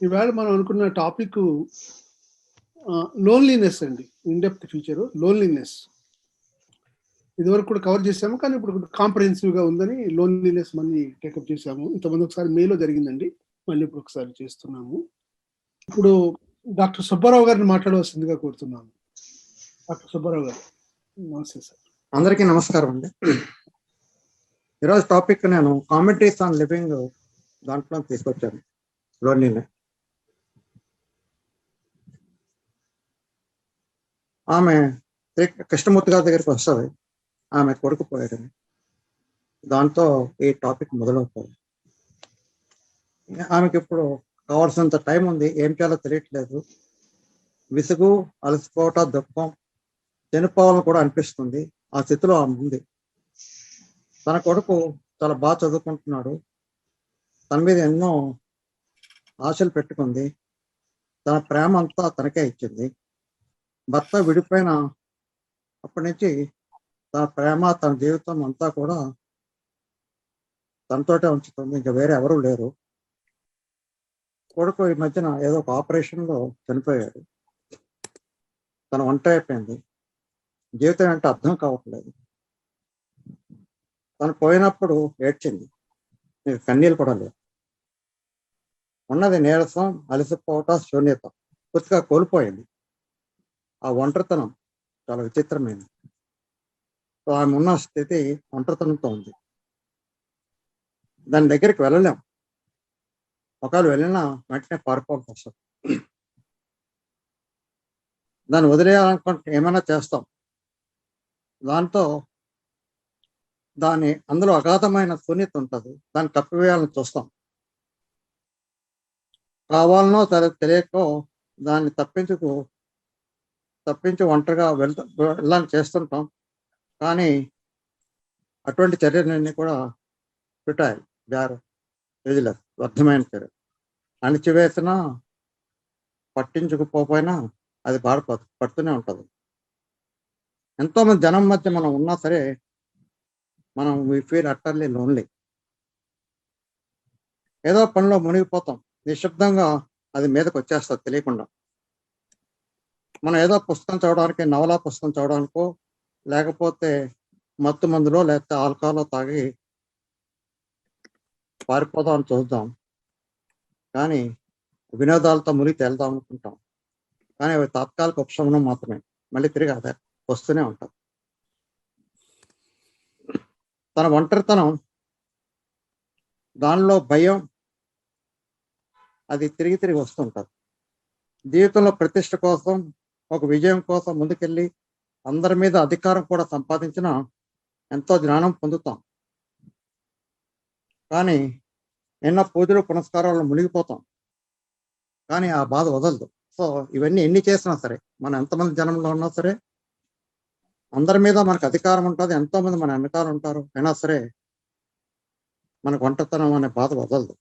ఈవేళ మనం అనుకున్న టాపిక్ లోన్లీనెస్ అండి. In depth feature loneliness. ఇదివరకు కూడా కవర్ చేసాము, కానీ ఇప్పుడు కాంప్రహెన్సివ్గా ఉందని లోన్లీనెస్ మళ్ళీ టేకప్ చేసాము. ఇంతకుముందు ఒకసారి మేలో జరిగిందండి, మళ్ళీ ఇప్పుడు ఒకసారి చేస్తున్నాము. ఇప్పుడు డాక్టర్ సుబ్బారావు గారిని మాట్లాడవలసిందిగా కోరుతున్నాను. డాక్టర్ సుబ్బారావు గారు, నమస్తే సార్. అందరికీ నమస్కారం అండి. ఈరోజు టాపిక్ నేను కామెంటరీస్ ఆన్ లివింగ్ దాంట్లో తీసుకొచ్చాను. లోన్లీనెస్. ఆమె కృష్ణమూర్తి గారి దగ్గరికి వస్తుంది, ఆమె కొడుకు పోయాడని. దాంతో ఈ టాపిక్ మొదలవుతుంది. ఆమెకి ఇప్పుడు కావాల్సినంత టైం ఉంది, ఏం చేయాలో తెలియట్లేదు. విసుగు, అలసిపోవట, దుఃఖం, చనిపోవాలని కూడా అనిపిస్తుంది. ఆ స్థితిలో ఆమె ఉంది. తన కొడుకు చాలా బాగా చదువుకుంటున్నాడు, తన మీద ఎన్నో ఆశలు పెట్టుకుంది, తన ప్రేమ అంతా తనకే ఇచ్చింది. భర్త విడిపోయిన అప్పటి నుంచి తన ప్రేమ, తన జీవితం అంతా కూడా తనతోటే ఉంచుతుంది, ఇంకా వేరే ఎవరూ లేరు. కొడుకు ఈ మధ్యన ఏదో ఒక ఆపరేషన్లో చనిపోయాడు. తన ఒంటరి అయిపోయింది. జీవితం అంటే అర్థం కావట్లేదు. తను పోయినప్పుడు ఏడ్చింది, కన్నీళ్ళు కూడా లేవు. ఉన్నది నీరసం, అలసిపోవట, శూన్యత, పూర్తిగా కోల్పోయింది. ఆ ఒంటరితనం చాలా విచిత్రమైనది. సో ఆమె ఉన్న స్థితి ఒంటరితనంతో ఉంది. దాని దగ్గరికి వెళ్ళలేం. ఒకవేళ వెళ్ళినా వెంటనే పారిపోవాల్సి వస్తుంది. దాన్ని వదిలేయాలనుకుంటే ఏమైనా చేస్తాం. దాంతో అందులో అగాధమైన శూన్యత ఉంటుంది, దాన్ని కప్పివేయాలని చూస్తాం. కావాలనో తెలియకో దాన్ని తప్పించి ఒంటరిగా వెళ్ళాలని చేస్తుంటాం. కానీ అటువంటి చర్యలన్నీ కూడా ఫిటాయిల్, యూజ్లెస్, వ్యర్థమైన చర్య. అణిచివేసినా, పట్టించుకుపోయినా అది పడుతూనే ఉంటుంది. ఎంతోమంది జనం మధ్య మనం ఉన్నా సరే మనం వీ ఫీల్ అట్టర్లీ లోన్లీ. ఏదో పనిలో మునిగిపోతాం, నిశ్శబ్దంగా అది మీదకి వచ్చేస్తుంది తెలియకుండా. మనం ఏదో పుస్తకం చదవడానికి, నవలా పుస్తకం చదవడానికో, లేకపోతే మత్తు మందులో, లేకపోతే ఆల్కహాల్లో తాగి పారిపోదామని చూద్దాం. కానీ వినోదాలతో మునిగి తేలుదాం అనుకుంటాం. కానీ అవి తాత్కాలిక ఉపశమనం మాత్రమే, మళ్ళీ తిరిగి అదే వస్తూనే ఉంటాం. తన ఒంటరితనం, దానిలో భయం, అది తిరిగి వస్తుంటుంది. జీవితంలో ప్రతిష్ట కోసం, ఒక విజయం కోసం ముందుకెళ్ళి అందరి మీద అధికారం కూడా సంపాదించిన ఎంతో జ్ఞానం పొందుతాం. కానీ ఎన్నో పూజలు పునస్కారాలను మునిగిపోతాం. కానీ ఆ బాధ వదలదు. సో ఇవన్నీ ఎన్ని చేసినా సరే, మనం ఎంతమంది జనంలో ఉన్నా సరే, అందరి మీద మనకు అధికారం ఉంటుంది, ఎంతోమంది మన వెనకాల ఉంటారు, అయినా సరే మనకు ఒంటరితనం అనే బాధ వదలదు.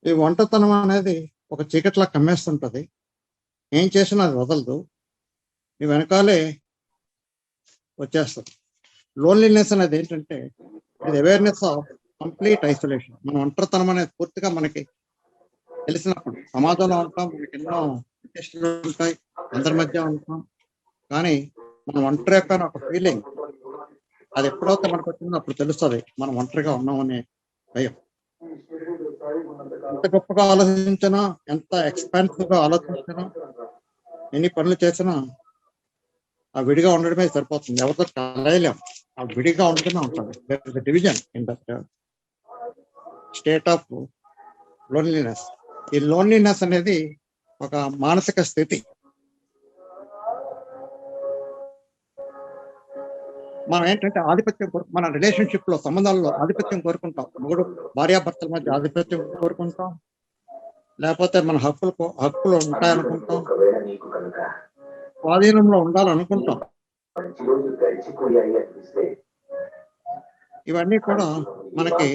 ఈ ఒంటరితనం అనేది ఒక చీకట్లా కమ్మేస్తుంటుంది. ఏం చేసినా అది వదలదు, నీ వెనకాలే వచ్చేస్తుంది. లోన్లీనెస్ అనేది ఏంటంటే ఇది అవేర్నెస్ ఆఫ్ కంప్లీట్ ఐసోలేషన్. మన ఒంటరితనం అనేది పూర్తిగా మనకి తెలిసినప్పుడు సమాజంలో ఉంటాం, మనకి ఎన్నో ఇంట్రెస్ట్లు ఉంటాయి, అందరి మధ్య ఉంటాం. కానీ మనం ఒంటరి అయిపోయిన ఒక ఫీలింగ్, అది ఎప్పుడైతే మనకు వచ్చిందో అప్పుడు తెలుస్తుంది మనం ఒంటరిగా ఉన్నామనే భయం. ఎంత గొప్పగా ఆలోచించినా, ఎంత ఎక్స్పాన్సివ్ గా ఆలోచించినా, ఎన్ని పనులు చేసినా ఆ విడిగా ఉండడమే సరిపోతుంది. ఎవరితో కలయలేం, ఆ విడిగా ఉండడమే ఉంటుంది. Division in that state of loneliness. ఈ లోన్లీనెస్ అనేది ఒక మానసిక స్థితి. మనం ఏంటంటే ఆధిపత్యం మన రిలేషన్షిప్ లో, సంబంధాల్లో ఆధిపత్యం కోరుకుంటాం. భార్యాభర్తల మధ్య ఆధిపత్యం కోరుకుంటాం, లేకపోతే మన హక్కులు ఉంటాయనుకుంటాం, స్వాధీనంలో ఉండాలనుకుంటాం. ఇవన్నీ కూడా మనకి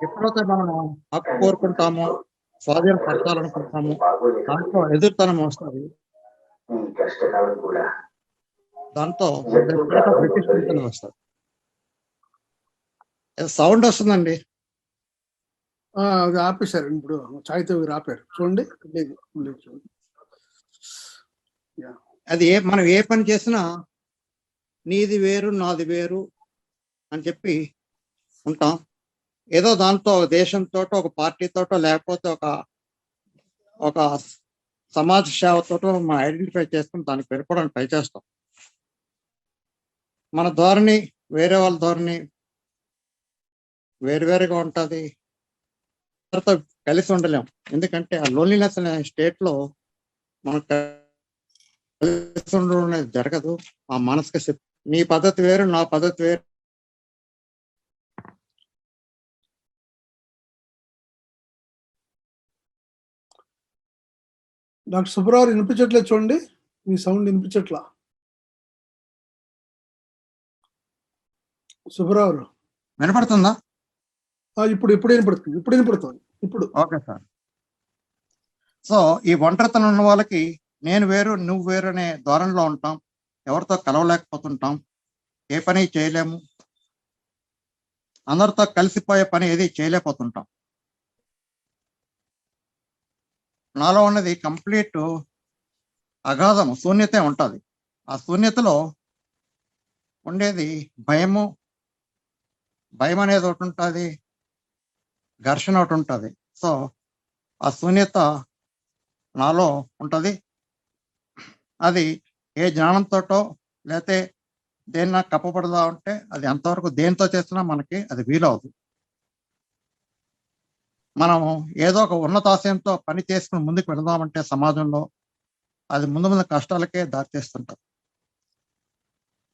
ఎప్పుడైతే మనం హక్కు కోరుకుంటామో, స్వాధీనపరచాలనుకుంటాము, దాంట్లో ఎదురుతనం వస్తుంది. దాంతో బ్రిటిష్ వస్తుంది. సౌండ్ వస్తుందండి. అది ఆపేశారు ఇప్పుడు, ఛాయ్తో మీరు ఆపారు చూడండి. లేదు చూడండి. అది మనం ఏ పని చేసినా నీది వేరు నాది వేరు అని చెప్పి ఉంటాం. ఏదో దాంతో ఒక దేశంతో, ఒక పార్టీతోటో, లేకపోతే ఒక సమాజ సేవతోటో మనం ఐడెంటిఫై చేసుకుని దానికి వెళ్ళిపోవడానికి ట్రై చేస్తాం. మన ధోరణి వేరే వాళ్ళ ధోరణి వేరువేరుగా ఉంటుంది. అందరితో కలిసి ఉండలేం. ఎందుకంటే ఆ లోన్లీనెస్ అనే స్టేట్ లో మనకు కలిసి ఉండడం అనేది జరగదు. ఆ మానసిక స్థితి, నీ పద్ధతి వేరు నా పద్ధతి వేరు. డాక్టర్ సుబ్బారావు వినిపించట్లేదు చూడండి, మీ సౌండ్ వినిపించట్లా. సుబ్బారావు వినపడుతుందా? ఇప్పుడు వినపడుతుంది. ఇప్పుడు ఓకే సార్. సో ఈ ఒంటరితనం ఉన్న వాళ్ళకి నేను వేరు నువ్వు వేరు అనే ధోరణిలో ఉంటాం. ఎవరితో కలవలేకపోతుంటాం, ఏ పని చేయలేము, అందరితో కలిసిపోయే పని ఏది చేయలేకపోతుంటాం. నాలో ఉన్నది కంప్లీట్ అగాధం, శూన్యతే ఉంటుంది. ఆ శూన్యతలో ఉండేది భయం అనేది ఒకటి ఉంటుంది, ఘర్షణ ఒకటి ఉంటుంది. సో ఆ శూన్యత నాలో ఉంటుంది. అది ఏ జ్ఞానంతోటో లేకపోతే దేన్ని నాకు కప్పబడదా ఉంటే అది అంతవరకు దేంతో చేసినా మనకి అది వీలవదు. మనము ఏదో ఒక ఉన్నతాశయంతో పని చేసుకుని ముందుకు వెళదామంటే సమాజంలో అది ముందు ముందు కష్టాలకే దారితీస్తుంటారు.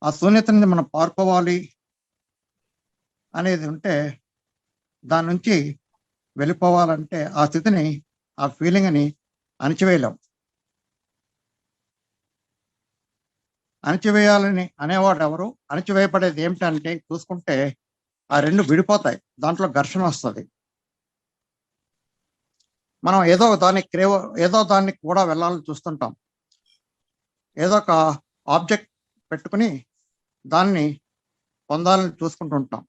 ఆ శూన్యతని మనం పారుకోవాలి అనేది ఉంటే, దాని నుంచి వెళ్ళిపోవాలంటే ఆ స్థితిని, ఆ ఫీలింగ్ని అణిచివేయలేం. అణిచివేయాలని అనేవాడు ఎవరు? అణిచివేయబడేది ఏమిటంటే చూసుకుంటే ఆ రెండు విడిపోతాయి, దాంట్లో ఘర్షణ వస్తుంది. మనం ఏదో దాన్ని కూడా వెళ్ళాలని చూస్తుంటాం. ఏదో ఒక ఆబ్జెక్ట్ పెట్టుకుని దాన్ని పొందాలని చూసుకుంటుంటాం.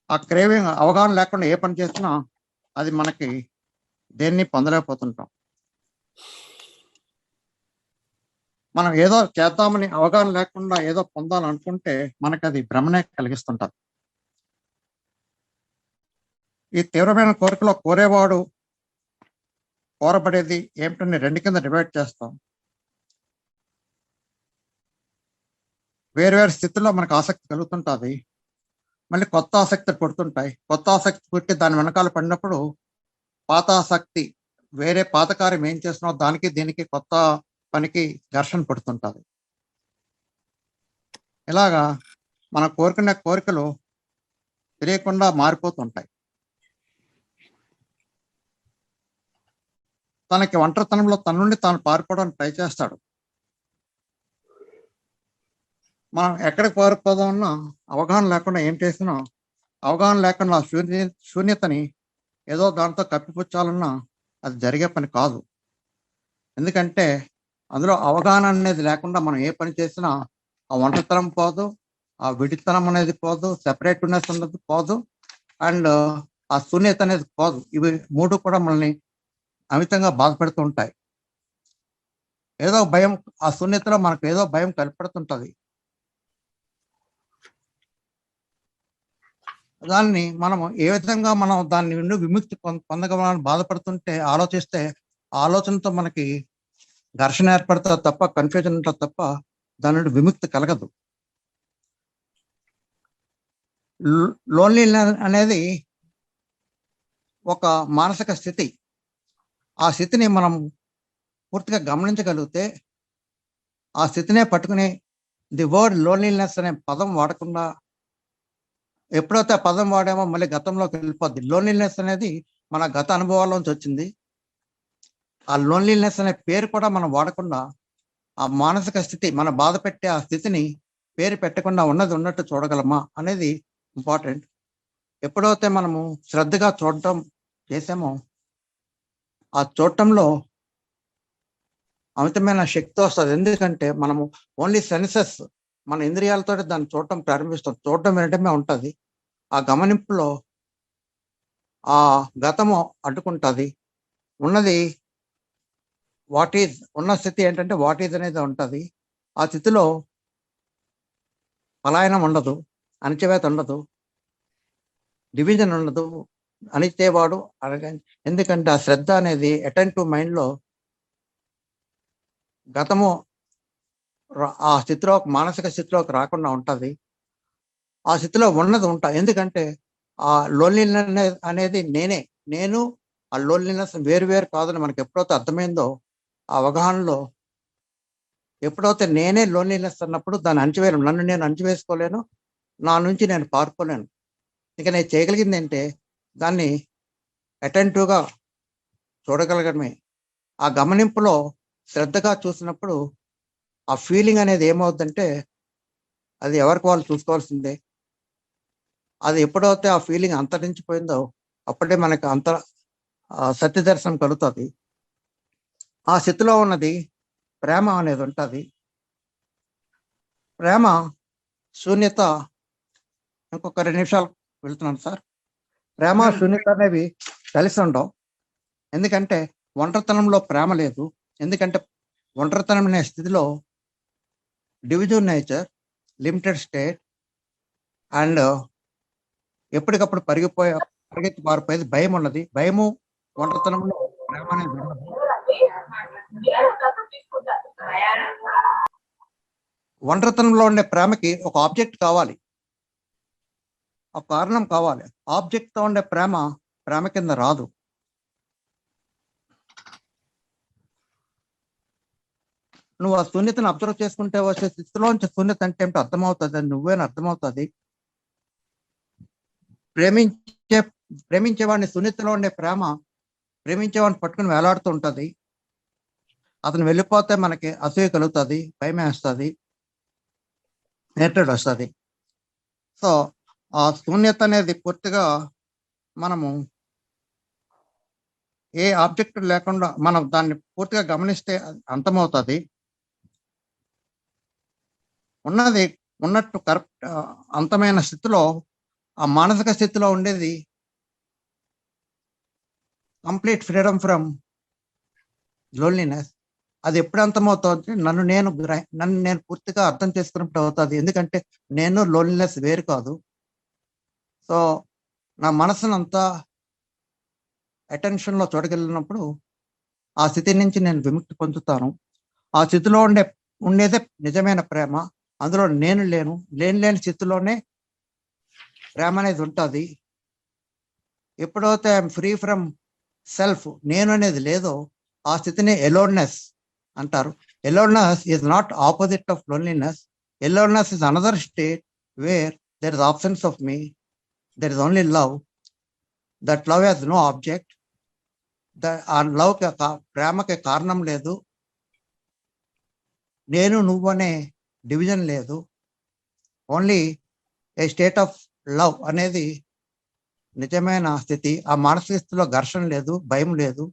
ఆ క్రేవింగ్ అవగాహన లేకుండా ఏ పని చేసినా అది మనకి దేన్ని పొందలేకపోతుంటాం. మనం ఏదో చేద్దామని అవగాహన లేకుండా ఏదో పొందాలనుకుంటే మనకు అది భ్రమనే కలిగిస్తుంటారు. ఈ తీవ్రమైన కోరికలో కోరేవాడు, కోరబడేది ఏమిటని రెండు కింద డివైడ్ చేస్తాం. వేరు స్థితుల్లో మనకు ఆసక్తి కలుగుతుంటుంది, మళ్ళీ కొత్త ఆసక్తి పుడుతుంటాయి. కొత్త ఆసక్తి పుట్టి దాని వెనకాల పడినప్పుడు పాత ఆసక్తి, వేరే పాత కార్యం ఏం చేసినా దానికి దీనికి కొత్త పనికి ఘర్షణ పడుతుంటుంది. ఇలాగా మన కోరుకునే కోరికలు తెలియకుండా మారిపోతుంటాయి. తనకి ఒంటరితనంలో తన నుండి తాను పారిపోవడానికి ట్రై చేస్తాడు. మనం ఎక్కడికి పారిపోదామన్నా అవగాహన లేకుండా ఏం చేసినా, అవగాహన లేకుండా శూన్యతని ఏదో దాంతో కప్పిపుచ్చాలన్నా అది జరిగే పని కాదు. ఎందుకంటే అందులో అవగాహన అనేది లేకుండా మనం ఏ పని చేసినా ఆ ఒంటరితనం పోదు, ఆ విడితనం అనేది పోదు, సెపరేట్నెస్ అనేది పోదు, అండ్ ఆ శూన్యత అనేది పోదు. ఇవి మూడు కూడా మనల్ని అమితంగా బాధపెడుతూ ఉంటాయి. ఏదో భయం, ఆ శూన్యతలో మనకు ఏదో భయం కనపడుతుంటుంది. దాన్ని మనం ఏ విధంగా మనం దాన్ని నుండి విముక్తి పొందగలని బాధపడుతుంటే ఆలోచిస్తే ఆలోచనతో మనకి ఘర్షణ ఏర్పడుతుంది తప్ప, కన్ఫ్యూజన్ ఉంటుంది తప్ప దాని నుండి విముక్తి కలగదు. లోన్లీనెస్ అనేది ఒక మానసిక స్థితి. ఆ స్థితిని మనం పూర్తిగా గమనించగలిగితే, ఆ స్థితినే పట్టుకుని ది వర్డ్ లోన్లీనెస్ అనే పదం వాడకుండా, ఎప్పుడైతే ఆ పదం వాడామో మళ్ళీ గతంలోకి వెళ్ళిపోద్ది. లోన్లీనెస్ అనేది మన గత అనుభవాల్లోంచి వచ్చింది. ఆ లోన్లీనెస్ అనే పేరు కూడా మనం వాడకుండా, ఆ మానసిక స్థితి, మన బాధ పెట్టే ఆ స్థితిని పేరు పెట్టకుండా ఉన్నది ఉన్నట్టు చూడగలమా అనేది ఇంపార్టెంట్. ఎప్పుడైతే మనము శ్రద్ధగా చూడటం చేసామో ఆ చూడటంలో అమితమైన శక్తి వస్తుంది. ఎందుకంటే మనము ఓన్లీ సెన్సెస్, మన ఇంద్రియాలతో దాన్ని చూడటం ప్రారంభిస్తాం. చూడటం వినటమే ఉంటుంది. ఆ గమనింపులో ఆ గతము అడ్డుకుంటుంది. ఉన్నది ఉన్న స్థితి ఏంటంటే వాట్ ఈజ్ అనేది ఉంటుంది. ఆ స్థితిలో పలాయనం ఉండదు, అణచివేత ఉండదు, డివిజన్ ఉండదు, అణిచేవాడు అనగా. ఎందుకంటే ఆ శ్రద్ధ అనేది అటెంటివ్ మైండ్లో గతము ఆ స్థితిలో మానసిక స్థితిలోకి రాకుండా ఉంటుంది. ఆ స్థితిలో ఉన్నది ఎందుకంటే ఆ లోన్లీనెస్ అనేది నేను ఆ లోన్లీనెస్ వేరు కాదని మనకి ఎప్పుడైతే అర్థమైందో, ఆ అవగాహనలో ఎప్పుడైతే నేనే లోన్లీనెస్ అన్నప్పుడు దాన్ని అణచివేయను. నన్ను నేను అణచివేసుకోలేను, నా నుంచి నేను పారుకోలేను. ఇక నేను చేయగలిగింది ఏంటంటే దాన్ని అటెంటివ్గా చూడగలగడమే. ఆ గమనింపులో శ్రద్ధగా చూసినప్పుడు ఆ ఫీలింగ్ అనేది ఏమవుతుందంటే అది ఎవరికి వాళ్ళు చూసుకోవాల్సిందే. అది ఎప్పుడైతే ఆ ఫీలింగ్ అంతరించిపోయిందో అప్పుడే మనకు సత్య దర్శనం కలుగుతుంది. ఆ స్థితిలో ఉన్నది ప్రేమ అనేది ఉంటుంది. ప్రేమ శూన్యత, ఇంకొక 2 నిమిషాలు వెళ్తున్నాను సార్. ప్రేమ శూన్యత అనేవి కలిసి ఉండవు. ఎందుకంటే ఒంటరితనంలో ప్రేమ లేదు. ఎందుకంటే ఒంటరితనం అనే స్థితిలో division nature, limited state and ఎప్పటికప్పుడు పరిగెత్తి పారిపోయేది భయం ఉన్నది. భయము ఒంటరితనంలో ప్రేమ అనేది ఉండదు. ఒంటరితనంలో ఉండే ప్రేమకి ఒక ఆబ్జెక్ట్ కావాలి, ఒక కారణం కావాలి. ఆబ్జెక్ట్తో ఉండే ప్రేమ కింద రాదు. నువ్వు ఆ శూన్యతను అబ్జర్వ్ చేసుకుంటే వచ్చే స్థితిలోంచి శూన్యత అంటే ఏమిటో అర్థమవుతుంది. నువ్వేనా అర్థమవుతుంది. ప్రేమించేవాడిని శూన్యతలో ఉండే ప్రేమించేవాడిని పట్టుకుని వేలాడుతూ ఉంటుంది. అతను వెళ్ళిపోతే మనకి అసూయ కలుగుతుంది, భయం వేస్తుంది, నేర్టెడ్ వస్తుంది. సో ఆ శూన్యత అనేది పూర్తిగా మనము ఏ ఆబ్జెక్ట్ లేకుండా మనం దాన్ని పూర్తిగా గమనిస్తే అంతమవుతుంది. ఉన్నట్టు కరెక్ట్ అంతమైన స్థితిలో ఆ మానసిక స్థితిలో ఉండేది కంప్లీట్ ఫ్రీడమ్ ఫ్రమ్ లోన్లీనెస్. అది ఎప్పుడు అంతమవుతుంది? నన్ను నేను పూర్తిగా అర్థం చేసుకున్నప్పుడు అవుతుంది. ఎందుకంటే నేను లోన్లీనెస్ వేరు కాదు. సో నా మనసునంతా అటెన్షన్లో చూడగలిగినప్పుడు ఆ స్థితి నుంచి నేను విముక్తి పొందుతాను. ఆ స్థితిలో ఉండేదే నిజమైన ప్రేమ. అందులో నేను లేని స్థితిలోనే ప్రేమ అనేది ఉంటుంది. ఎప్పుడైతే ఐఎమ్ ఫ్రీ ఫ్రమ్ సెల్ఫ్, నేను అనేది లేదో ఆ స్థితిని ఎలోన్నెస్ అంటారు. Aloneness is not opposite of loneliness. Aloneness is another state where there is absence of me, there is only love. That love has no object. ఆ లవ్ ప్రేమకి కారణం లేదు, నేను నువ్వు అనే డివిజన్ లేదు. Only a state of love అనేది నిజమైన స్థితి. ఆ మానసిక స్థితిలో ఘర్షణ లేదు, భయం లేదు.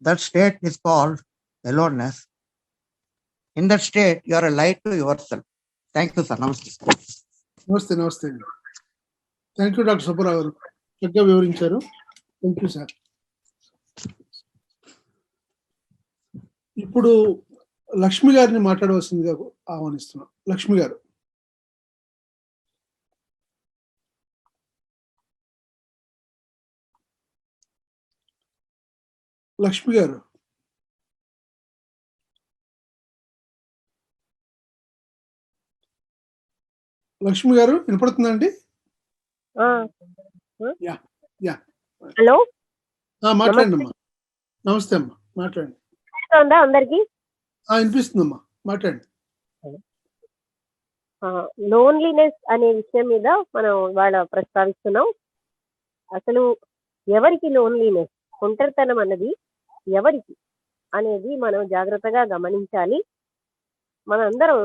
That state is called aloneness. In that state you are a light to yourself. Thank you sir. నమస్తే అండి. Thank you doctor Subbarao garu, చక్కగా వివరించారు. Thank you sir. ఇప్పుడు లక్ష్మి గారిని మాట్లాడవలసిందిగా ఆహ్వానిస్తున్నాం. లక్ష్మి గారు. లక్ష్మి గారు. లక్ష్మి గారు వినపడుతుందండి? హలో, మాట్లాడండి అమ్మా. నమస్తే అమ్మా, మాట్లాడండి. అందరికి వినిపిస్తుందమ్మా, మాట్లాడండి. లోన్లీనెస్ అనే విషయం మీద మనం ఇవాళ ప్రస్తావిస్తున్నాం. అసలు ఎవరికి లోన్లీనెస్, ఒంటరితనం అన్నది ఎవరికి అనేది మనం జాగ్రత్తగా గమనించాలి. మనందరం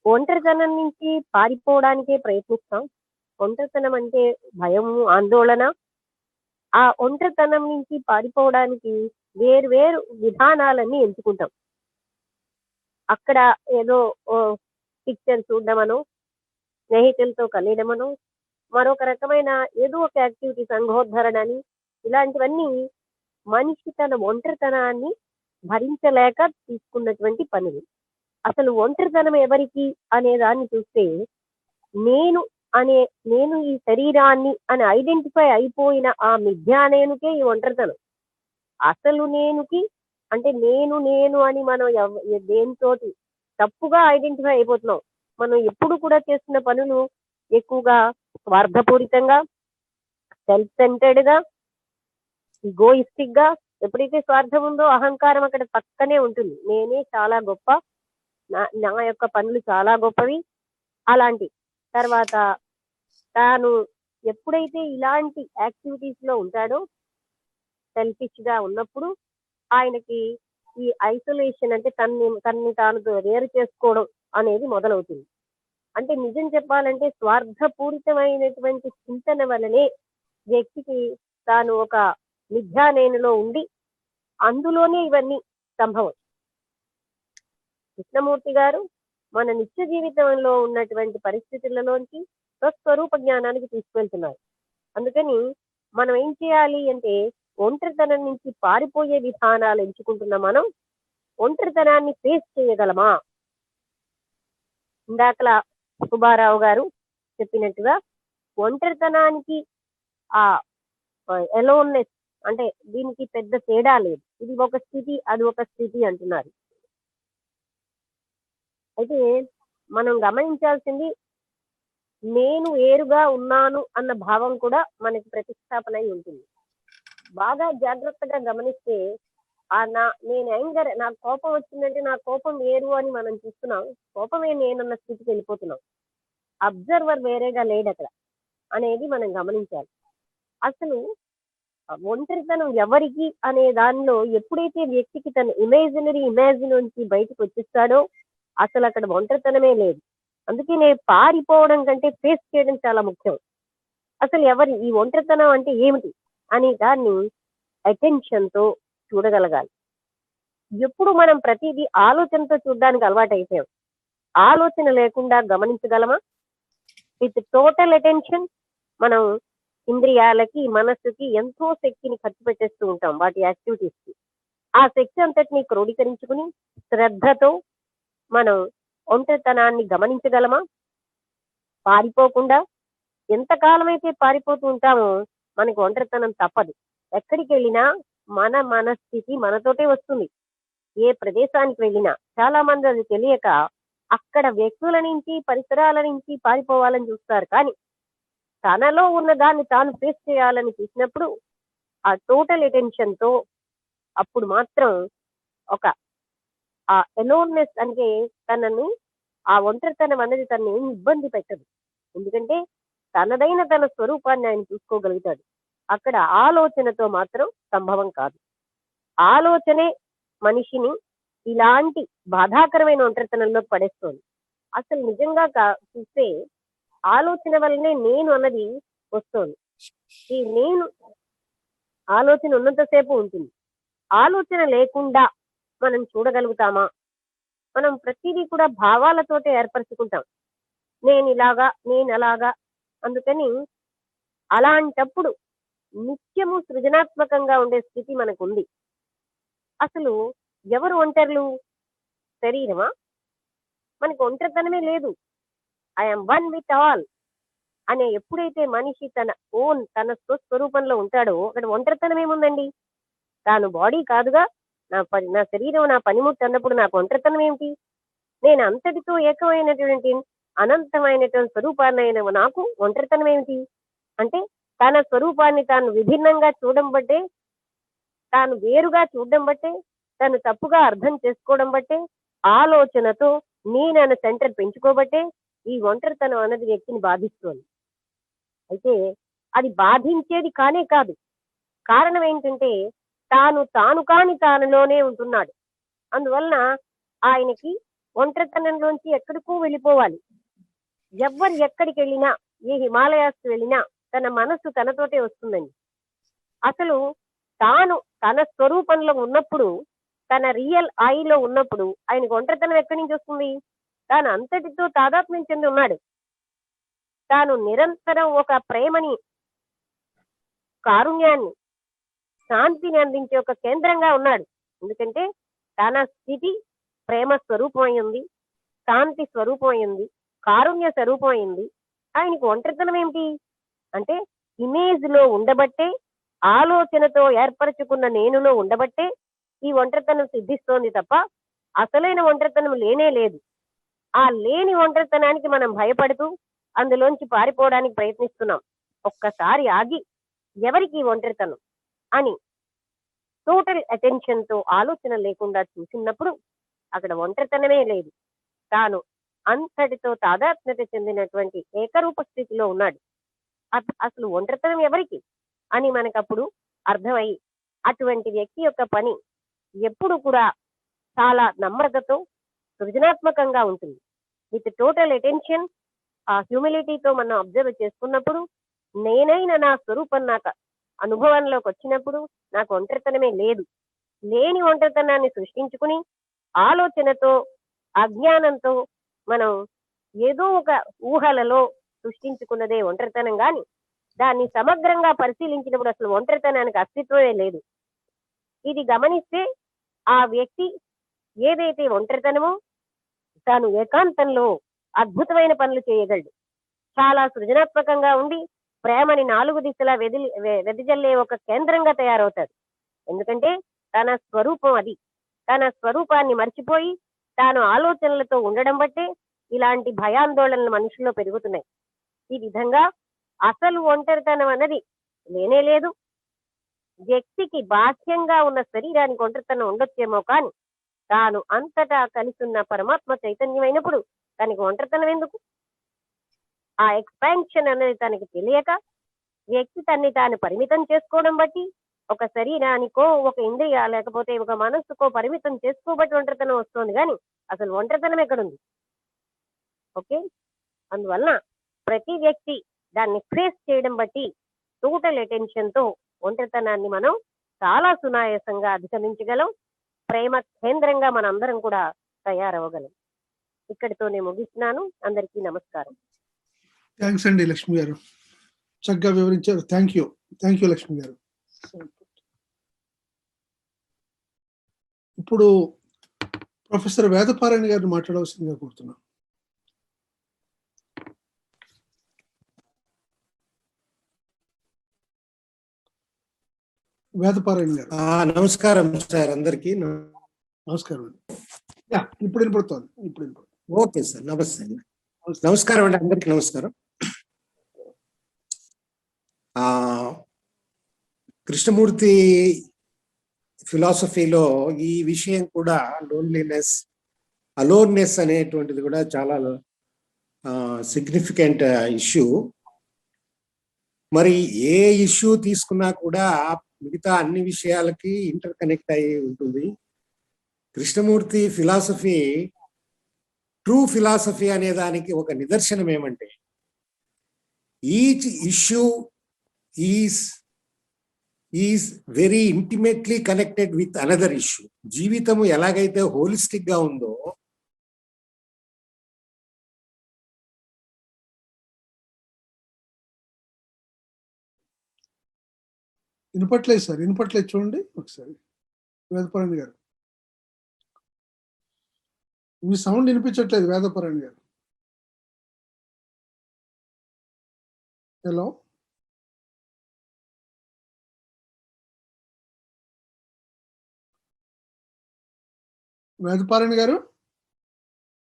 ఒంటరితనం నుంచి పారిపోవడానికే ప్రయత్నిస్తాం. ఒంటరితనం అంటే భయము, ఆందోళన. ఆ ఒంటరితనం నుంచి పారిపోవడానికి వేరు వేరు విధానాలన్నీ ఎంచుకుంటాం. అక్కడ ఏదో పిక్చర్ చూడడమనో, స్నేహితులతో కలియడమనో, మరొక రకమైన ఏదో ఒక యాక్టివిటీ సంఘోద్ధరణ అని, ఇలాంటివన్నీ మనిషి తన ఒంటరితనాన్ని భరించలేక తీసుకున్నటువంటి పనులు. అసలు ఒంటరితనం ఎవరికి అనే దాన్ని చూస్తే, నేను నేను ఈ శరీరాన్ని అని ఐడెంటిఫై అయిపోయిన ఆ మిథ్యా నేనుకే ఈ ఒంటరితనం. అసలు నేనుకి అంటే నేను నేను అని మనం దేనితోటి తప్పుగా ఐడెంటిఫై అయిపోతున్నాం. మనం ఎప్పుడు కూడా చేస్తున్న పనులు ఎక్కువగా స్వార్థపూరితంగా, సెల్ఫ్ సెంటర్డ్ గా, ఈగోయిస్టిక్ గా. ఎప్పుడైతే స్వార్థం ఉందో అహంకారం అక్కడ పక్కనే ఉంటుంది. నేనే చాలా గొప్ప, నా యొక్క పనులు చాలా గొప్పవి అలాంటి. తర్వాత తాను ఎప్పుడైతే ఇలాంటి యాక్టివిటీస్ లో ఉంటాడో, సెల్ఫిష్ గా ఉన్నప్పుడు ఆయనకి ఈ ఐసోలేషన్ అంటే తన్ని తాను వేరు చేసుకోవడం అనేది మొదలవుతుంది. అంటే నిజం చెప్పాలంటే స్వార్థపూరితమైనటువంటి చింతన వలనే వ్యక్తికి తాను ఒక మిథ్యా నేనులో ఉండి అందులోనే ఇవన్నీ సంభవం. కృష్ణమూర్తి గారు మన నిత్య జీవితంలో ఉన్నటువంటి పరిస్థితులలోంచి స్వస్వరూప జ్ఞానానికి తీసుకెళ్తున్నారు. అందుకని మనం ఏం చేయాలి అంటే, ఒంటరితనం నుంచి పారిపోయే విధానాలు ఎంచుకుంటున్న మనం ఒంటరితనాన్ని ఫేస్ చేయగలమా? ఇందాకల సుబ్బారావు గారు చెప్పినట్టుగా ఒంటరితనానికి ఆ ఎలోన్నెస్ అంటే దీనికి పెద్ద తేడా లేదు. ఇది ఒక స్థితి, అది ఒక స్థితి అంటున్నారు. అయితే మనం గమనించాల్సింది, నేను వేరుగా ఉన్నాను అన్న భావం కూడా మనకి ప్రతిష్టాపన అయి ఉంటుంది. బాగా జాగ్రత్తగా గమనిస్తే నేను యాంగర్, నాకు కోపం వచ్చిందంటే నా కోపం వేరు అని మనం చూస్తున్నాం. కోపమే నేనన్న స్థితికి వెళ్ళిపోతున్నాం. అబ్జర్వర్ వేరేగా లేడు అక్కడ అనేది మనం గమనించాలి. అసలు ఒంటరితనం ఎవరికి అనే దానిలో ఎప్పుడైతే వ్యక్తికి తన ఇమేజిన్ నుంచి బయటకు వచ్చేస్తాడో అసలు అక్కడ ఒంటరితనమే లేదు. అందుకే నేను పారిపోవడం కంటే ఫేస్ చేయడం చాలా ముఖ్యం. అసలు ఈ ఒంటరితనం అంటే ఏమిటి అని దాన్ని అటెన్షన్తో చూడగలగాలి. ఎప్పుడు మనం ప్రతిదీ ఆలోచనతో చూడడానికి అలవాటు అయిపోయాం. ఆలోచన లేకుండా గమనించగలమా? విత్ టోటల్ అటెన్షన్ మనం ఇంద్రియాలకి, మనస్సుకి ఎంతో శక్తిని ఖర్చు పెట్టేస్తూ ఉంటాం వాటి యాక్టివిటీస్ కి. ఆ శక్తి అంతటిని క్రోడీకరించుకుని శ్రద్ధతో మనం ఒంటరితనాన్ని గమనించగలమా? పారిపోకుండా. ఎంతకాలం అయితే పారిపోతూ ఉంటామో మనకి ఒంటరితనం తప్పదు. ఎక్కడికి వెళ్ళినా మన మనస్థితి మనతోటే వస్తుంది. ఏ ప్రదేశానికి వెళ్ళినా చాలా మంది అది తెలియక అక్కడ వ్యక్తుల నుంచి, పరిసరాల నుంచి పారిపోవాలని చూస్తారు. కానీ తనలో ఉన్న దాన్ని తాను ఫేస్ చేయాలని చూసినప్పుడు ఆ టోటల్ అటెన్షన్ తో అప్పుడు మాత్రం ఒక ఆ ఎలోన్నెస్ అంటే తనని, ఆ ఒంటరితనం అనేది తనని ఏమి ఇబ్బంది పెట్టదు. ఎందుకంటే తనదైన తన స్వరూపాన్ని ఆయన చూసుకోగలుగుతాడు. అక్కడ ఆలోచనతో మాత్రం సంభవం కాదు. ఆలోచనే మనిషిని ఇలాంటి బాధాకరమైన ఒంటరితనంలో పడేస్తోంది. అసలు నిజంగా చూస్తే ఆలోచన వల్లనే నేను అన్నది వస్తోంది. ఈ నేను ఆలోచన ఉన్నంతసేపు ఉంటుంది. ఆలోచన లేకుండా మనం చూడగలుగుతామా? మనం ప్రతిదీ కూడా భావాలతోటే ఏర్పరచుకుంటాం. నేను ఇలాగా, నేను అలాగా. అందుకని అలాంటప్పుడు నిత్యము సృజనాత్మకంగా ఉండే స్థితి మనకుంది. అసలు ఎవరు ఒంటరులు? శరీరమా? మనకు ఒంటరితనమే లేదు. ఐఎమ్ వన్ విత్ ఆల్ అనే ఎప్పుడైతే మనిషి తన స్వస్వరూపంలో ఉంటాడో అక్కడ ఒంటరితనం ఏముందండి? తాను బాడీ కాదుగా, నా శరీరం నా పనిముట్టు అన్నప్పుడు నాకు ఒంటరితనం ఏమిటి? నేను అంతటితో ఏకమైనటువంటి అనంతమైనటువంటి స్వరూపాన్ని నాకు ఒంటరితనం ఏమిటి? అంటే తన స్వరూపాన్ని తాను విభిన్నంగా చూడడం బట్టే, తాను వేరుగా చూడడం బట్టే, తను తప్పుగా అర్థం చేసుకోవడం బట్టే, ఆలోచనతో నేనన్న సెంటర్ పెంచుకోబట్టే ఈ ఒంటరితనం అన్నది వ్యక్తిని బాధిస్తోంది. అయితే అది బాధించేది కానే కాదు. కారణం ఏంటంటే తాను కాని తానులోనే ఉంటున్నాడు. అందువలన ఆయనకి ఒంటరితనంలోంచి ఎక్కడికో వెళ్ళిపోవాలి. ఎవ్వరు ఎక్కడికి వెళ్ళినా, ఏ హిమాలయాస్ వెళ్ళినా తన మనసు తనతోటే వస్తుందండి. అసలు తాను తన స్వరూపంలో ఉన్నప్పుడు, తన రియల్ ఐలో ఉన్నప్పుడు ఆయనకు ఒంటరితనం ఎక్కడి నుంచి వస్తుంది? తాను అంతటితో తాదాత్మ్యం చెంది ఉన్నాడు. తాను నిరంతరం ఒక ప్రేమని, కారుణ్యాన్ని, శాంతిని అందించే ఒక కేంద్రంగా ఉన్నాడు. ఎందుకంటే తన స్థితి ప్రేమ స్వరూపం అయింది, శాంతి స్వరూపం అయింది, కారుణ్య స్వరూపం అయింది. ఆయనకు ఒంటరితనం ఏమిటి అంటే ఇమేజ్ లో ఉండబట్టే, ఆలోచనతో ఏర్పరచుకున్న నేనులో ఉండబట్టే ఈ ఒంటరితనం సిద్ధిస్తోంది తప్ప అసలైన ఒంటరితనం లేనే లేదు. ఆ లేని ఒంటరితనానికి మనం భయపడుతూ అందులోంచి పారిపోవడానికి ప్రయత్నిస్తున్నాం. ఒక్కసారి ఆగి ఎవరికి ఈ ఒంటరితనం అని టోటల్ అటెన్షన్ తో ఆలోచన లేకుండా చూసినప్పుడు అక్కడ ఒంటరితనమే లేదు. తాను అంతటితో తాదాత్మ్యత చెందినటువంటి ఏకరూప స్థితిలో ఉన్నాడు. అసలు ఒంటరితనం ఎవరికి అని మనకప్పుడు అర్థమై అటువంటి వ్యక్తి యొక్క పని ఎప్పుడు కూడా చాలా నమ్రతతో సృజనాత్మకంగా ఉంటుంది. విత్ టోటల్ అటెన్షన్, ఆ హ్యూమిలిటీతో మనం అబ్జర్వ్ చేసుకున్నప్పుడు, నేనైన నా స్వరూపం నాకు అనుభవంలోకి వచ్చినప్పుడు నాకు ఒంటరితనమే లేదు. లేని ఒంటరితనాన్ని సృష్టించుకుని ఆలోచనతో, అజ్ఞానంతో మనం ఏదో ఒక ఊహలలో సృష్టించుకున్నదే ఒంటరితనం. గాని దాన్ని సమగ్రంగా పరిశీలించినప్పుడు అసలు ఒంటరితనానికి అస్తిత్వమే లేదు. ఇది గమనిస్తే ఆ వ్యక్తి ఏదైతే ఒంటరితనమో తాను ఏకాంతంలో అద్భుతమైన పనులు చేయగలడు. చాలా సృజనాత్మకంగా ఉండి ప్రేమని 4 దిశలా వెదజల్లే ఒక కేంద్రంగా తయారవుతాడు. ఎందుకంటే తన స్వరూపం అది. తన స్వరూపాన్ని మర్చిపోయి తాను ఆలోచనలతో ఉండడం బట్టే ఇలాంటి భయాందోళనలు మనుషుల్లో పెరుగుతున్నాయి. ఈ విధంగా అసలు ఒంటరితనం అన్నది లేనే లేదు. వ్యక్తికి బాహ్యంగా ఉన్న శరీరానికి ఒంటరితనం ఉండొచ్చేమో కానీ తాను అంతటా కలిసున్న పరమాత్మ చైతన్యమైనప్పుడు తనకి ఒంటరితనం ఎందుకు? ఆ ఎక్స్పాన్షన్ అనేది తనకి తెలియక వ్యక్తి తన్ని తాను పరిమితం చేసుకోవడం బట్టి, ఒక శరీరానికో, ఒక ఇంద్రియ, లేకపోతే ఒక మనస్సుకో పరిమితం చేసుకోబట్టి ఒంటరితనం వస్తుంది. కానీ అసలు ఒంటరితనం ఎక్కడుంది? ఓకే, అందువలన ప్రతి వ్యక్తి దాన్ని ఫేస్ చేయడం బట్టి టోటల్ అటెన్షన్ తో ఒంటరితనాన్ని మనం చాలా సునాయాసంగా అధిగమించగలం. ప్రేమ కేంద్రంగా మనందరం కూడా తయారవగలం. ఇక్కడితో నేను ముగిస్తున్నాను. అందరికీ నమస్కారం. థ్యాంక్స్ అండి లక్ష్మి గారు, చక్కగా వివరించారు. థ్యాంక్ యూ లక్ష్మి గారు. ఇప్పుడు ప్రొఫెసర్ వేదపారాయణ గారిని మాట్లాడవలసిందిగా కోరుతున్నాను. వేదపారాయణ గారు. నమస్కారం సార్, అందరికి నమస్కారం అండి. ఇప్పుడు వినపడుతోంది. ఓకే సార్, నమస్తే. నమస్కారం అండి, అందరికి నమస్కారం. కృష్ణమూర్తి ఫిలాసఫీలో ఈ విషయం కూడా లోన్లీనెస్, అలోన్నెస్ అనేటువంటిది కూడా చాలా సిగ్నిఫికెంట్ ఇష్యూ. మరి ఏ ఇష్యూ తీసుకున్నా కూడా మిగతా అన్ని విషయాలకి ఇంటర్ కనెక్ట్ అయి ఉంటుంది. కృష్ణమూర్తి ఫిలాసఫీ, ట్రూ ఫిలాసఫీ అనే దానికి ఒక నిదర్శనం ఏమంటే, each issue is very intimately connected with another issue. జీవితము ఎలాగైతే హోలిస్టిక్ గా ఉందో, వినపట్లేదు చూడండి ఒకసారి. వేదపారాయణ గారు, మీ సౌండ్ వినిపించట్లేదు. వేదపారాయణ గారు, హలో. వేదపారాయణ గారు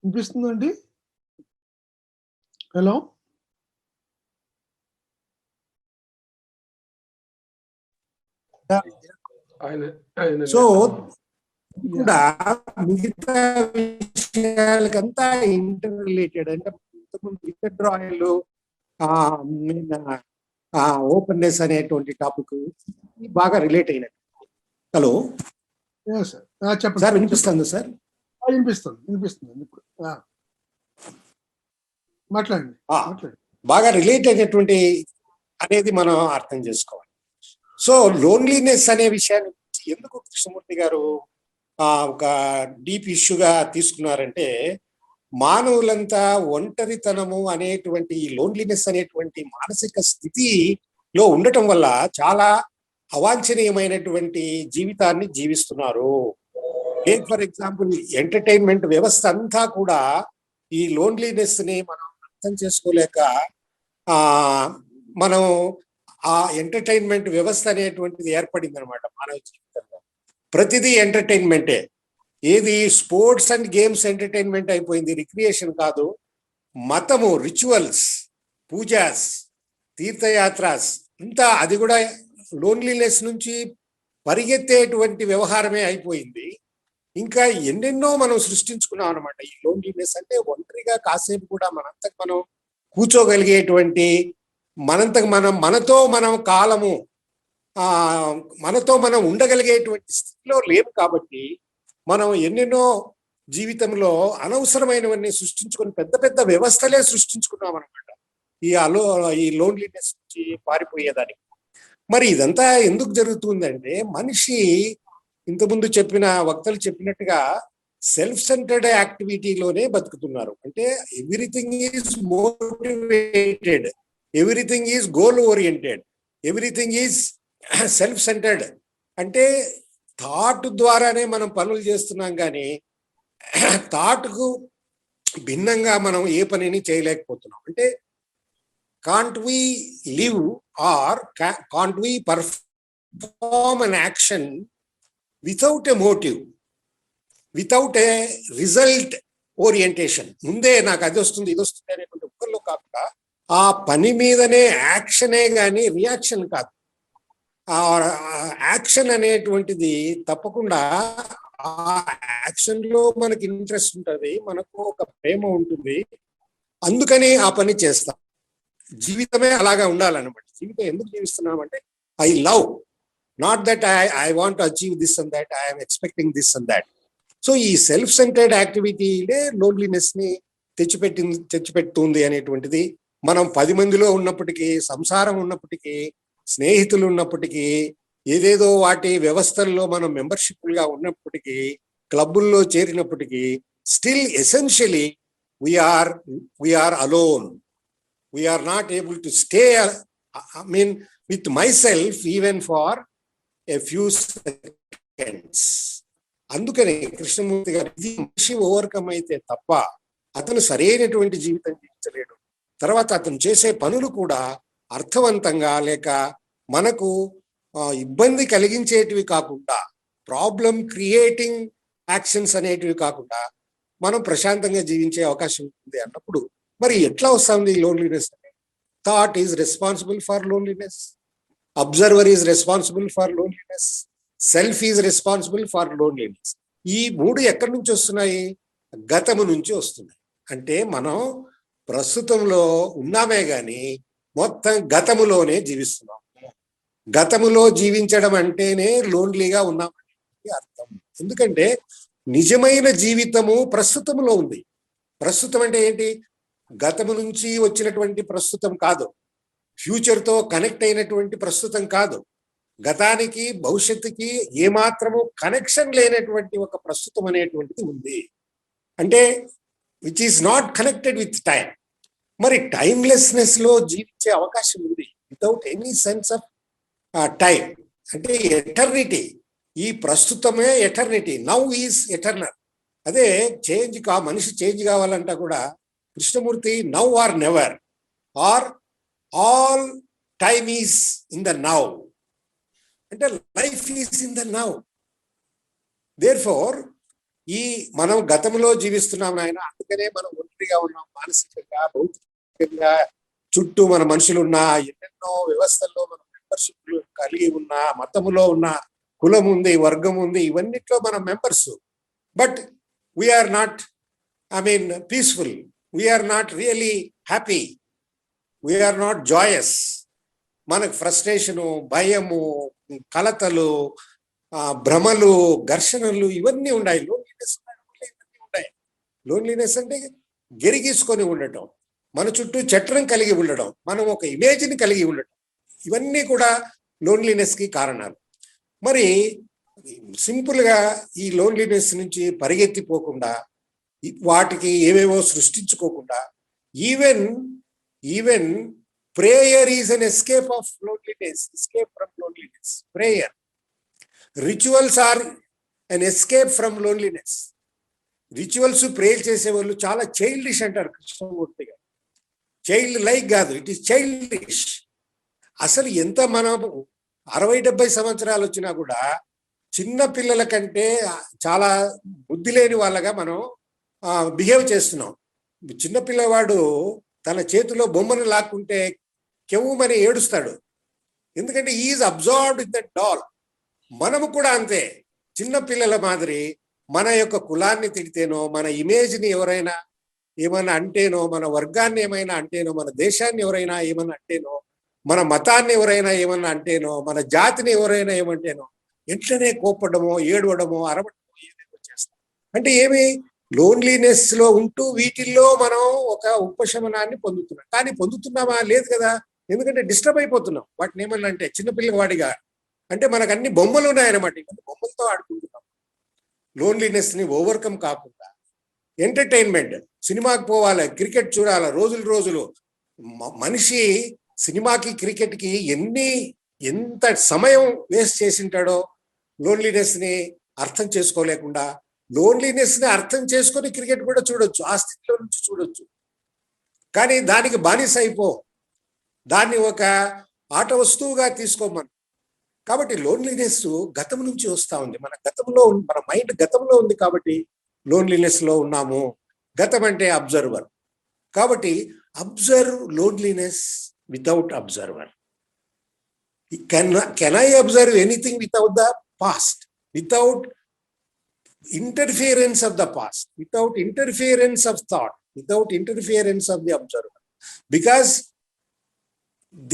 వినిపిస్తుందండి? హలో. సో కూడా మిగతా విషయాలకంతా ఇంటర్ రిలేటెడ్. అంటే విత్డ్రాయల్, ఓపెన్నెస్ అనేటువంటి టాపిక్ బాగా రిలేట్ అయినట్టు. హలో చెప్పండి సార్, వినిపిస్తుంది సార్? వినిపిస్తుంది ఇప్పుడు. మాట్లాడండి. బాగా రిలేట్ అయినటువంటి అనేది మనం అర్థం చేసుకోవాలి. సో లోన్లీనెస్ అనే విషయాన్ని ఎందుకు కృష్ణమూర్తి గారు ఒక డీప్ ఇష్యూగా తీసుకున్నారంటే, మానవులంతా ఒంటరితనము అనేటువంటి ఈ లోన్లీనెస్ అనేటువంటి మానసిక స్థితిలో ఉండటం వల్ల చాలా అవాంఛనీయమైనటువంటి జీవితాన్ని జీవిస్తున్నారు. ఫర్ ఎగ్జాంపుల్ ఎంటర్టైన్మెంట్ వ్యవస్థ అంతా కూడా ఈ లోన్లీనెస్ ని మనం అర్థం చేసుకోలేక మనం ఆ ఎంటర్టైన్మెంట్ వ్యవస్థ అనేటువంటిది ఏర్పడింది అనమాట మానవ జీవితంలో. ప్రతిదీ ఎంటర్టైన్మెంటే. ఏది స్పోర్ట్స్ అండ్ గేమ్స్ ఎంటర్టైన్మెంట్ అయిపోయింది, రిక్రియేషన్ కాదు. మతము, రిచువల్స్, పూజాస్, తీర్థయాత్రాస్, ఇంతా అది కూడా లోన్లీనెస్ నుంచి పరిగెత్తేటువంటి వ్యవహారమే అయిపోయింది. ఇంకా ఎన్నెన్నో మనం సృష్టించుకున్నాం అనమాట. ఈ లోన్లీనెస్ అంటే ఒంటరిగా కాసేపు కూడా మనంతకు మనం కూర్చోగలిగేటువంటి, మనతో మనం కాలము మనతో మనం ఉండగలిగేటువంటి స్థితిలో లేవు. కాబట్టి మనం ఎన్నెన్నో జీవితంలో అనవసరమైనవన్నీ సృష్టించుకొని పెద్ద పెద్ద వ్యవస్థలే సృష్టించుకున్నాం అనమాట ఈ లోన్లీనెస్ నుంచి పారిపోయేదానికి. మరి ఇదంతా ఎందుకు జరుగుతుందంటే, మనిషి ఇంతకుముందు చెప్పిన వక్తలు చెప్పినట్టుగా సెల్ఫ్ సెంటర్డ్ యాక్టివిటీలోనే బతుకుతున్నారు. అంటే everything is motivated, everything is goal oriented, everything is self centred. అంటే థాట్ ద్వారానే మనం పనులు చేస్తున్నాం, కానీ థాట్కు భిన్నంగా మనం ఏ పనిని చేయలేకపోతున్నాం. అంటే can't we live or can't we perform an action without a motive, without a result orientation. ముందే నాకు అది వస్తుంది ఇది వస్తుంది అనేటువంటి ఒక్కళ్ళు కాకుండా ఆ పని మీదనే యాక్షనే కానీ రియాక్షన్ కాదు. ఆ యాక్షన్ అనేటువంటిది తప్పకుండా ఆ యాక్షన్ లో మనకి ఇంట్రెస్ట్ ఉంటుంది, మనకు ఒక ప్రేమ ఉంటుంది, అందుకని ఆ పని చేస్తాం. జీవితమే అలాగా ఉండాలన్నమాట. జీవితం ఎందుకు జీవిస్తున్నామంటే I love, not that I want achieve this and that, I'm expecting this and that. So ఈ సెల్ఫ్ సెంటర్డ్ యాక్టివిటీలే లోన్లీనెస్ ని తెచ్చిపెడుతుంది అనేటువంటిది మనం 10 మందిలో ఉన్నప్పటికీ, సంసారం ఉన్నప్పటికీ, స్నేహితులు ఉన్నప్పటికీ, ఏదేదో వాటి వ్యవస్థల్లో మనం మెంబర్షిప్లుగా ఉన్నప్పటికీ, క్లబ్బుల్లో చేరినప్పటికీ, still essentially we are alone. We are not able to stay with myself even for a few seconds. అందుకని కృష్ణమూర్తి గారు ఇది మనిషి ఓవర్కమ్ అయితే తప్ప అతను సరైనటువంటి జీవితం జీవించలేడు. తర్వాత అతను చేసే పనులు కూడా అర్థవంతంగా లేక మనకు ఇబ్బంది కలిగించేటివి కాకుండా, ప్రాబ్లం క్రియేటింగ్ యాక్షన్స్ అనేటివి కాకుండా మనం ప్రశాంతంగా జీవించే అవకాశం ఉంటుంది అన్నప్పుడు మరి ఎట్లా వస్తుంది loneliness? Thought is responsible for loneliness, observer is responsible for loneliness, self is responsible for loneliness. ఈ 3 ఎక్కడి నుంచి వస్తున్నాయి? గతము నుంచి వస్తున్నాయి. అంటే మనం ప్రస్తుతంలో ఉన్నామే గాని మొత్తం గతములోనే జీవిస్తున్నాం. గతములో జీవించడం అంటేనే లోన్లీగా ఉన్నామని అర్థం. ఎందుకంటే నిజమైన జీవితము ప్రస్తుతంలో ఉంది. ప్రస్తుతం అంటే ఏంటి? గతము నుంచి వచ్చినటువంటి ప్రస్తుతం కాదు, ఫ్యూచర్తో కనెక్ట్ అయినటువంటి ప్రస్తుతం కాదు, గతానికి భవిష్యత్తుకి ఏమాత్రము కనెక్షన్ లేనటువంటి ఒక ప్రస్తుతం అనేటువంటిది ఉంది. అంటే which is not connected with time. మరి టైమ్లెస్నెస్ లో జీవించే అవకాశం ఉంది without any sense of time. అంటే ఎటర్నిటీ, ఈ ప్రస్తుతమే ఎటర్నిటీ, నౌ ఈజ్ ఎటర్నల్. అదే మనిషి చేంజ్ కావాలంటే కూడా Krishnamurti now or never, or all time is in the now. అంటే life is in the now. Therefore ఈ మనం గతంలో జీవిస్తున్నాం నాయన, అందుకనే మనం ఒంటరిగా ఉన్నాం, మానసికంగా, భౌతికంగా. చుట్టూ మన మనుషులు ఉన్నా, ఎన్నెన్నో వ్యవస్థల్లో మనం మెంబర్షిప్ కలిగి ఉన్నా, మతములో ఉన్న, కులం ఉంది, వర్గం ఉంది, ఇవన్నిట్లో మనం members. But we're not peaceful, we're not really happy, we're not joyous. మనకు ఫ్రస్ట్రేషను, భయము, కలతలు, భ్రమలు, ఘర్షణలు ఇవన్నీ ఉన్నాయి. లోన్లీనెస్ ఇవన్నీ లోన్లీనెస్ అంటే గెరిగీసుకొని ఉండటం, మన చుట్టూ చట్రం కలిగి ఉండడం, మనం ఒక ఇమేజ్ని కలిగి ఉండటం, ఇవన్నీ కూడా లోన్లీనెస్కి కారణాలు. మరి సింపుల్గా ఈ లోన్లీనెస్ నుంచి పరిగెత్తిపోకుండా, వాటికి ఏవేవో సృష్టించుకోకుండా, even prayer is an escape of loneliness, escape from loneliness. Prayer, rituals are an escape from loneliness. Rituals prayer చేసేవాళ్ళు చాలా చైల్డిష్ అంటారు కృష్ణమూర్తి గారు. చైల్డ్ లైక్ కాదు, ఇట్ ఈస్ చైల్డిష్. అసలు ఎంత మనం 60-70 సంవత్సరాలు వచ్చినా కూడా చిన్న పిల్లల కంటే చాలా బుద్ధి లేని వాళ్ళగా మనం బిహేవ్ చేస్తున్నాం. చిన్న పిల్లవాడు తన చేతిలో బొమ్మను లాక్కుంటే కెవ్వుమని ఏడుస్తాడు, ఎందుకంటే is absorbed in the doll. మనము కూడా అంతే, చిన్న పిల్లల మాదిరి మన యొక్క కులాన్ని తిడితేనో, మన ఇమేజ్ని ఎవరైనా ఏమైనా అంటేనో, మన వర్గాన్ని ఏమైనా అంటేనో, మన దేశాన్ని ఎవరైనా ఏమైనా అంటేనో, మన మతాన్ని ఎవరైనా ఏమన్నా అంటేనో, మన జాతిని ఎవరైనా ఏమంటేనో వెంటనే కోప్పడమో, ఏడవడమో, అరవడమో ఏదేదో చేస్తాం. అంటే ఏమి, లోన్లీనెస్ లో ఉంటూ వీటిల్లో మనం ఒక ఉపశమనాన్ని పొందుతున్నాం. కానీ పొందుతున్నామా? లేదు కదా, ఎందుకంటే డిస్టర్బ్ అయిపోతున్నాం. వాటిని ఏమన్నా అంటే చిన్నపిల్లవాడిగా అంటే మనకు అన్ని బొమ్మలు ఉన్నాయన్నమాట, ఇవన్నీ బొమ్మలతో ఆడుకుంటున్నాం. లోన్లీనెస్ ని ఓవర్కమ్ కాకుండా ఎంటర్టైన్మెంట్, సినిమాకి పోవాలి, క్రికెట్ చూడాలి, రోజులు మనిషి సినిమాకి క్రికెట్కి ఎంత సమయం వేస్ట్ చేసింటాడో లోన్లీనెస్ ని అర్థం చేసుకోలేకుండా. లోన్లీనెస్ ని అర్థం చేసుకొని క్రికెట్ కూడా చూడొచ్చు, ఆ స్థితిలో నుంచి చూడొచ్చు. కానీ దానికి బానిస అయిపో, దాన్ని ఒక ఆట వస్తువుగా తీసుకోమని. కాబట్టి లోన్లీనెస్ గతం నుంచి వస్తూ ఉంది, మన మైండ్ గతంలో ఉంది కాబట్టి లోన్లీనెస్ లో ఉన్నాము. గతం అంటే అబ్జర్వర్, కాబట్టి observe loneliness without observer. Can I observe anything without the past, without interference of the past, without interference of thought, without interference of the observer? Because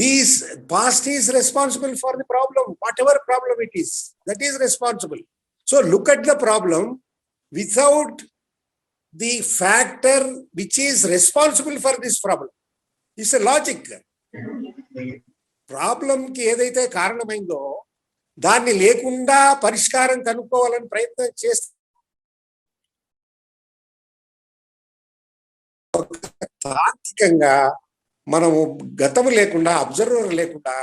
this past is responsible for the problem, whatever problem it is, that is responsible. So look at the problem without the factor which is responsible for this problem. It's a logic. ప్రాబ్లంకి ఏదైతే కారణమైందో దాన్ని లేకుండా పరిష్కారం కనుక్కోవాలని ప్రయత్నం చేస్తే తార్కికంగా మనము గతం లేకుండా, అబ్జర్వర్ లేకుండా,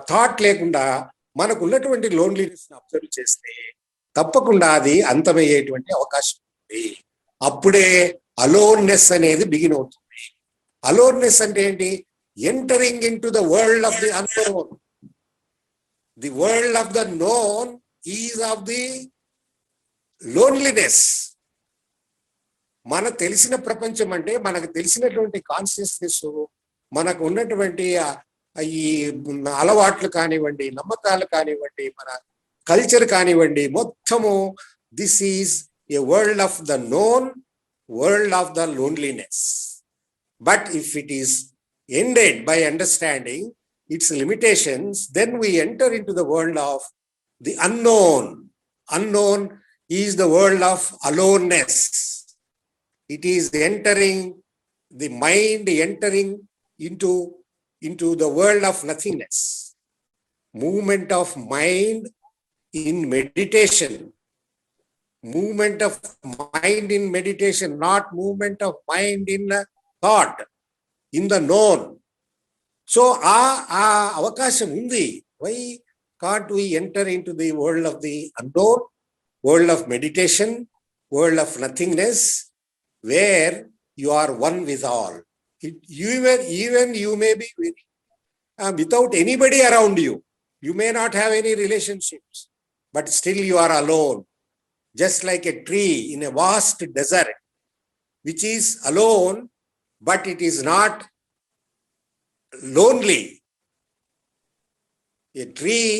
థాట్ లేకుండా మనకు ఉన్నటువంటి లోన్లీనెస్ అబ్జర్వ్ చేస్తే తప్పకుండా అది అంతమయ్యేటువంటి అవకాశం ఉంది. అప్పుడే అలోన్నెస్ అనేది బిగిన్ అవుతుంది. అలోన్నెస్ అంటే ఏంటి? Entering in to the world of the unknown. The world of the known is of the loneliness. మనకు తెలిసిన ప్రపంచం అంటే మనకు తెలిసినటువంటి కాన్షియస్నెస్, మనకు ఉన్నటువంటి ఈ అలవాట్లు కానివ్వండి, నమ్మకాలు కానివ్వండి, మన కల్చర్ కానివ్వండి, మొత్తము this is a world of the known, world of the loneliness. But if it is ended by understanding its limitations, then we enter into the world of the unknown. Unknown is the world of aloneness. It is entering the mind, entering into the world of nothingness. Movement of mind in meditation. Movement of mind in meditation, not movement of mind in thought, in the known. So avakasham undi. Why can't we enter into the world of the unknown, world of meditation, world of nothingness, where you are one with all? Even you may be without anybody around you. You may not have any relationships, but still you are alone, just like a tree in a vast desert, which is alone, but it is not lonely. A tree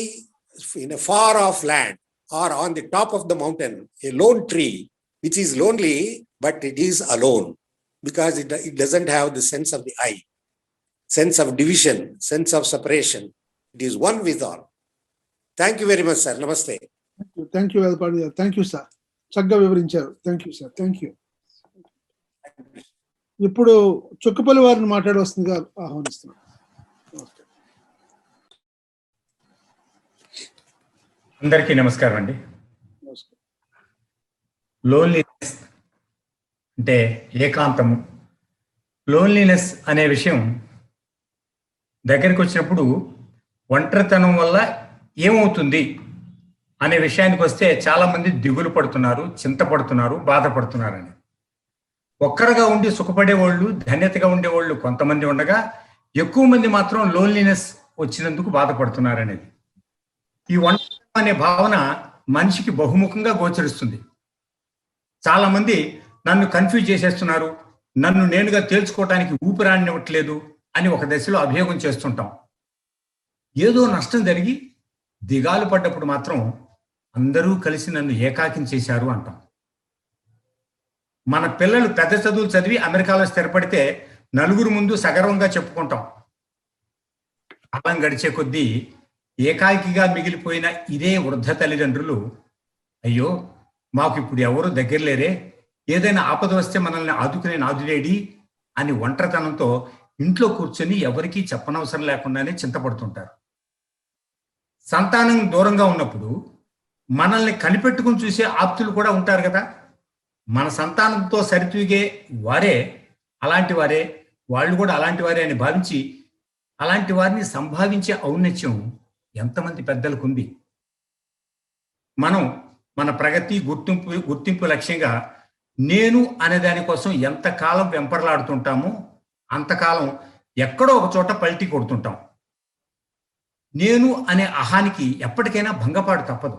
in a far off land or on the top of the mountain, a lone tree which is lonely, but it is alone because it doesn't have the sense of the eye, sense of division, sense of separation. It is one with all. Thank you very much, sir. Namaste. Thank you, Velpadi. Thank you, sir. చక్కగా వివరించారు. Thank you sir, thank you. ఇప్పుడు చుక్కపల్లి వారిని మాట్లాడవలసిందిగా ఆహ్వానిస్తున్నాను. అందరికీ నమస్కారం అండి. Loneliness అంటే ఏకాంతము. లోన్లీనెస్ అనే విషయం దగ్గరికి వచ్చినప్పుడు ఒంటరితనం వల్ల ఏమవుతుంది అనే విషయానికి వస్తే చాలా మంది దిగులు పడుతున్నారు, చింతపడుతున్నారు, బాధపడుతున్నారని. ఒక్కరుగా ఉండి సుఖపడేవాళ్ళు, ధన్యతగా ఉండేవాళ్ళు కొంతమంది ఉండగా ఎక్కువ మంది మాత్రం లోన్లీనెస్ వచ్చినందుకు బాధపడుతున్నారనేది. ఈ ఒంటరితనం అనే భావన మనిషికి బహుముఖంగా గోచరిస్తుంది. చాలా మంది నన్ను కన్ఫ్యూజ్ చేసేస్తున్నారు, నన్ను నేనుగా తేల్చుకోవటానికి ఊపిరాడనివ్వట్లేదు అని ఒక దశలో అభియోగం చేస్తుంటాం. ఏదో నష్టం జరిగి దిగాలు పడ్డప్పుడు మాత్రం అందరూ కలిసి నన్ను ఏకాకిం చేశారు అంటాం. మన పిల్లలు పెద్ద చదువులు చదివి అమెరికాలో స్థిరపడితే నలుగురు ముందు సగర్వంగా చెప్పుకుంటాం. కాలం గడిచే కొద్దీ ఏకాకిగా మిగిలిపోయిన ఇదే వృద్ధ తల్లిదండ్రులు, అయ్యో మాకు ఇప్పుడు ఎవరు దగ్గర లేరే, ఏదైనా ఆపద వస్తే మనల్ని ఆదుకునే నాదుడేడి అని ఒంటరితనంతో ఇంట్లో కూర్చొని ఎవరికీ చెప్పనవసరం లేకుండానే చింతపడుతుంటారు. సంతానం దూరంగా ఉన్నప్పుడు మనల్ని కనిపెట్టుకుని చూసే ఆప్తులు కూడా ఉంటారు కదా. మన సంతానంతో సరితూగే వారే అలాంటి వారే, వాళ్ళు కూడా అలాంటి వారే అని భావించి అలాంటి వారిని సంభావించే ఔన్నత్యం ఎంతమంది పెద్దలకు ఉంది. మనం మన ప్రగతి, గుర్తింపు లక్ష్యంగా నేను అనే దానికోసం ఎంతకాలం వెంపర్లాడుతుంటామో అంతకాలం ఎక్కడో ఒక చోట పల్టీ కొడుతుంటాం. నేను అనే అహానికి ఎప్పటికైనా భంగపాటు తప్పదు.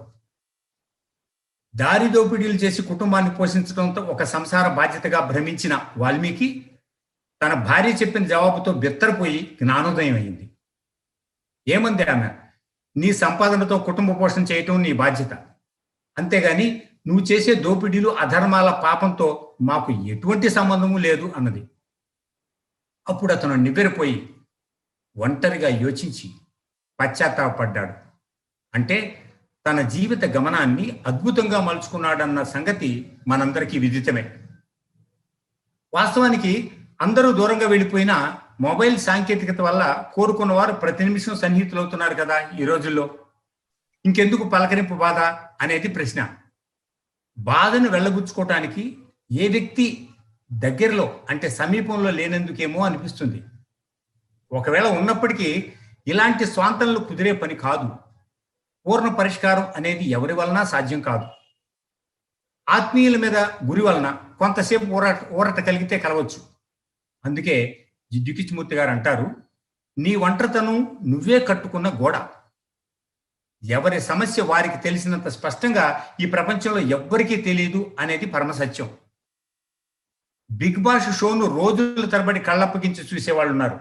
దారి దోపిడీలు చేసి కుటుంబాన్ని పోషించడంతో ఒక సంసార బాధ్యతగా భ్రమించిన వాల్మీకి తన భార్య చెప్పిన జవాబుతో బిత్తరపోయి జ్ఞానోదయం అయింది. ఏమంది ఆమె, నీ సంపాదనతో కుటుంబ పోషణ చేయటం నీ బాధ్యత, అంతేగాని నువ్వు చేసే దోపిడీలు, అధర్మాల పాపంతో మాకు ఎటువంటి సంబంధము లేదు అన్నది. అప్పుడు అతను నివ్వెరపోయి ఒంటరిగా యోచించి పశ్చాత్తాపడ్డాడు. అంటే తన జీవిత గమనాన్ని అద్భుతంగా మలుచుకున్నాడన్న సంగతి మనందరికీ విదితమే. వాస్తవానికి అందరూ దూరంగా వెళ్ళిపోయినా మొబైల్ సాంకేతికత వల్ల కోరుకున్న వారు ప్రతి నిమిషం సన్నిహితులవుతున్నారు కదా ఈ రోజుల్లో. ఇంకెందుకు పలకరింపు బాధ అనేది ప్రశ్న. బాధను వెళ్ళబుచ్చుకోవటానికి ఏ వ్యక్తి దగ్గరలో అంటే సమీపంలో లేనందుకేమో అనిపిస్తుంది. ఒకవేళ ఉన్నప్పటికీ ఇలాంటి స్వాంతనలు కుదిరే పని కాదు. పూర్ణ పరిష్కారం అనేది ఎవరి వలన సాధ్యం కాదు. ఆత్మీయుల మీద గురి వలన కొంతసేపు ఊరట కలిగితే కలవచ్చు. అందుకే జిడ్డు కృష్ణమూర్తి గారు అంటారు, నీ ఒంటరితనం నువ్వే కట్టుకున్న గోడ. ఎవరి సమస్య వారికి తెలిసినంత స్పష్టంగా ఈ ప్రపంచంలో ఎవ్వరికీ తెలియదు అనేది పరమసత్యం. బిగ్ బాస్ షోను రోజుల తరబడి కళ్ళప్పగించి చూసేవాళ్ళు ఉన్నారు.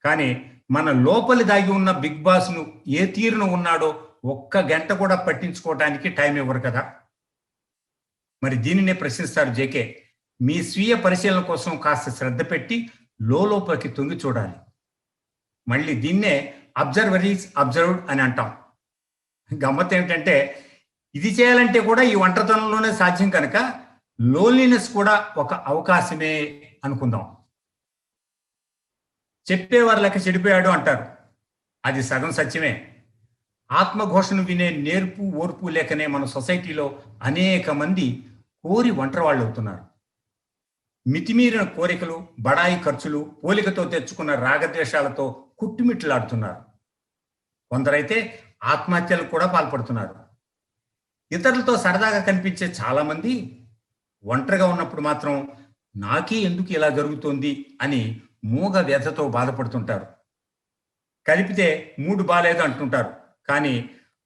కానీ మన లోపలి దాగి ఉన్న బిగ్ బాస్ను ఏ తీరును ఉన్నాడో ఒక్క గంట కూడా పట్టించుకోవడానికి టైం ఇవ్వరు కదా. మరి దీనినే ప్రశ్నిస్తారు జేకే. మీ స్వీయ పరిశీలన కోసం కాస్త శ్రద్ధ పెట్టి లోపలికి తొంగి చూడాలి. మళ్ళీ దీన్నే అబ్జర్వ్డ్ అని అంటాం. గమ్మత్ ఏమిటంటే ఇది చేయాలంటే కూడా ఈ ఒంటరితనంలోనే సాధ్యం కనుక లోన్లీనెస్ కూడా ఒక అవకాశమే అనుకుందాం. చెప్పేవారు లెక్క చెడిపోయాడు అంటారు. అది సగం సత్యమే. ఆత్మఘోషను వినే నేర్పు ఓర్పు లేకనే మన సొసైటీలో అనేక మంది కోరి ఒంటరి వాళ్ళు అవుతున్నారు. మితిమీరిన కోరికలు, బడాయి ఖర్చులు, పోలికతో తెచ్చుకున్న రాగద్వేషాలతో కుట్టుమిట్లాడుతున్నారు. కొందరైతే ఆత్మహత్యలు కూడా పాల్పడుతున్నారు. ఇతరులతో సరదాగా కనిపించే చాలా మంది ఒంటరిగా ఉన్నప్పుడు మాత్రం నాకే ఎందుకు ఇలా జరుగుతోంది అని మూగ వ్యధతో బాధపడుతుంటారు. కలిపితే మూడు బాలేదు అంటుంటారు. కానీ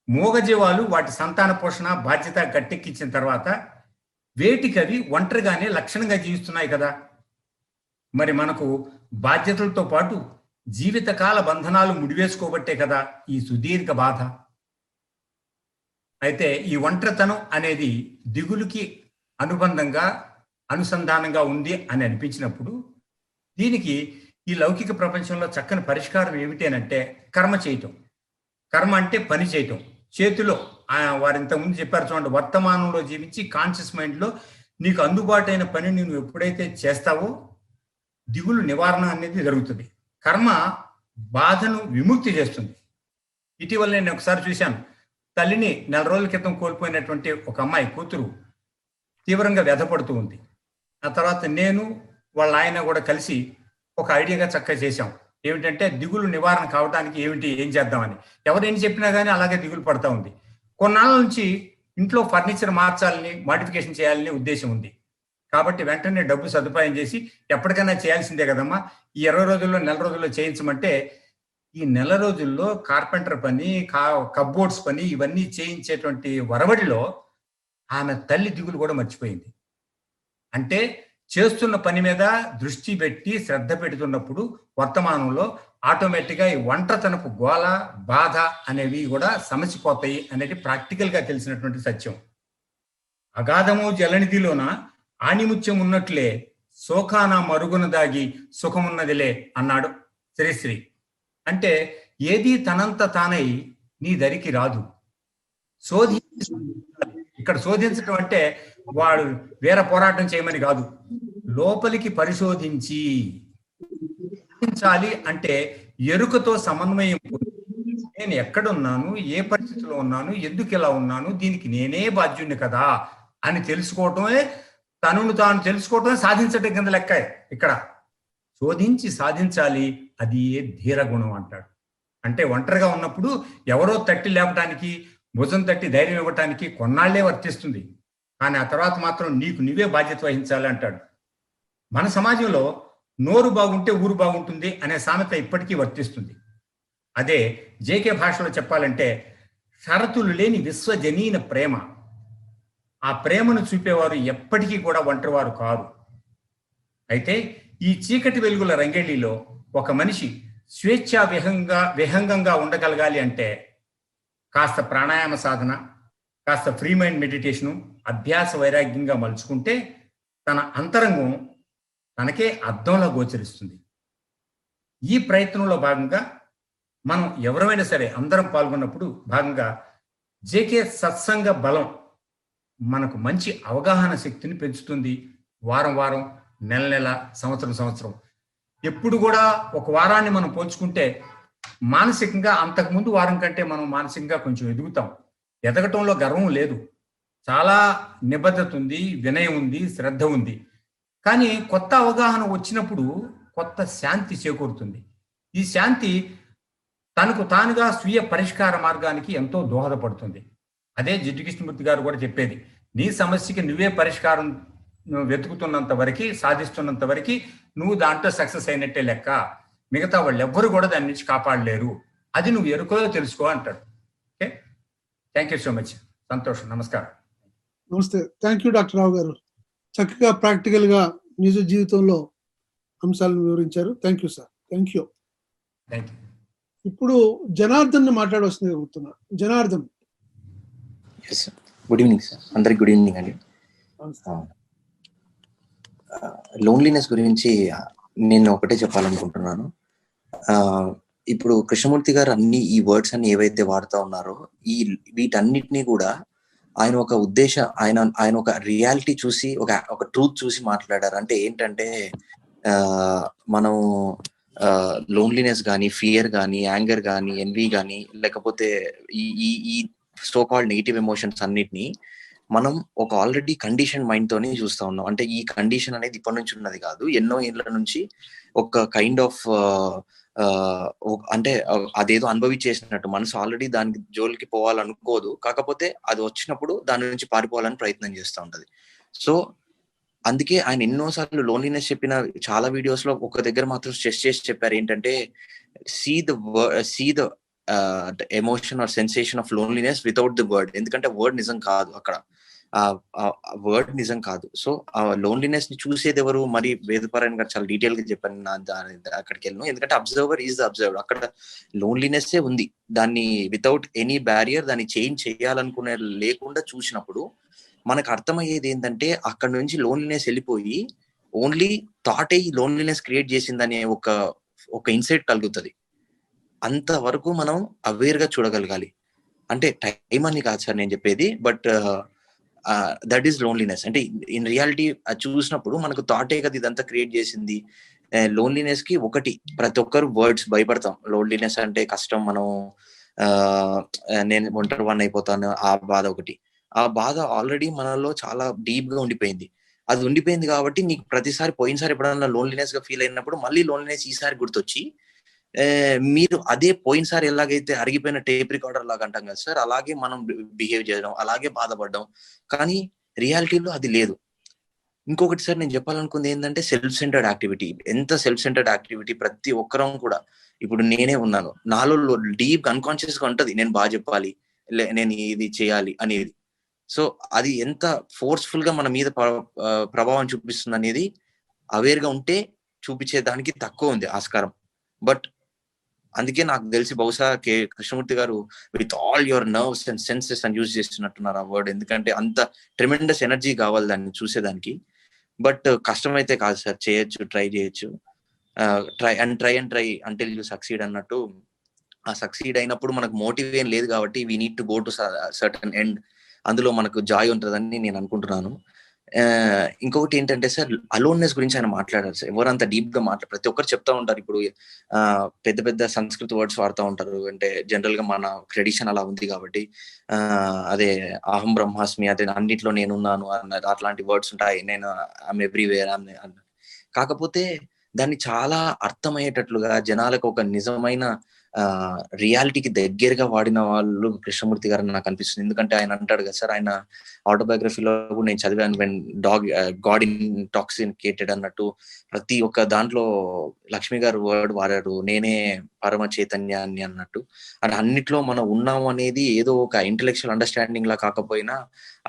మూగజీవాలు వాటి సంతాన పోషణ బాధ్యత గట్టెక్కించిన తర్వాత వేటికవి ఒంటరిగానే లక్షణంగా జీవిస్తున్నాయి కదా. మరి మనకు బాధ్యతలతో పాటు జీవితకాల బంధనాలు ముడివేసుకోబట్టే కదా ఈ సుదీర్ఘ బాధ. అయితే ఈ ఒంటరితనం అనేది దిగులుకి అనుసంధానంగా ఉంది అని అనిపించినప్పుడు దీనికి ఈ లౌకిక ప్రపంచంలో చక్కని పరిష్కారం ఏమిటి అంటే కర్మ చేయటం. కర్మ అంటే పని చేయటం. చేతిలో వారు ఇంతకుముందు చెప్పారు చూడండి, వర్తమానంలో జీవించి కాన్షియస్ మైండ్లో నీకు అందుబాటైన పని నువ్వు ఎప్పుడైతే చేస్తావో దిగులు నివారణ అనేది జరుగుతుంది. కర్మ బాధను విముక్తి చేస్తుంది. ఇటీవల నేను ఒకసారి చూశాను, తల్లిని 4 రోజుల క్రితం కోల్పోయినటువంటి ఒక అమ్మాయి కూతురు తీవ్రంగా వ్యధపడుతూ ఉంది. ఆ తర్వాత నేను వాళ్ళ ఆయన కూడా కలిసి ఒక ఐడియాగా చక్కగా చేశాం. ఏమిటంటే దిగులు నివారణ కావడానికి ఏం చేద్దామని. ఎవరేం చెప్పినా కానీ అలాగే దిగులు పడతా ఉంది. కొన్నాళ్ళ నుంచి ఇంట్లో ఫర్నిచర్ మార్చాలని, మాడిఫికేషన్ చేయాలని ఉద్దేశం ఉంది. కాబట్టి వెంటనే డబ్బు సదుపాయం చేసి ఎప్పటికైనా చేయాల్సిందే కదమ్మా, ఈ 20 రోజుల్లో 4 రోజుల్లో చేయించమంటే ఈ 4 రోజుల్లో కార్పెంటర్ పని, కప్బోర్డ్స్ పని ఇవన్నీ చేయించేటువంటి వరవడిలో ఆమె తల్లి దిగులు కూడా మర్చిపోయింది. అంటే చేస్తున్న పని మీద దృష్టి పెట్టి శ్రద్ధ పెడుతున్నప్పుడు వర్తమానంలో ఆటోమేటిక్గా ఈ ఒంటరితనపు గోల, బాధ అనేవి కూడా సమసిపోతాయి అనేది ప్రాక్టికల్గా తెలిసినటువంటి సత్యం. అగాధము జలనిధిలోన ఆణిముత్యం ఉన్నట్లే శోకాన మరుగున దాగి సుఖమున్నదిలే అన్నాడు శ్రీశ్రీ. అంటే ఏది తనంత తానై నీ దరికి రాదు, ఇక్కడ శోధించడం అంటే వాడు వేరే పోరాటం చేయమని కాదు, లోపలికి పరిశోధించి అంటే ఎరుకతో సమన్వయం. నేను ఎక్కడున్నాను, ఏ పరిస్థితిలో ఉన్నాను, ఎందుకు ఇలా ఉన్నాను, దీనికి నేనే బాధ్యుని కదా అని తెలుసుకోవటమే, తనను తాను తెలుసుకోవటమే సాధించటం కింద లెక్క. ఇక్కడ శోధించి సాధించాలి, అది ధీరగుణం అంటాడు. అంటే ఒంటరిగా ఉన్నప్పుడు ఎవరో తట్టి లేపటానికి, భుజం తట్టి ధైర్యం ఇవ్వటానికి కొన్నాళ్లే వర్తిస్తుంది, కానీ ఆ తర్వాత మాత్రం నీకు నువ్వే బాధ్యత వహించాలి అంటాడు. మన సమాజంలో నోరు బాగుంటే ఊరు బాగుంటుంది అనే సామెత ఇప్పటికీ వర్తిస్తుంది. అదే జేకే భాషలో చెప్పాలంటే షరతులు లేని విశ్వజనీన ప్రేమ. ఆ ప్రేమను చూపేవారు ఎప్పటికీ కూడా ఒంటరివారు కాదు. అయితే ఈ చీకటి వెలుగుల రంగేళిలో ఒక మనిషి స్వేచ్ఛా విహంగంగా ఉండగలగాలి అంటే కాస్త ప్రాణాయామ సాధన, కాస్త ఫ్రీ మైండ్ మెడిటేషను, అభ్యాస వైరాగ్యంగా మలుచుకుంటే తన అంతరంగం తనకే అర్థంలో గోచరిస్తుంది. ఈ ప్రయత్నంలో భాగంగా మనం ఎవరైనా సరే అందరం పాల్గొన్నప్పుడు భాగంగా జేకే సత్సంగ బలం మనకు మంచి అవగాహన శక్తిని పెంచుతుంది. వారం వారం, నెల నెల, సంవత్సరం సంవత్సరం, ఎప్పుడు కూడా ఒక వారాన్ని మనం పోల్చుకుంటే మానసికంగా అంతకుముందు వారం కంటే మనం మానసికంగా కొంచెం ఎదుగుతాం. ఎదగటంలో గర్వం లేదు, చాలా నిబద్ధత ఉంది, వినయం ఉంది, శ్రద్ధ ఉంది. కానీ కొత్త అవగాహన వచ్చినప్పుడు కొత్త శాంతి చేకూరుతుంది. ఈ శాంతి తనకు తానుగా స్వీయ పరిష్కార మార్గానికి ఎంతో దోహదపడుతుంది. అదే జిడ్డు కృష్ణమూర్తి గారు కూడా చెప్పేది, నీ సమస్యకి నువ్వే పరిష్కారం వెతుకుతున్నంత వరకు, సాధిస్తున్నంత వరకు నువ్వు దాంట్లో సక్సెస్ అయినట్టే లెక్క, మిగతా వాళ్ళు ఎవ్వరు కూడా దాని నుంచి కాపాడలేరు, అది నువ్వు ఎరుకో తెలుసుకో అంటాడు. Okay, thank you so much. సంతోషం, నమస్కారం. నమస్తే, థ్యాంక్ యూ డాక్టర్ రావు గారు. చక్కగా ప్రాక్టికల్ గా నిజ జీవితంలో అంశాలను వివరించారు. Thank you sir, thank you. Thank you. ఇప్పుడు జనార్దన్ మాట్లాడవలసింది కోరుతున్నా. జనార్దన్. గుడ్ ఈవినింగ్ సార్, అందరికి గుడ్ ఈవినింగ్ అండి. లోన్లీనెస్ గురించి నేను ఒకటే చెప్పాలనుకుంటున్నాను. ఇప్పుడు కృష్ణమూర్తి గారు అన్ని ఈ వర్డ్స్ అన్ని ఏవైతే వాడుతూ ఉన్నారో వీటన్నిటినీ కూడా ఆయన ఒక ఆయన ఒక రియాలిటీ చూసి, ఒక ట్రూత్ చూసి మాట్లాడారు. అంటే ఏంటంటే మనం లోన్లీనెస్ కానీ, ఫియర్ కానీ, యాంగర్ కానీ, ఎన్వీ కానీ, లేకపోతే ఈ సో కాల్డ్ నెగిటివ్ ఎమోషన్స్ అన్నిటినీ మనం ఒక ఆల్రెడీ కండిషన్ మైండ్ తోనే చూస్తా ఉన్నాం. అంటే ఈ కండిషన్ అనేది ఇప్పటి నుంచి ఉన్నది కాదు, ఎన్నో ఏళ్ల నుంచి ఒక కైండ్ ఆఫ్ అంటే అదేదో అనుభవించేసినట్టు మనసు ఆల్రెడీ దానికి జోలికి పోవాలనుకోదు, కాకపోతే అది వచ్చినప్పుడు దాని నుంచి పారిపోవాలని ప్రయత్నం చేస్తూ ఉంటది. సో అందుకే ఆయన ఎన్నోసార్లు లోన్లీనెస్ చెప్పిన చాలా వీడియోస్ లో ఒక దగ్గర మాత్రం స్ట్రెస్ చేసి చెప్పారు ఏంటంటే, see the emotion or sensation of loneliness without the word. ఎందుకంటే వర్డ్ నిజం కాదు, అక్కడ వర్డ్ నిజం కాదు. సో ఆ లోన్లీనెస్ ని చూసేది ఎవరు? మరి వేదపారాయణ గారు చాలా డీటెయిల్ గా చెప్పాను, అక్కడికి వెళ్ళను. ఎందుకంటే అబ్జర్వర్ ఈజ్ ద అబ్జర్వర్. అక్కడ లోన్లీనెస్ ఉంది, దాన్ని వితౌట్ ఎనీ బ్యారియర్ దాన్ని చేంజ్ చేయాలనుకునే లేకుండా చూసినప్పుడు మనకు అర్థమయ్యేది ఏంటంటే, అక్కడ నుంచి లోన్లీనెస్ వెళ్ళిపోయి ఓన్లీ థాటే ఈ లోన్లీనెస్ క్రియేట్ చేసిందనే ఒక ఇన్సైట్ కలుగుతుంది. అంతవరకు మనం అవేర్ గా చూడగలగాలి. అంటే టైం అని కాదు సార్ నేను చెప్పేది, బట్ దట్ ఈస్ లోన్లీనెస్. అంటే ఇన్ రియాలిటీ అది చూసినప్పుడు మనకు థాటే కదా ఇదంతా క్రియేట్ చేసింది. లోన్లీనెస్ కి ఒకటి, ప్రతి ఒక్కరు వర్డ్స్ భయపడతాం. లోన్లీనెస్ అంటే కష్టం, మనం నేను ఒంటరి వాడిని అయిపోతాను, ఆ బాధ ఒకటి. ఆ బాధ ఆల్రెడీ మనలో చాలా డీప్ గా ఉండిపోయింది. అది ఉండిపోయింది కాబట్టి నీకు ప్రతిసారి, పోయినసారి ఎప్పుడన్నా లోన్లీనెస్ గా ఫీల్ అయినప్పుడు మళ్ళీ లోన్లీనెస్ ఈసారి గుర్తొచ్చి మీరు అదే పోయినసారి ఎలాగైతే అరిగిపోయిన టేప్ రికార్డర్ లాగా అంటాం కదా సార్, అలాగే మనం బిహేవ్ చేయడం, అలాగే బాధపడడం. కానీ రియాలిటీలో అది లేదు. ఇంకొకటి సార్ నేను చెప్పాలనుకుంది ఏంటంటే సెల్ఫ్ సెంటర్డ్ యాక్టివిటీ. ఎంత సెల్ఫ్ సెంటర్డ్ యాక్టివిటీ ప్రతి ఒక్కరం కూడా, ఇప్పుడు నేనే ఉన్నాను, నాలో డీప్ అన్కాన్షియస్ గా ఉంటది నేను బాగా చెప్పాలి, నేను ఇది చేయాలి అనేది. సో అది ఎంత ఫోర్స్ఫుల్ గా మన మీద ప్రభావం చూపిస్తుంది అనేది అవేర్ గా ఉంటే చూపించేదానికి తక్కువ ఉంది ఆస్కారం. బట్ అందుకే నాకు తెలిసి బహుశా Krishnamurthy garu with all your nerves and senses అని యూజ్ చేస్తున్నట్టున్నారు ఆ వర్డ్. ఎందుకంటే అంత ట్రెమెండస్ ఎనర్జీ కావాలి దాన్ని చూసేదానికి. బట్ కష్టమైతే కాదు సార్, చేయొచ్చు, ట్రై చేయొచ్చు. ట్రై అంటిల్ యూ సక్సీడ్ అన్నట్టు. ఆ సక్సీడ్ అయినప్పుడు మనకు మోటివ్ ఏం లేదు కాబట్టి we need to go to certain end. అందులో మనకు జాయ్ ఉంటుందని నేను అనుకుంటున్నాను. ఇంకొకటి ఏంటంటే సార్, అలోన్నెస్ గురించి ఆయన మాట్లాడారు సార్. ఎవరంత డీప్ గా ప్రతి ఒక్కరు చెప్తా ఉంటారు. ఇప్పుడు పెద్ద పెద్ద సంస్కృత వర్డ్స్ వాడుతూ ఉంటారు. అంటే జనరల్ గా మన ట్రెడిషన్ అలా ఉంది కాబట్టి అదే అహం బ్రహ్మాస్మి, అదే అన్నిట్లో నేనున్నాను అన్న అట్లాంటి వర్డ్స్ ఉంటాయి. నేను ఐఎమ్ ఎవ్రీవేర్ అన్న. కాకపోతే దాన్ని చాలా అర్థమయ్యేటట్లుగా జనాలకు ఒక నిజమైన రియాలిటీకి దగ్గరగా వాడిన వాళ్ళు కృష్ణమూర్తి గారు నాకు అనిపిస్తుంది. ఎందుకంటే ఆయన అంటాడు కదా సార్, ఆయన ఆటోబయోగ్రఫీలో కూడా నేను చదివాను, వెన్ గాడ్ ఇంటాక్సికేటెడ్ అన్నట్టు. ప్రతి ఒక్క దాంట్లో లక్ష్మి గారు వర్డ్ వాడారు, నేనే పరమ చైతన్యాన్ని అన్నట్టు. అని అన్నిట్లో మనం ఉన్నాము అనేది ఏదో ఒక ఇంటెలెక్చువల్ అండర్స్టాండింగ్ లా కాకపోయినా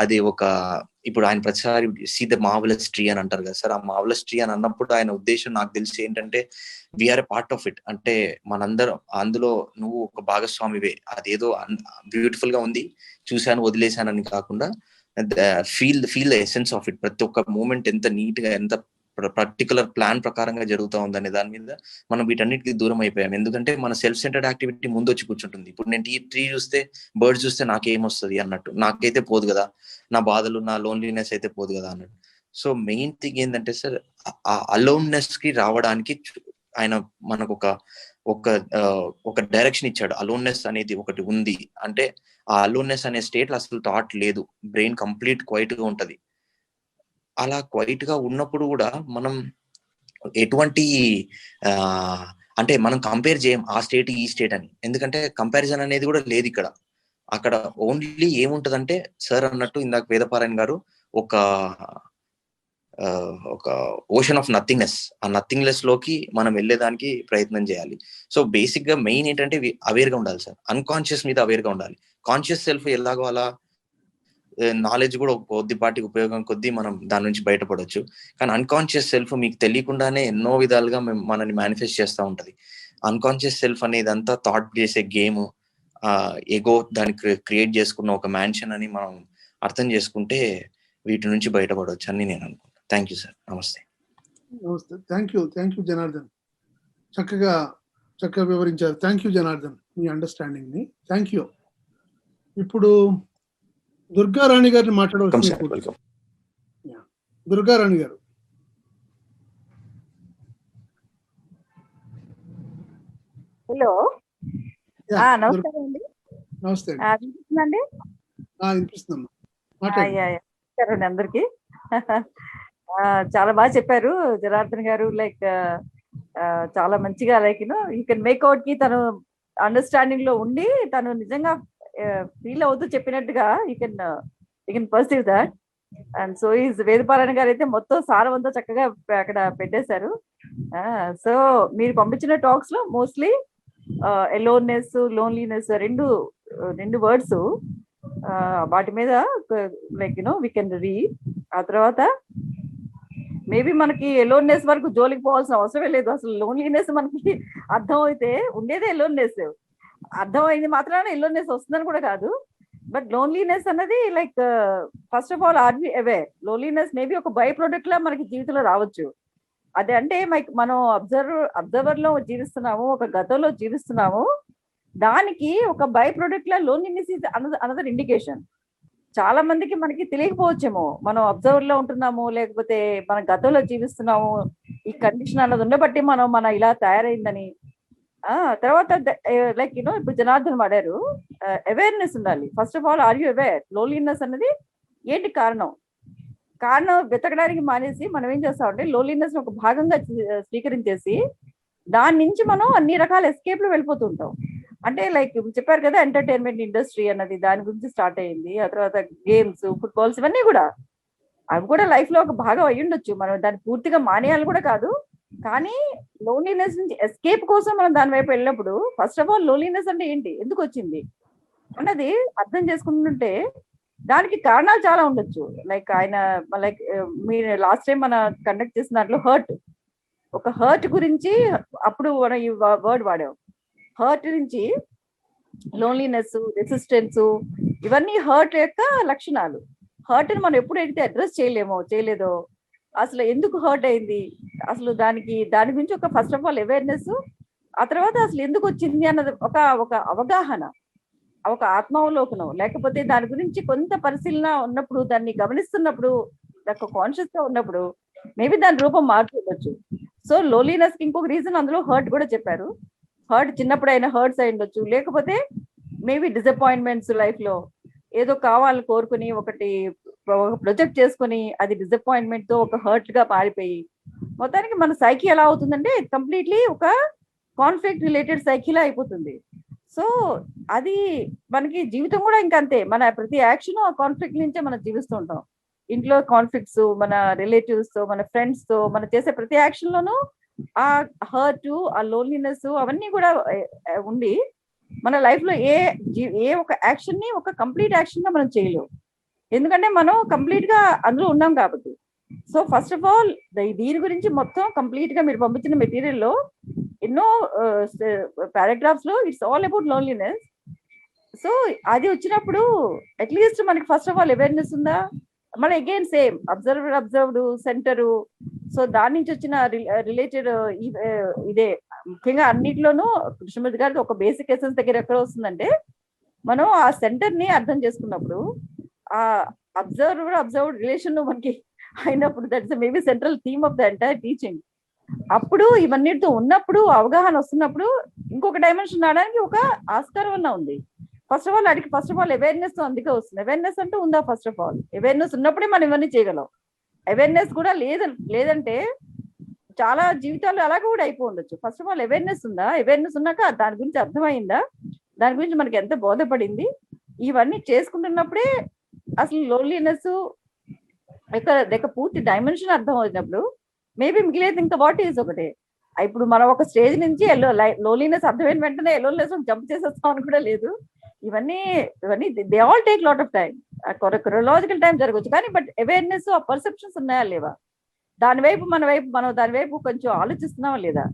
అది ఒక, ఇప్పుడు ఆయన ప్రతిసారి సీ ద మార్వెలస్ ట్రీ అని అంటారు కదా సార్, ఆ మార్వెలస్ ట్రీ అని అన్నప్పుడు ఆయన ఉద్దేశం నాకు తెలిసి ఏంటంటే we're a part of it. అంటే మనందరం అందులో, నువ్వు ఒక భాగస్వామివే. అదేదో బ్యూటిఫుల్ గా ఉంది, చూశాను వదిలేశానని కాకుండా feel the essence of it. ప్రతి ఒక్క మూమెంట్ ఎంత నీట్ గా, ఎంత పర్టికులర్ ప్లాన్ ప్రకారంగా జరుగుతూ ఉందనే దాని మీద మనం వీటన్నిటికీ దూరం అయిపోయాం. ఎందుకంటే మన సెల్ఫ్ సెంటర్డ్ యాక్టివిటీ ముందు వచ్చి కూర్చుంటుంది. ఇప్పుడు నేను ట్రీ చూస్తే, బర్డ్స్ చూస్తే నాకేమొస్తుంది అన్నట్టు, నాకైతే పోదు కదా, నా బాధలు, నా లోన్లీనెస్ అయితే పోదు కదా అన్నట్టు. సో మెయిన్ థింగ్ ఏంటంటే సార్, ఆ అలోన్నెస్ కి రావడానికి ఆయన మనకు ఒక డైరెక్షన్ ఇచ్చాడు. అలోన్నెస్ అనేది ఒకటి ఉంది అంటే, ఆ అలోన్నెస్ అనే స్టేట్ అసలు థాట్ లేదు, బ్రెయిన్ కంప్లీట్ క్వైట్ గా ఉంటది. అలా క్వైట్ గా ఉన్నప్పుడు కూడా మనం ఎటువంటి అంటే మనం కంపేర్ చేయం ఆ స్టేట్ ఈ స్టేట్ అని. ఎందుకంటే కంపారిజన్ అనేది కూడా లేదు ఇక్కడ. అక్కడ ఓన్లీ ఏముంటదంటే సార్ అన్నట్టు ఇందాక వేదపారాయణ గారు, ఒక ఓషన్ ఆఫ్ నథింగ్నెస్. ఆ నథింగ్నెస్ లోకి మనం వెళ్ళేదానికి ప్రయత్నం చేయాలి. సో బేసిక్ గా మెయిన్ ఏంటంటే అవేర్ గా ఉండాలి సార్, అన్కాన్షియస్ మీద అవేర్ గా ఉండాలి. కాన్షియస్ సెల్ఫ్ ఎలాగో అలా నాలెడ్జ్ కూడా ఒక కొద్దిపాటి ఉపయోగం కొద్దీ మనం దాని నుంచి బయటపడవచ్చు. కానీ అన్కాన్షియస్ సెల్ఫ్ మీకు తెలియకుండానే ఎన్నో విధాలుగా మనని మేనిఫెస్ట్ చేస్తూ ఉంటది. అన్కాన్షియస్ సెల్ఫ్ అనేది అంతా థాట్ చేసే గేమ్, ఎగో దానికి క్రియేట్ చేసుకున్న ఒక మ్యాన్షన్ అని మనం అర్థం చేసుకుంటే వీటి నుంచి బయటపడవచ్చు అని నేను అనుకుంటాను. Thank you sir. నమస్తే. నమస్తే. Thank you Janardhan. చక్కగా వివరించారు. థ్యాంక్ యూ జనార్దన్, మీ అండర్స్టాండింగ్ ని. Thank you. ఇప్పుడు దుర్గారాణి గారిని మాట్లాడవచ్చు. దుర్గారాణి గారు. హలో, నమస్కారం అండి. నమస్తే వినిపిస్తుందండి? వినిపిస్తుందమ్మా, నమస్కారం అందరికి. చాలా బాగా చెప్పారు జనార్దన్ గారు. లైక్ చాలా మంచిగా, లైక్ యూ కెన్ మేక్అవుట్ కి తను అండర్స్టాండింగ్ లో ఉండి తను నిజంగా ఫీల్ అవుతూ చెప్పినట్టుగా you can perceive that. And so is Vedaparayana garu అయితే మొత్తం సారవంతా చక్కగా అక్కడ పెట్టేశారు. సో మీరు పంపించిన టాక్స్ లో మోస్ట్లీ ఎలోన్నెస్, లోన్లీనెస్ రెండు వర్డ్స్, వాటి మీద లైక్ వీ కెన్ రీడ్. ఆ తర్వాత మేబీ మనకి ఎలోన్నెస్ వరకు జోలికి పోవాల్సిన అవసరమే లేదు. అసలు లోన్లీనెస్ మనకి అర్థం అయితే ఉండేదే ఎలోన్నెస్. అర్థమైంది మాత్రాన ఎలోన్నెస్ వస్తుందని కూడా కాదు. బట్ లోన్లీనెస్ అన్నది like first of all are we aware. Loneliness maybe ఒక బై ప్రొడక్ట్ లా మనకి జీవితంలో రావచ్చు. అదే అంటే మనం అబ్జర్వర్ లో జీవిస్తున్నాము, ఒక గతంలో జీవిస్తున్నాము. దానికి ఒక by product law loneliness is another indication. చాలా మందికి మనకి తెలియకపోవచ్చేమో, మనం అబ్జర్వర్ లో ఉంటున్నాము, లేకపోతే మన గతంలో జీవిస్తున్నాము, ఈ కండిషన్ అన్నది ఉండబట్టి మన ఇలా తయారైందని. తర్వాత లైక్ ఇప్పుడు జనార్దన్ వాడారు, అవేర్నెస్ ఉండాలి. First of all, are you aware loneliness అన్నది ఏంటి కారణం వెతకడానికి మానేసి మనం ఏం చేస్తామంటే లోన్లీనెస్ ఒక భాగంగా స్వీకరించేసి దాని నుంచి మనం అన్ని రకాల ఎస్కేప్ లో వెళ్ళిపోతుంటాం. అంటే లైక్ చెప్పారు కదా, ఎంటర్టైన్మెంట్ ఇండస్ట్రీ అన్నది దాని గురించి స్టార్ట్ అయ్యింది. ఆ తర్వాత గేమ్స్, ఫుట్బాల్స్, ఇవన్నీ కూడా అవి కూడా లైఫ్ లో ఒక భాగం అయ్యి ఉండొచ్చు. మనం దాన్ని పూర్తిగా మానేయాలి కూడా కాదు, కానీ లోన్లీనెస్ నుంచి ఎస్కేప్ కోసం మనం దాని వైపు వెళ్ళినప్పుడు ఫస్ట్ ఆఫ్ ఆల్ లోన్లీనెస్ అంటే ఏంటి, ఎందుకు వచ్చింది అన్నది అర్థం చేసుకుంటుంటే దానికి కారణాలు చాలా ఉండొచ్చు. లైక్ మీరు లాస్ట్ టైం మన కండక్ట్ చేసిన దాంట్లో ఒక హర్ట్ గురించి అప్పుడు మనం ఈ వర్డ్ వాడాం. హర్ట్ నుంచి లోన్లీనెస్, రెసిస్టెన్స్, ఇవన్నీ హర్ట్ యొక్క లక్షణాలు. హర్ట్ ని మనం ఎప్పుడైతే అడ్రస్ చేయలేదో అసలు ఎందుకు హర్ట్ అయింది, అసలు దాని గురించి ఒక ఫస్ట్ ఆఫ్ ఆల్ అవేర్నెస్, ఆ తర్వాత అసలు ఎందుకు వచ్చింది అన్నది ఒక అవగాహన, ఒక ఆత్మావలోకనం, లేకపోతే దాని గురించి కొంత పరిశీలన ఉన్నప్పుడు, దాన్ని గమనిస్తున్నప్పుడు, కాన్షియస్ గా ఉన్నప్పుడు మేబీ దాని రూపం మారుతుండొచ్చు. సో లోన్లీనెస్ కి ఇంకొక రీజన్ అందులో హర్ట్ కూడా చెప్పారు. హర్ట్ చిన్నప్పుడు అయినా హర్ట్స్ అయి ఉండొచ్చు, లేకపోతే మేబీ డిసప్పాయింట్మెంట్స్ లైఫ్ లో ఏదో కావాలని కోరుకుని ఒకటి ప్రొజెక్ట్ చేసుకుని అది డిసప్పాయింట్మెంట్ తో ఒక హర్ట్ గా మారిపోయి మొత్తానికి మన సైకి ఎలా అవుతుందంటే కంప్లీట్లీ ఒక కాన్ఫ్లిక్ట్ రిలేటెడ్ సైకిలా అయిపోతుంది. సో అది మనకి జీవితం కూడా ఇంకా అంతే, మన ప్రతి యాక్షన్ ఆ కాన్ఫ్లిక్ట్ నుంచే మనం జీవిస్తూ ఉంటాం. ఇంట్లో కాన్ఫ్లిక్ట్స్, మన రిలేటివ్స్ తో, మన ఫ్రెండ్స్ తో, మనం చేసే ప్రతి యాక్షన్ లోనూ ఆ హర్ట్, ఆ లోన్లీనెస్ అవన్నీ కూడా ఉండి మన లైఫ్ లో ఏ ఒక యాక్షన్ ని ఒక కంప్లీట్ యాక్షన్ గా మనం చేయలేము, ఎందుకంటే మనం కంప్లీట్ గా అందులో ఉన్నాం కాబట్టి. సో ఫస్ట్ ఆఫ్ ఆల్ దీని గురించి మొత్తం కంప్లీట్ గా మీరు పంపించిన మెటీరియల్ లో ఎన్నో పారాగ్రాఫ్స్ లో it's all about loneliness. So అది వచ్చినప్పుడు అట్లీస్ట్ మనకి ఫస్ట్ ఆఫ్ ఆల్ అవేర్నెస్ ఉందా, మన again same observed centre. So దాని నుంచి వచ్చిన రిలేటెడ్ ఇదే ముఖ్యంగా అన్నిట్లోనూ కృష్ణమూర్తి గారికి ఒక బేసిక్ ఎసెన్స్ దగ్గర ఎక్కడ వస్తుందంటే, మనం ఆ సెంటర్ ని అర్థం చేసుకున్నప్పుడు ఆ అబ్జర్వ్డ్ రిలేషన్ మనకి అయినప్పుడు, that's maybe central theme of the entire teaching. అప్పుడు ఇవన్నిటితో ఉన్నప్పుడు అవగాహన వస్తున్నప్పుడు ఇంకొక డైమెన్షన్ రావడానికి ఒక ఆస్కారం అన్న ఉంది. ఫస్ట్ ఆఫ్ ఆల్ అవేర్నెస్ అందుకే వస్తుంది. అవేర్నెస్ అంటూ ఉందా, ఫస్ట్ ఆఫ్ ఆల్ అవేర్నెస్ ఉన్నప్పుడే మనం ఇవన్నీ చేయగలం. అవేర్నెస్ కూడా లేదంటే చాలా జీవితాలు అలాగే కూడా అయిపో ఉండొచ్చు. ఫస్ట్ ఆఫ్ ఆల్ అవేర్నెస్ ఉందా, అవేర్నెస్ ఉన్నాక దాని గురించి అర్థమైందా, దాని గురించి మనకి ఎంత బోధపడింది, ఇవన్నీ చేసుకుంటున్నప్పుడే అసలు లోన్లీనెస్ యొక్క పూర్తి డైమెన్షన్ అర్థం అవుతున్నప్పుడు మేబీ మిగిలేదు ఇంకా వాట్ ఈజ్ ఒకటే. ఇప్పుడు మనం ఒక స్టేజ్ నుంచి లోన్లీనెస్ అర్థమైన వెంటనే లోన్లీనెస్ జంప్ చేసేస్తాం అని కూడా లేదు. ఇవన్నీ they all take lot of time, chronological time జరగవచ్చు, కానీ బట్ అవేర్నెస్, ఆ పర్సెప్షన్స్ ఉన్నాయా లేవా, మనం దాని వైపు కొంచెం ఆలోచిస్తున్నావా లేదా,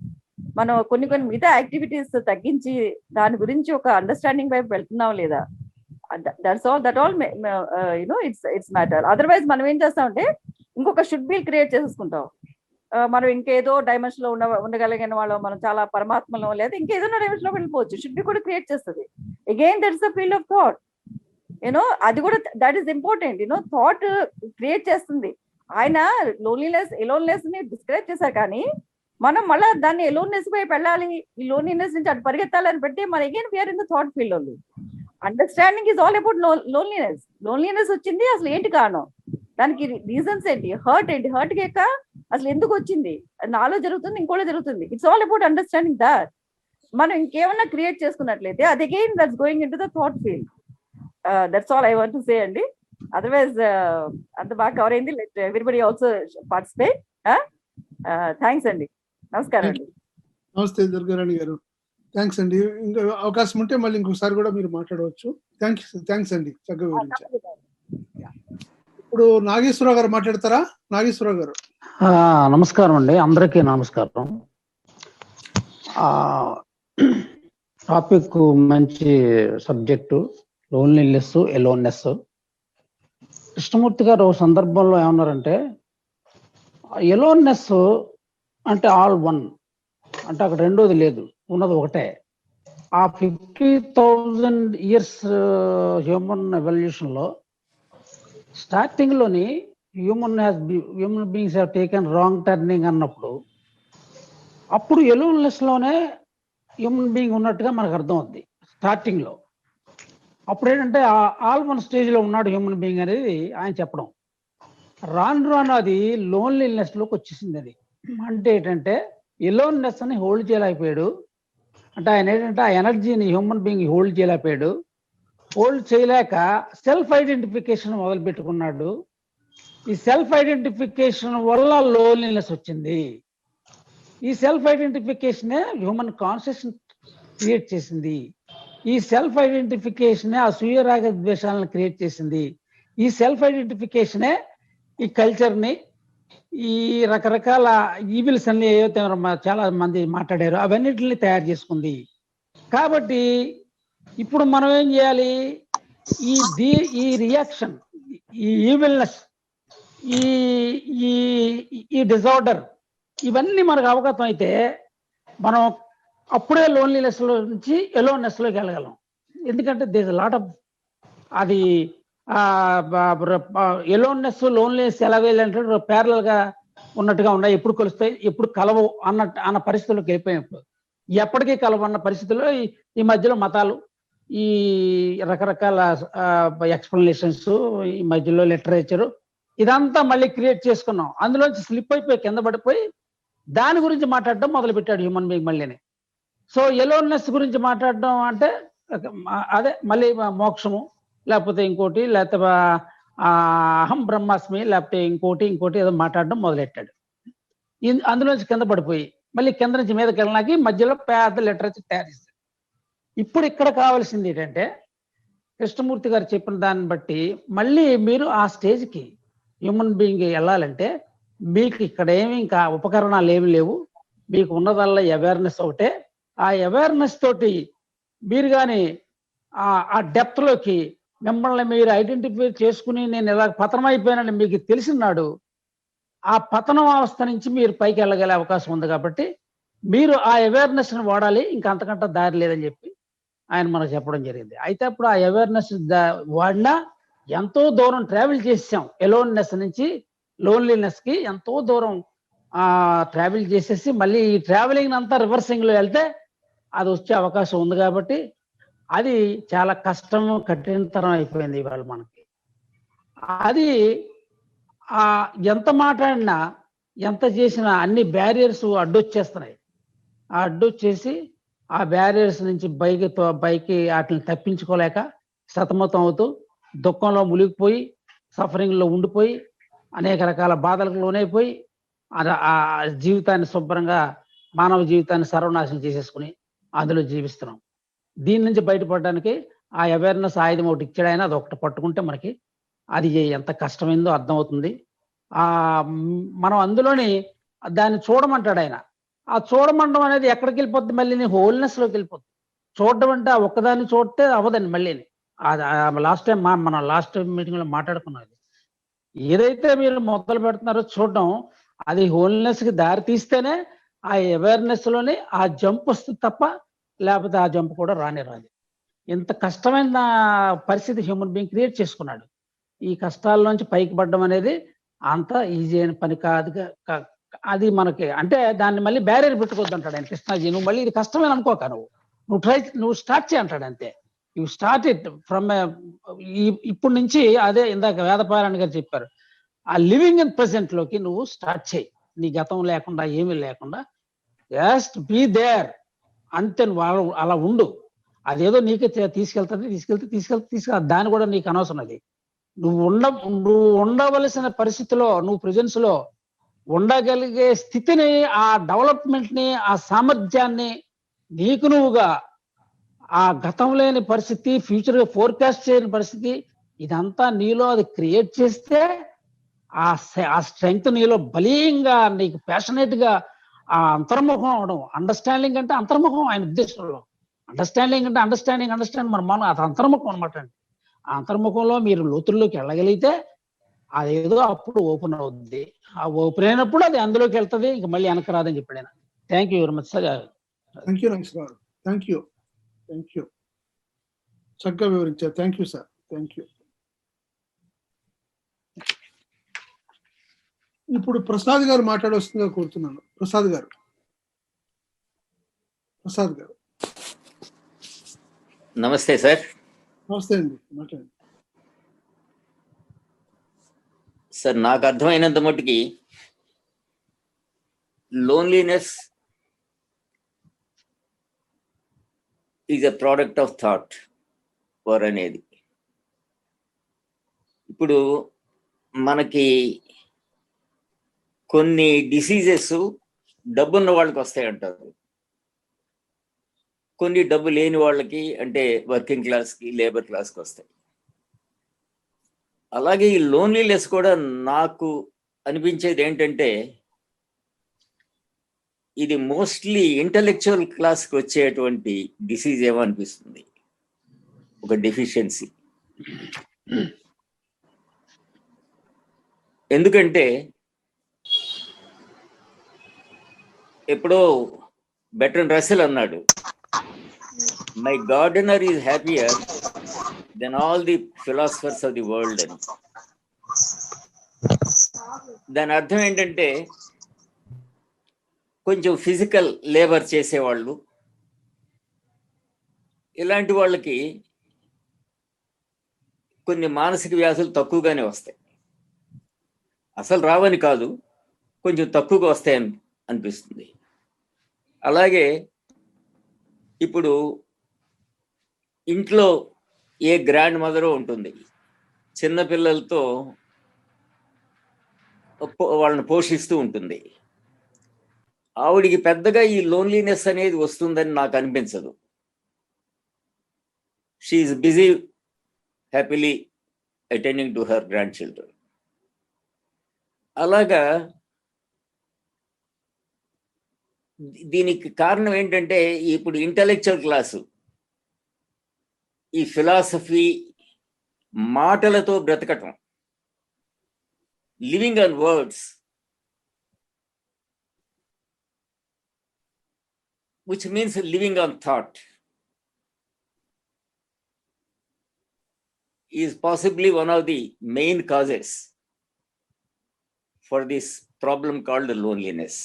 మనం కొన్ని మిగతా యాక్టివిటీస్ తగ్గించి దాని గురించి ఒక అండర్స్టాండింగ్ వైపు వెళ్తున్నావా లేదా, that all it's matter. Otherwise మనం ఏం చేస్తామంటే ఇంకొక షుడ్ బి క్రియేట్ చేసేసుకుంటాం. మనం ఇంకేదో డైమెన్షన్ లో ఉండగలిగిన వాళ్ళం, మనం చాలా పరమాత్మలో, లేదా ఇంకేదైనా డైమెన్షన్ లో వెళ్ళిపోవచ్చు. షుడ్ బి కూడా క్రియేట్ చేస్తుంది. Again that's the field of thought, అది కూడా that is important. Thought create చేస్తుంది. ఆయన ఎలోన్లెస్ ని డిస్క్రైబ్ చేశారు, కానీ మనం మళ్ళీ దాన్ని ఎలోన్నెస్ వైపు వెళ్ళాలి, ఈ లోన్లీనెస్ నుంచి అటు పరిగెత్తాలని పెట్టి మన again we're in the thought field only. Understanding is all about loneliness వచ్చింది, అసలు ఏంటి కారణం, దానికి రీజన్స్ ఏంటి, హర్ట్ కేక అసలు ఎందుకు వచ్చింది, నాలో జరుగుతుంది, ఇంకోలో జరుగుతుంది. It's all about understanding that. మనం ఇంకేమన్నా క్రియేట్ చేసుకున్నట్లయితే అది again that's going in to the thought field. That's all I want to say అండి. అదర్వైజ్ అంత బాగా కవర్ అయింది. Let everybody also participate. Thanks అండి, నమస్కారం అండి. నమస్తే దుర్గారాణి గారు, థ్యాంక్స్ అండి. ఇంకా అవకాశం ఉంటే మళ్ళీ ఇంకొకసారి కూడా మీరు మాట్లాడవచ్చు. థ్యాంక్స్ అండి, చక్కగా వివరించారు. ఇప్పుడు నాగేశ్వరరావు గారు మాట్లాడతారా? నాగేశ్వరరావు గారు. నమస్కారం అండి, అందరికీ నమస్కారం. టాపిక్ మంచి సబ్జెక్టు, లోన్లీనెస్, ఎలోన్నెస్. కృష్ణమూర్తి గారు ఒక సందర్భంలో ఏమన్నారంటే, ఎలోన్నెస్ అంటే ఆల్ వన్, అంటే అక్కడ రెండోది లేదు, ఉన్నది ఒకటే. ఆ 50,000 ఇయర్స్ హ్యూమన్ ఎవల్యూషన్ లో స్టార్టింగ్ లోని human beings have taken wrong turning అన్నప్పుడు అప్పుడు ఎలోన్లెస్ లోనే హ్యూమన్ బీయింగ్ ఉన్నట్టుగా మనకు అర్థం అవుద్ది స్టార్టింగ్ లో. అప్పుడు ఏంటంటే ఆల్మన్ స్టేజ్ లో ఉన్నాడు హ్యూమన్ బీయింగ్ అనేది ఆయన చెప్పడం. రాను రాను అది లోన్లీనెస్ లోకి వచ్చేసింది. అది అంటే ఏంటంటే ఎలోన్నెస్ అని హోల్డ్ చేయలేకపోయాడు. అంటే ఆయన ఏంటంటే ఆ ఎనర్జీని హ్యూమన్ బీయింగ్ హోల్డ్ చేయలేకపోయాడు. హోల్డ్ చేయలేక సెల్ఫ్ ఐడెంటిఫికేషన్ మొదలు పెట్టుకున్నాడు. ఈ సెల్ఫ్ ఐడెంటిఫికేషన్ వల్ల లోన్లీనెస్ వచ్చింది. ఈ సెల్ఫ్ ఐడెంటిఫికేషనే హ్యూమన్ కాన్షియస్ క్రియేట్ చేసింది. ఈ సెల్ఫ్ ఐడెంటిఫికేషనే ఆ సూర్యరాగ ద్వేషాలను క్రియేట్ చేసింది. ఈ సెల్ఫ్ ఐడెంటిఫికేషనే ఈ కల్చర్ని, ఈ రకరకాల ఈవిల్స్ అన్ని ఏవైతే చాలా మంది మాట్లాడారో అవన్నిటిని తయారు చేసుకుంది. కాబట్టి ఇప్పుడు మనం ఏం చేయాలి? ఈ రియాక్షన్, ఈ ఈవిల్నెస్, ఈ ఈ డిజార్డర్, ఇవన్నీ మనకు అవగతం అయితే మనం అప్పుడే లోన్లీనెస్ లో నుంచి ఎలోన్నెస్ లోకి వెళ్ళగలం. ఎందుకంటే దిస్ లాట్ ఆఫ్ అది ఎలోన్నెస్ లోన్లీనెస్ ఎలా వెళ్ళాలంటే ప్యారలల్ గా ఉన్నట్టుగా ఉన్నాయి. ఎప్పుడు కలుస్తాయి, ఎప్పుడు కలవు అన్న పరిస్థితుల్లోకి వెళ్ళిపోయినప్పుడు, ఎప్పటికీ కలవు అన్న పరిస్థితుల్లో ఈ మధ్యలో మతాలు, ఈ రకరకాల ఎక్స్ప్లెనేషన్స్, ఈ మధ్యలో లిటరేచర్, ఇదంతా మళ్ళీ క్రియేట్ చేసుకున్నాం. అందులోంచి స్లిప్ అయిపోయి కింద పడిపోయి దాని గురించి మాట్లాడడం మొదలు పెట్టాడు హ్యూమన్ బీయింగ్ మళ్ళీని. సో ఎలోన్నెస్ గురించి మాట్లాడడం అంటే అదే మళ్ళీ మోక్షము, లేకపోతే ఇంకోటి, లేకపోతే అహం బ్రహ్మాస్మి, లేకపోతే ఇంకోటి ఏదో మాట్లాడడం మొదలెట్టాడు. అందులోంచి కింద పడిపోయి మళ్ళీ కింద నుంచి మీదకి వెళ్ళడానికి మధ్యలో పెద్ద లిటరేచర్ తయారు చేశాడు. ఇప్పుడు ఇక్కడ కావాల్సింది ఏంటంటే కృష్ణమూర్తి గారు చెప్పిన దాన్ని బట్టి మళ్ళీ మీరు ఆ స్టేజ్కి హ్యూమన్ బీయింగ్ వెళ్ళాలంటే మీకు ఇక్కడ ఏమి ఇంకా ఉపకరణాలు ఏమి లేవు. మీకు ఉన్నదల్లా అవేర్నెస్ ఒకటే. ఆ అవేర్నెస్ తోటి మీరు కానీ ఆ డెప్త్ లోకి మిమ్మల్ని మీరు ఐడెంటిఫై చేసుకుని నేను ఇలా పతనం అయిపోయానని మీకు తెలిసినాడు ఆ పతనం అవస్థ నుంచి మీరు పైకి వెళ్ళగలే అవకాశం ఉంది. కాబట్టి మీరు ఆ అవేర్నెస్ ని వాడాలి, ఇంకా అంతకంటే దారి లేదని చెప్పి ఆయన మనకు చెప్పడం జరిగింది. అయితే అప్పుడు ఆ అవేర్నెస్ వాడినా ఎంతో దూరం ట్రావెల్ చేసాం. ఎలోన్నెస్ నుంచి లోన్లీనెస్ కి ఎంతో దూరం ట్రావెల్ చేసేసి మళ్ళీ ఈ ట్రావెలింగ్ అంతా రివర్సింగ్ లో వెళ్తే అది వచ్చే అవకాశం ఉంది. కాబట్టి అది చాలా కష్టం, కఠినతరం అయిపోయింది ఇవాళ మనకి. అది ఎంత మాట్లాడినా, ఎంత చేసినా అన్ని బ్యారియర్స్ అడ్డొచ్చేస్తున్నాయి. ఆ అడ్డొచ్చేసి ఆ బ్యారియర్స్ నుంచి పైకి వాటిని తప్పించుకోలేక సతమతం అవుతూ దుఃఖంలో మునిగిపోయి, సఫరింగ్ లో ఉండిపోయి, అనేక రకాల బాధలకు లోనైపోయి ఆ జీవితాన్ని శుభ్రంగా, మానవ జీవితాన్ని సర్వనాశనం చేసేసుకుని అందులో జీవిస్తున్నాం. దీని నుంచి బయటపడడానికి ఆ అవేర్నెస్ ఆయుధం ఒకటి ఇచ్చాడు ఆయన. అది ఒకటి పట్టుకుంటే మనకి అది ఎంత కష్టమైందో అర్థమవుతుంది. మనం అందులోని దాన్ని చూడమంటాడు ఆయన. ఆ చూడమండం అనేది ఎక్కడికి వెళ్ళిపోద్ది? మళ్ళీ హోల్నెస్ లోకి వెళ్ళిపోద్ది. చూడడం అంటే ఆ ఒక్కదాన్ని చూడితే అవ్వదండి. మళ్ళీ లాస్ట్ టైం మన లాస్ట్ మీటింగ్ లో మాట్లాడుకున్నది, ఏదైతే మీరు మొదలు పెడుతున్నారో చూడడం, అది హోల్నెస్ కి దారి తీస్తేనే ఆ అవేర్నెస్ లోనే ఆ జంప్ వస్తుంది తప్ప లేకపోతే ఆ జంప్ కూడా రాదు. ఇంత కష్టమైన పరిస్థితి హ్యూమన్ బీయింగ్ క్రియేట్ చేసుకున్నాడు. ఈ కష్టాల నుంచి పైకి పడడం అనేది అంత ఈజీ అయిన పని కాదు. అది మనకి అంటే దాన్ని మళ్ళీ బ్యారియర్ పెట్టుకోవద్దు అంటాడు ఆయన కృష్ణాజీ. నువ్వు మళ్ళీ ఇది కష్టమని అనుకోక, నువ్వు స్టార్ట్ చేయ అంటాడు అంతే. యు స్టార్ట్ ఇట్ ఫ్రమ్ ఇప్పుడు నుంచి. అదే ఇందాక వేదపారాయణ గారు చెప్పారు, ఆ లివింగ్ ఇన్ ప్రెసెంట్ లోకి నువ్వు స్టార్ట్ చేయి. నీ గతం లేకుండా ఏమీ లేకుండా జస్ట్ బీ దేర్ అంతే. నువ్వు అలా ఉండు. అదేదో నీకే తీసుకెళ్తా దాని కూడా నీకు అనవసరం. అది నువ్వు ఉండవలసిన పరిస్థితిలో, నువ్వు ప్రెజెన్స్ లో ఉండగలిగే స్థితిని, ఆ డెవలప్మెంట్ ని, ఆ సామర్థ్యాన్ని నీకు నువ్వుగా, ఆ గతం లేని పరిస్థితి, ఫ్యూచర్ ఫోర్కాస్ట్ చేయని పరిస్థితి, ఇదంతా నీలో అది క్రియేట్ చేస్తే ఆ స్ట్రెంగ్త్ నీలో బలీయంగా, నీకు ప్యాషనేట్ గా ఆ అంతర్ముఖం అవడం. అండర్స్టాండింగ్ అంటే అంతర్ముఖం ఆయన ఉద్దేశంలో. అండర్స్టాండింగ్ మన అది అంతర్ముఖం అనమాట అండి. ఆ అంతర్ముఖంలో మీరు లోతుల్లోకి వెళ్ళగలిగితే అదేదో అప్పుడు ఓపెన్ అవుద్ది. ఆ ఓపెన్ అయినప్పుడు అది అందులోకి వెళ్తుంది, ఇంకా మళ్ళీ వెనక రాదని చెప్పాడు ఆయన. Thank you very much sir. Thank you Nageswararao. Thank you. Thank you, చక్కగా వివరించారు. Thank you sir, thank you. ఇప్పుడు ప్రసాద్ గారు మాట్లాడవలసిందిగా కోరుతున్నాను. ప్రసాద్ గారు. నమస్తే సార్. నమస్తే అండి, మాట్లాడండి సార్. నాకు అర్థమైనంత మట్టుకి loneliness is a product of thought వర్ అనేది. ఇప్పుడు మనకి కొన్ని డిసీజెస్ డబ్బున్న వాళ్ళకి వస్తాయి అంటారు, కొన్ని డబ్బు లేని వాళ్ళకి అంటే వర్కింగ్ క్లాస్కి, లేబర్ క్లాస్కి వస్తాయి. అలాగే ఈ లోన్లీనెస్ కూడా నాకు అనిపించేది ఏంటంటే ఇది మోస్ట్లీ ఇంటలెక్చువల్ క్లాస్కి వచ్చేటువంటి డిసీజ్ ఏమో అనిపిస్తుంది, ఒక డెఫిషియన్సీ. ఎందుకంటే ఎప్పుడో బెర్ట్రాండ్ రస్సెల్ అన్నాడు, my gardener is happier than all the philosophers of the world అని. దాని అర్థం ఏంటంటే కొంచెం ఫిజికల్ లేబర్ చేసేవాళ్ళు, ఇలాంటి వాళ్ళకి కొన్ని మానసిక వ్యాధులు తక్కువగానే వస్తాయి. అసలు రావని కాదు, కొంచెం తక్కువగా వస్తాయని అనిపిస్తుంది. అలాగే ఇప్పుడు ఇంట్లో ఏ గ్రాండ్ మదరో ఉంటుంది, చిన్నపిల్లలతో వాళ్ళని పోషిస్తూ ఉంటుంది. ఆవిడికి పెద్దగా ఈ లోన్లీనెస్ అనేది వస్తుందని నాకు అనిపించదు. She is busy happily attending to her grandchildren. అలాగా దీనికి కారణం ఏంటంటే ఇప్పుడు ఇంటలెక్చువల్ క్లాసు ఈ ఫిలాసఫీ మాటలతో బ్రతకటం, living on words, which means living on thought, is possibly one of the main causes for this problem called loneliness.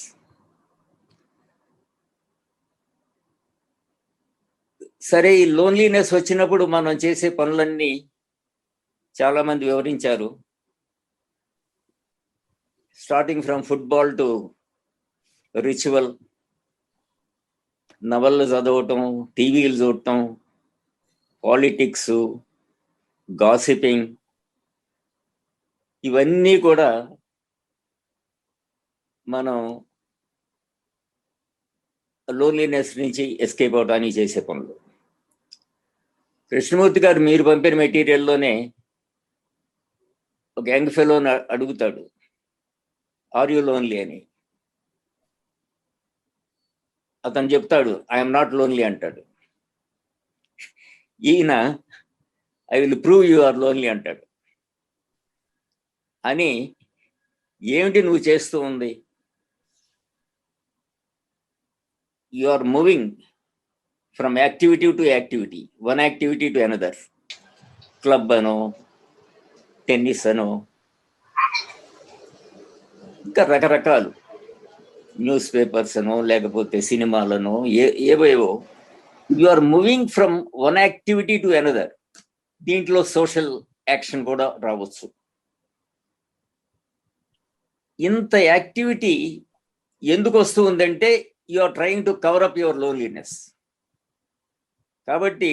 సరే, ఈ లోన్లీనెస్ వచ్చినప్పుడు మనం చేసే పనులన్నీ చాలా మంది వివరించారు. Starting from football to ritual, నవళ్ళు చదవటం, టీవీలు చూడటం, పాలిటిక్స్, గాసిపింగ్, ఇవన్నీ కూడా మనం లోన్లీనెస్ నుంచి ఎస్కేప్ అవడానికి చేసే పనులు. కృష్ణమూర్తి గారు మీరు పంపిన మెటీరియల్లోనే ఒక యంగ్ ఫెలోని అడుగుతాడు, ఆర్ యూ లోన్లీ అని. అతను చెప్తాడు, ఐఎమ్ నాట్ లోన్లీ అంటాడు. ఈయన I will prove you are lonely అంటాడు. అని ఏమిటి నువ్వు చేస్తూ ఉంది? You are moving from activity to activity, one activity to another. Club అనో, టెన్నిస్ అనో, ఇంకా రకరకాలు, న్యూస్ పేపర్స్ అనో, లేకపోతే సినిమాలను, ఏవేవో. You are moving from one activity to another. దీంట్లో సోషల్ యాక్షన్ కూడా రావచ్చు. ఇంత యాక్టివిటీ ఎందుకు వస్తూ ఉందంటే you are trying to cover up your loneliness. కాబట్టి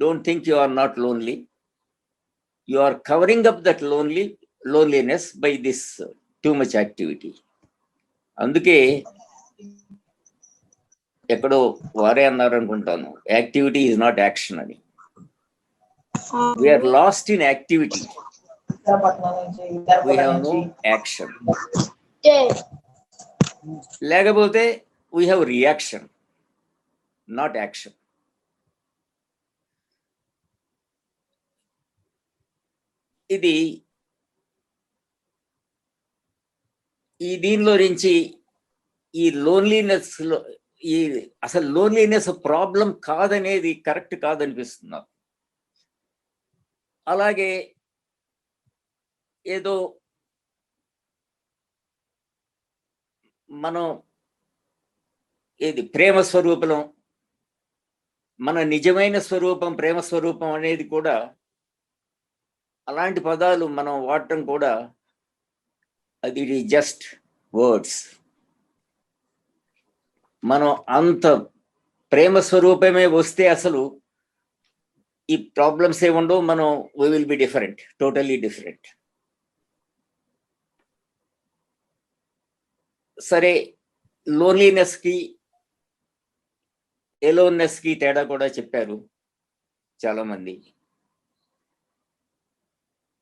don't think you are not lonely. You are covering up that loneliness by this too much activity. అందుకే ఎక్కడో వారే అన్నారు అనుకుంటాను, యాక్టివిటీ ఈజ్ నాట్ యాక్షన్ అని. We are lost in activity, we have no action. లేకపోతే we have reaction, not action. ఇది ఈ దీనిలో నుంచి ఈ లోన్లీనెస్ లో ఈ అసలు లోన్లీనెస్ ప్రాబ్లం కాదనేది కరెక్ట్ కాదనిపిస్తుంది నాకు. అలాగే ఏదో మనం ప్రేమ స్వరూపం, మన నిజమైన స్వరూపం ప్రేమ స్వరూపం అనేది కూడా, అలాంటి పదాలు మనం వాడటం కూడా అది జస్ట్ వర్డ్స్. మనం అంత ప్రేమ స్వరూపమే వస్తే అసలు ఈ ప్రాబ్లమ్స్ ఏముండవు. మనం we will be different, totally different. సరే, లోన్లీనెస్ కి ఎలోన్నెస్ కి తేడా కూడా చెప్పారు చాలా మంది.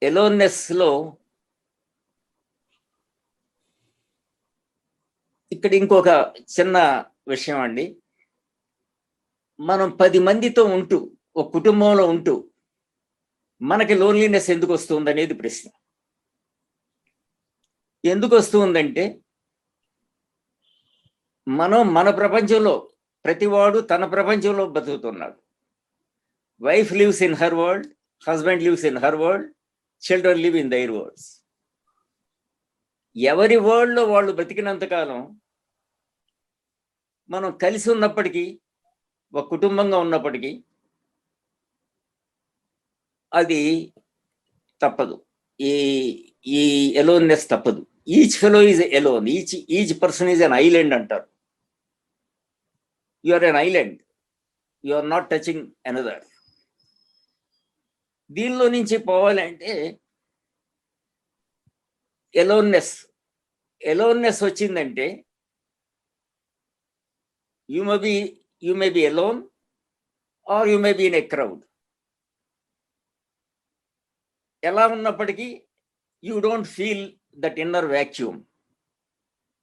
ఎలోన్నెస్ లో ఇక్కడ ఇంకొక చిన్న విషయం అండి. మనం 10 మందితో ఉంటూ, ఒక కుటుంబంలో ఉంటూ మనకి లోన్లీనెస్ ఎందుకు వస్తుంది అనేది ప్రశ్న. ఎందుకు వస్తుందంటే, మనం మన ప్రపంచంలో, ప్రతివాడు తన ప్రపంచంలో బతుకుతున్నాడు. Wife lives in her world, husband lives in her world, children live in their worlds. ఎవరి వరల్డ్లో వాళ్ళు బతికినంతకాలం మనం కలిసి ఉన్నప్పటికీ, ఒక కుటుంబంగా ఉన్నప్పటికీ అది తప్పదు. ఈ ఎలోన్నెస్ తప్పదు. Each fellow is alone, each person is an island అంటారు. You are an island, you are not touching another. దీనిలో నుంచి పోవాలంటే ఎలోన్నెస్ వచ్చిందంటే you may be alone or you may be in a crowd. ఎలా ఉన్నప్పటికీ you don't feel that inner vacuum,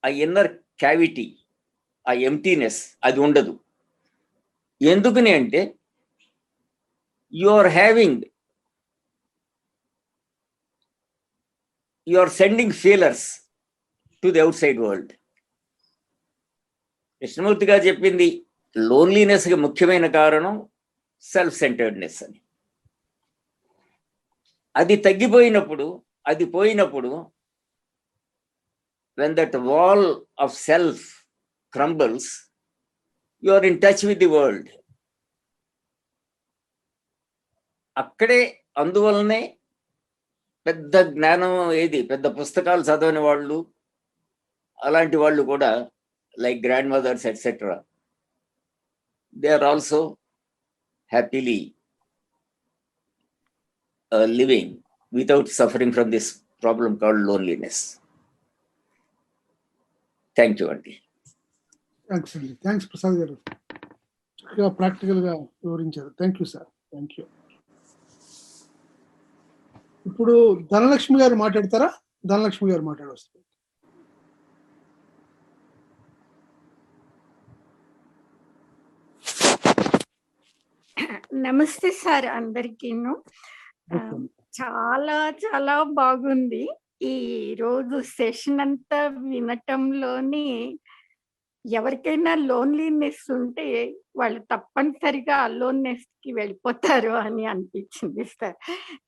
ఆ inner cavity, ఆ emptiness అది ఉండదు. ఎందుకని అంటే you are sending feelers to the outside world. Krishnamurthy గారు చెప్పింది లోన్లీనెస్ కి ముఖ్యమైన కారణం సెల్ఫ్ సెంటర్డ్నెస్ అని. అది తగ్గిపోయినప్పుడు, అది పోయినప్పుడు, when that wall of self crumbles, you are in touch with the world. అక్కడే, అందువల్లనే పెద్ద జ్ఞానం పెద్ద పుస్తకాలు చదవని వాళ్ళు, అలాంటి వాళ్ళు కూడా like grandmothers etc., they are also happily living without suffering from this problem called loneliness. Thank you Aunty. Thanks Andy. Thanks Prasad garu, చక్కగా ప్రాక్టికల్ గా వివరించారు. Thank you sir, thank you. ఇప్పుడు ధనలక్ష్మి గారు మాట్లాడతారా? ధనలక్ష్మి గారు మాట్లాడవచ్చు. నమస్తే సార్ అందరికీను. చాలా చాలా బాగుంది. ఈ రోజు సెషన్ అంతా వినటంలోని ఎవరికైనా లోన్లీనెస్ ఉంటే వాళ్ళు తప్పనిసరిగా అలోన్నెస్ కి వెళ్ళిపోతారు అని అనిపించింది సార్.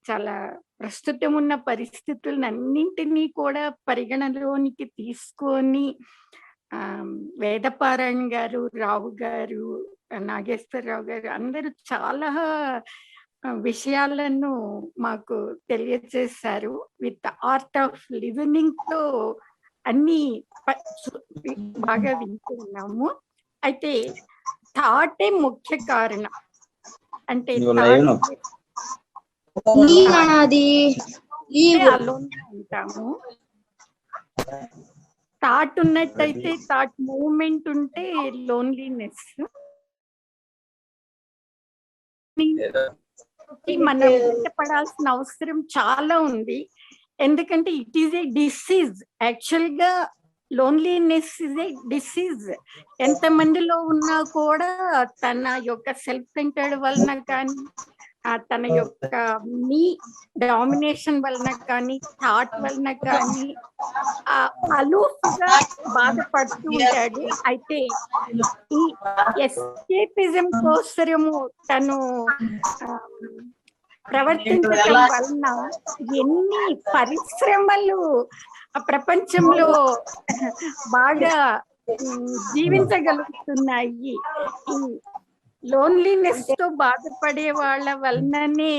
చాలా ప్రస్తుతం ఉన్న పరిస్థితులను అన్నింటినీ కూడా పరిగణలోనికి తీసుకొని వేదపారాయణ గారు, రావు గారు, నాగేశ్వరరావు గారు అందరూ చాలా విషయాలను మాకు తెలియజేశారు. విత్ ఆర్ట్ ఆఫ్ లివింగ్ తో అన్ని బాగా వింటున్నాము. అయితే థాటే ముఖ్య కారణం. అంటే అలోన్గా ఉంటాము. థాట్ ఉన్నట్టయితే, థాట్ మూవ్మెంట్ ఉంటే లోన్లీనెస్. మనం బయటపడాల్సిన అవసరం చాలా ఉంది. ఎందుకంటే it is a disease. Actual గా లోన్లీనెస్ ఇస్ ఏ డిసీజ్. ఎంత మందిలో ఉన్నా కూడా తన యొక్క సెల్ఫ్ సెంటర్డ్ వలన కానీ, తన యొక్క మీ డామినేషన్ వలన కానీ థాట్ వలన కానీ అలూఫ్గా బాధపడుతూ ఉంటాడు. అయితే ఈ ఎస్కేపిజం కోసము తను ప్రవర్తించడం వలన ఎన్ని పరిశ్రమలు ప్రపంచంలో బాగా జీవించగలుగుతున్నాయి. ఈ లోన్లీనెస్ తో బాధపడే వాళ్ళ వలననే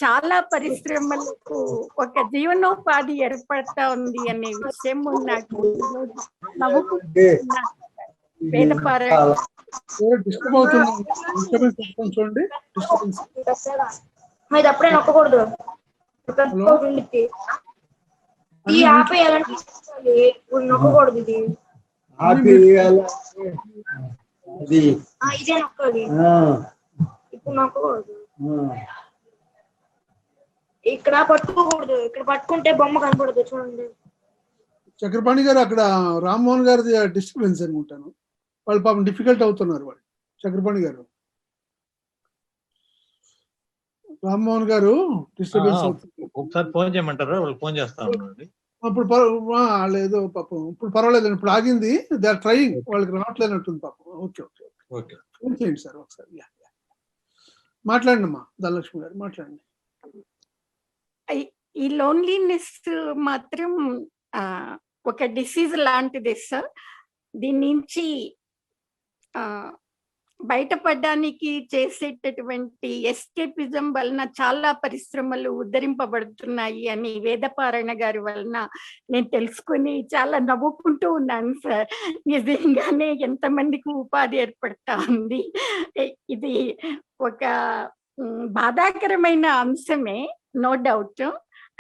చాలా పరిశ్రమలకు ఒక జీవనోపాధి ఏర్పడతా ఉంది అనే విషయం నాకు నవ్వుకుంటున్నా. వేదపారాయణ డిస్టర్బ్ అవుతుంది, డిస్టర్బెన్స్ చూడండి. మీరు అప్పుడే నొక్కకూడదు. ఈ ఆపేయాలంటే నొక్కకూడదు. ఇది ఇదే నొక్కాలి, ఇప్పుడు నొక్కకూడదు. ఇక్కడ పట్టుకోకూడదు, ఇక్కడ పట్టుకుంటే బొమ్మ కనపడదు. చూడండి చక్రపాణి గారు, అక్కడ రామ్మోహన్ గారిది డిస్టర్బెన్స్ అనుకుంటాను. వాళ్ళు పాపం డిఫికల్ట్ అవుతున్నారు వాళ్ళు. చక్రపాణి గారు, రామ్మోహన్ గారు డిస్టర్బెన్స్ అవుతుంది. ఒకసారి ఫోన్ చేయమంటారా? వాళ్ళు ఫోన్ చేస్తా ఉన్నారండి. అప్పుడు లేదు పాపం, ఇప్పుడు పర్వాలేదు, ఇప్పుడు ఆగింది. దే ఆర్ ట్రైయింగ్, వాళ్ళకి రావట్లేనట్టుంది పాపం. ఓకే ఓకే ఓకే, ఫోన్ చేయండి సార్ ఒకసారి. మాట్లాడండి అమ్మా ధనలక్ష్మి గారు, మాట్లాడండి. ఈ లోన్లీనెస్ మాత్రం ఒక డిసీజ్ లాంటిది సార్. దీని నుంచి బయటపడడానికి చేసేటటువంటి ఎస్కేపిజం వలన చాలా పరిశ్రమలు ఉద్ధరింపబడుతున్నాయి అని వేదపారాయణ గారి వలన నేను తెలుసుకుని చాలా నవ్వుకుంటూ ఉన్నాను సార్. నిజంగానే ఎంతమందికి ఉపాధి ఏర్పడతా ఉంది. ఇది ఒక బాధాకరమైన అంశమే, నో డౌట్.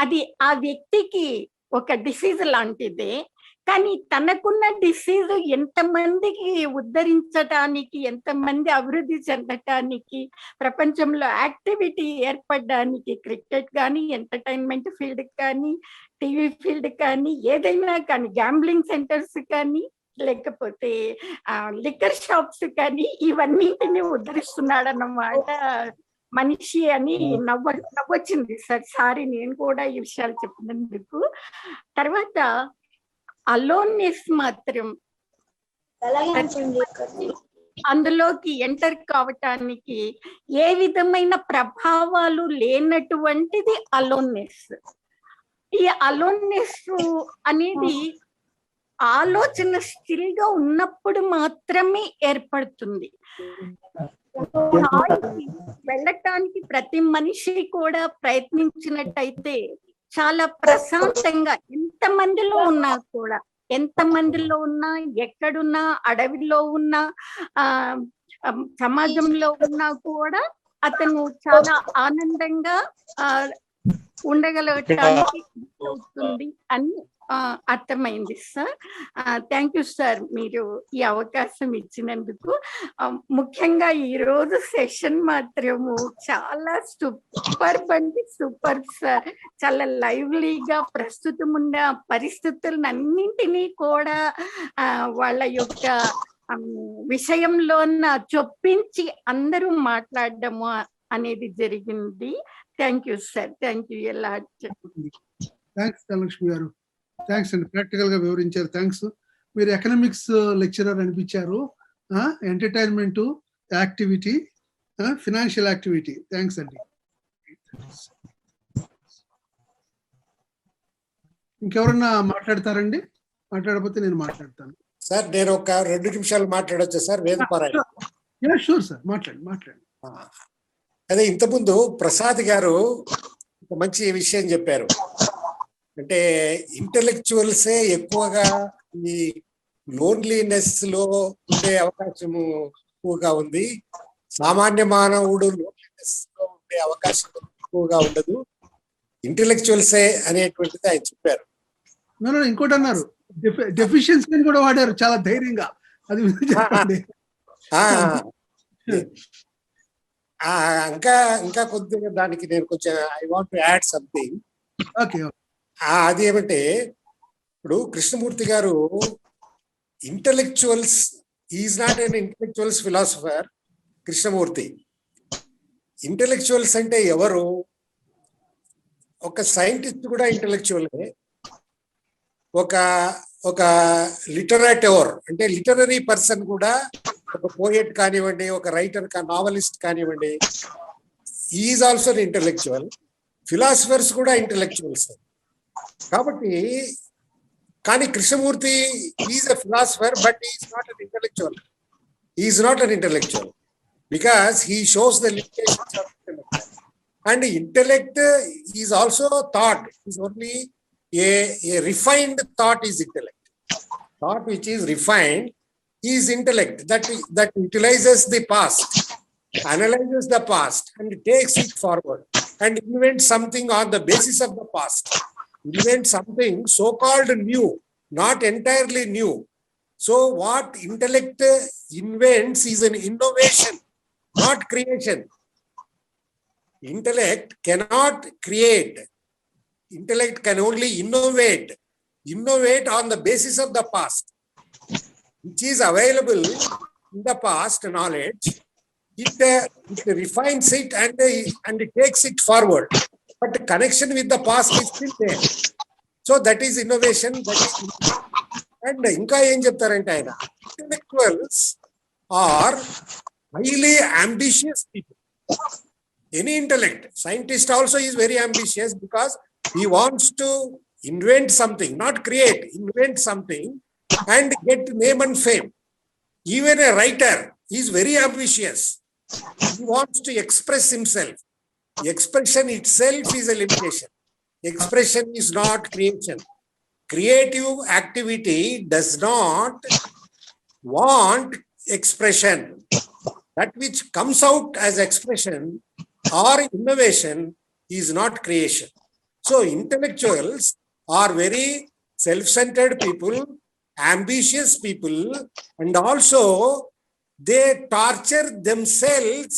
అది ఆ వ్యక్తికి ఒక డిసీజ్ లాంటిదే. కానీ తనకున్న డిసీజ్ ఎంతమందికి ఉద్ధరించడానికి, ఎంతమంది అభివృద్ధి చెందటానికి, ప్రపంచంలో యాక్టివిటీ ఏర్పడడానికి, క్రికెట్ కానీ, ఎంటర్టైన్మెంట్ ఫీల్డ్ కానీ, టీవీ ఫీల్డ్ కానీ, ఏదైనా కానీ, గ్యాంబ్లింగ్ సెంటర్స్ కానీ, లేకపోతే లిక్కర్ షాప్స్ కానీ, ఇవన్నింటినీ ఉద్ధరిస్తున్నాడు అన్నమాట మనిషి అని నవ్వొచ్చింది సార్. సారీ నేను కూడా ఈ విషయాలు చెప్పినందుకు. తర్వాత అలోన్నెస్ మాత్రం అందులోకి ఎంటర్ కావటానికి ఏ విధమైన ప్రభావాలు లేనటువంటిది అలోన్నెస్. ఈ అలోన్నెస్ అనేది ఆలోచన స్టిల్ గా ఉన్నప్పుడు మాత్రమే ఏర్పడుతుంది. వెళ్ళటానికి ప్రతి మనిషి కూడా ప్రయత్నించినట్టయితే చాలా ప్రశాంతంగా, ఎంతమందిలో ఉన్నా, ఎక్కడున్నా, అడవిలో ఉన్నా, సమాజంలో ఉన్నా కూడా అతను చాలా ఆనందంగా ఉండగలగటానికి అవుతుంది అని అర్థమైంది సార్. థ్యాంక్ యూ సార్, మీరు ఈ అవకాశం ఇచ్చినందుకు. ముఖ్యంగా ఈ రోజు సెషన్ మాత్రము చాలా సూపర్ సార్. చాలా లైవ్లీగా ప్రస్తుతం ఉన్న పరిస్థితులన్నింటినీ కూడా వాళ్ళ యొక్క విషయంలో చొప్పించి అందరూ మాట్లాడడము అనేది జరిగింది. Thank you sir, thank you. ఎలా థ్యాంక్స్ ధనలక్ష్మి గారు, థ్యాంక్స్ అండి. ప్రాక్టికల్ గా వివరించారు, థ్యాంక్స్. మీరు ఎకనామిక్స్ లెక్చరర్ అనిపించారు. Entertainment activity, financial activity. Thanks అండి. ఇంకెవరన్నా మాట్లాడతారండి? మాట్లాడకపోతే నేను మాట్లాడతాను సార్. నేను ఒక 2 నిమిషాలు మాట్లాడొచ్చా సార్? వేదపారాయణ. షూర్ సార్, మాట్లాడండి. అదే ఇంతకుముందు ప్రసాద్ గారు ఒక మంచి విషయం చెప్పారు. అంటే ఇంటెలెక్చువల్సే ఎక్కువగా ఈ లోన్లీనెస్ లో ఉండే అవకాశము ఎక్కువగా ఉంది. సామాన్య మానవుడు లోన్లీనెస్ లో ఉండే అవకాశం ఎక్కువగా ఉండదు, ఇంటెలెక్చువల్సే అనేటువంటిది ఆయన చెప్పారు. ఇంకోటి అన్నారు, డెఫిషియన్సీ కూడా వాడారు చాలా ధైర్యంగా. అది చెప్పండి. ఇంకా కొద్దిగా దానికి నేను కొంచెం I want to add something. Okay. అది ఏమంటే, ఇప్పుడు కృష్ణమూర్తి గారు intellectuals, is not an intellectuals philosopher. Krishnamurthy intellectuals అంటే ఎవరు? ఒక సైంటిస్ట్ కూడా ఇంటెలెక్చువలే, ఒక లిటరేటర్ అంటే లిటరరీ పర్సన్ కూడా, ఒక పోయెట్ కానివ్వండి, ఒక రైటర్ నావలిస్ట్ కానివ్వండి, ఈజ్ ఆల్సో ఇంటెలెక్చువల్. ఫిలాసఫర్స్ కూడా ఇంటెలెక్చువల్స్. కాబట్టి కానీ Krishnamurthy is a philosopher, but is not an intellectual. Is not an intellectual because he shows the limitations of intellect. And intellect is also thought. Is only a refined thought is intellect. Thought which is refined is intellect. That utilizes the past, analyzes the past, and takes it forward and invents something on the basis of the past. Invents something so-called new, not entirely new. So what intellect invents is an innovation, not creation. Intellect cannot create. Intellect can only innovate. Innovate on the basis of the past, which is available in the past knowledge. It refines it and it takes it forward. But the connection with the past is still there. So that is innovation. That is innovation. And inka em cheptarante ayana, intellectuals are highly ambitious people. Any intellect, scientist also is very ambitious because he wants to invent something, not create, invent something and get name and fame. Even a writer is very ambitious. He wants to express himself. Expression itself is a limitation. Expression is not creation. Creative activity does not want expression. That which comes out as expression or innovation is not creation. So intellectuals are very self-centered people, ambitious people, and also they torture themselves,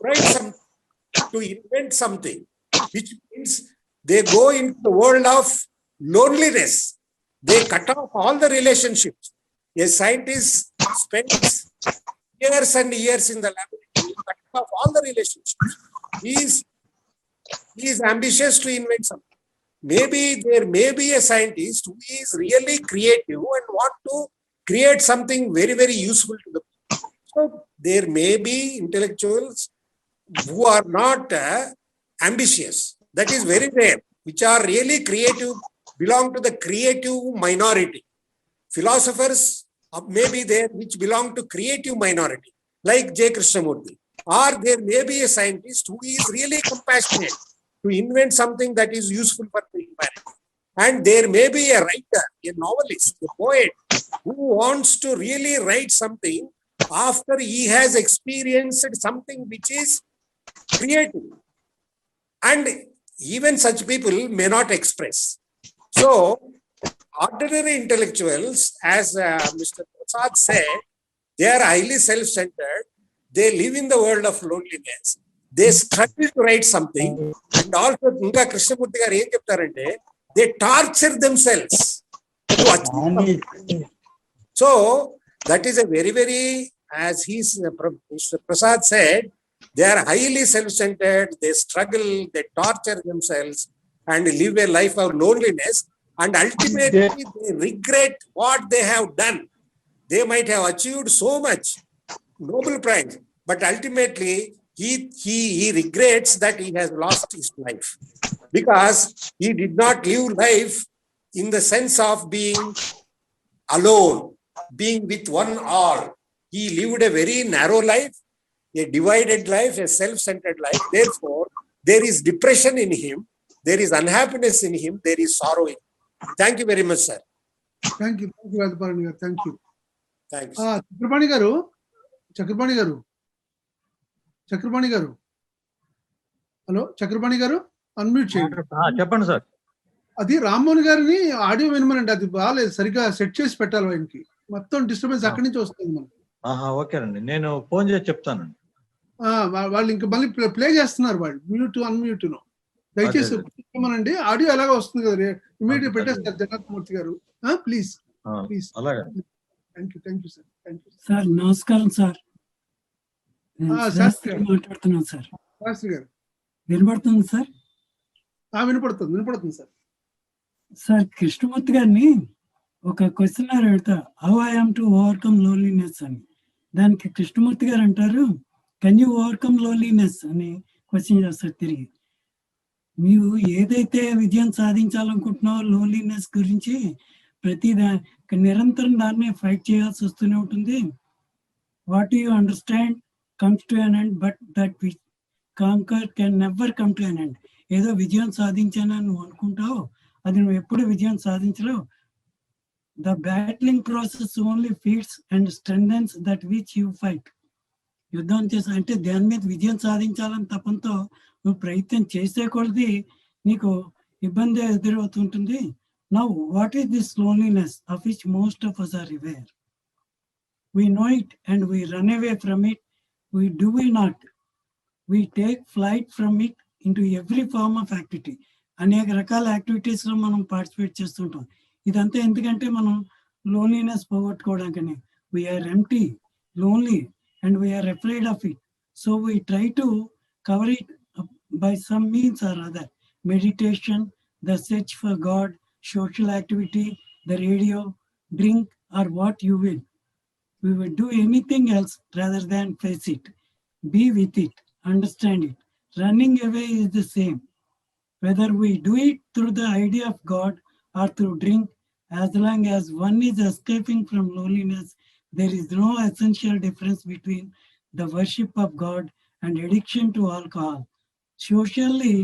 right, to invent something, which means they go into the world of loneliness. They cut off all the relationships. A scientist spends years and years in the laboratory, cut off all the relationships. He is ambitious to invent something. Maybe there may be a scientist who is really creative and want to create something very, very useful to the people. So there may be intellectuals who are not ambitious. That is very rare. Which are really creative, belong to the creative minority. Philosophers may be there which belong to creative minority, like J. Krishnamurti. Or there may be a scientist who is really compassionate to invent something that is useful for the humanity. And there may be a writer, a novelist, a poet who wants to really write something after he has experienced something which is creative. And even such people may not express. So, ordinary intellectuals, as Mr. Prasad said, they are highly self-centered. They live in the world of loneliness. They struggle to write something. And also, Inka Krishnamurti garu em cheptarante, they torture themselves to achieve something. So, that is a very, very, as Mr. Prasad said, they are highly self-centered, they struggle, they torture themselves and live a life of loneliness, and ultimately they regret what they have done. They might have achieved so much, Nobel Prize, but ultimately he regrets that he has lost his life because he did not live life in the sense of being alone, being with one all. He lived a very narrow life, a divided life, a self-centered life. Therefore, there is depression in him, there is unhappiness in him, there is sorrow in him. Thank you very much, sir. Thank you, Radhaparani garu. Thank you. Thanks. Chakrapani garu. Hello, Chakrapani garu, unmute చేయండి. చెప్పండి sir. అది రామ్మోహన్ గారిని audio వినమనండి, అది బాగాలేదు, సరిగ్గా set చేసి పెట్టాలి ఆయనకి, మొత్తం డిస్టర్బెన్స్ అక్కడి నుంచి వస్తుంది మనకి. ఓకేనండి, నేను ఫోన్ చేసి చెప్తానండి. వాళ్ళు ఇంకా మళ్ళీ ప్లే చేస్తున్నారు, వాళ్ళు మ్యూట్ అన్మ్యూట్ దయచేసి చెప్పమనండి. ఆడియో ఎలాగో వస్తుంది కదా, ఇమీడియట్ పెట్టేస్తారు జగన్మూర్తి గారు, ప్లీజ్ ప్లీజ్. అలాగే. Thank you sir. సార్ నమస్కారం సార్, మాట్లాడుతున్నాను సార్. శాస్త్రి గారు వినబడుతుంది సార్? వినపడుతుంది సార్. సార్ కృష్ణమూర్తి గారిని ఒక క్వశ్చన్ అడుగుతా, how I am to overcome loneliness అని. దానికి కృష్ణమూర్తి గారు అంటారు, కెన్ యూ ఓవర్కమ్ లోన్లీనెస్ అని క్వశ్చన్ చేస్తారు తిరిగి. మీరు ఏదైతే విజయం సాధించాలనుకుంటున్నారో లోన్లీనెస్ గురించి నిరంతరం దాన్ని ఫైట్ చేయాల్సి వస్తూనే ఉంటుంది. What you understand comes to an end, but that we conquer can never come to an end. ఏదో విజయం సాధించానని నువ్వు అనుకుంటావు, అది నువ్వు ఎప్పుడు విజయం సాధించలేవు. The battling process only feeds and strengthens that which you fight. యుద్ధం చేసా అంటే దాని మీద విజయం సాధించాలని తపంతో నువ్వు ప్రయత్నం చేసే కొలది నీకు ఇబ్బంది ఎదురవుతుంటుంది. Now what is this loneliness of which most of us are aware? We know it and we run away from it. We not. We take flight from it into every form of activity. అనేక రకాల activities లో మనం participate చేస్తుంటాం. ఇదంతా ఎందుకంటే మనం loneliness పోగొట్టుకోవడానికని. We are empty, lonely and we are afraid of it. So we try to cover it by some means or other. Meditation, the search for God, social activity, the radio, drink, or what you will. We will do anything else rather than face it. Be with it, understand it. Running away is the same. Whether we do it through the idea of God or through drink, as long as one is escaping from loneliness, there is no essential difference between the worship of God and addiction to alcohol. Socially,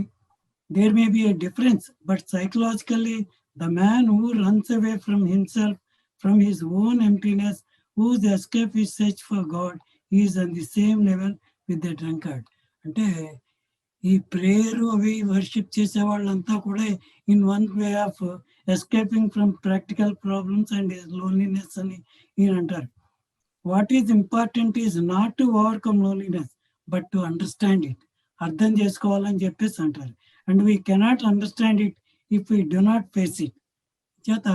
there may be a difference, but psychologically, the man who runs away from himself, from his own emptiness, whose escape is search for God, he is on the same level with the drunkard. అంటే ఈ prayer అవి worship చేసే వాళ్ళంతా కూడా in one way of escaping from practical problems and loneliness అని ఈయన అంటారు. What is important is not to overcome loneliness but to understand it. అర్థం చేసుకోవాలని చెప్పేసి అంటారు. And we cannot understand it if we do not face it. చేత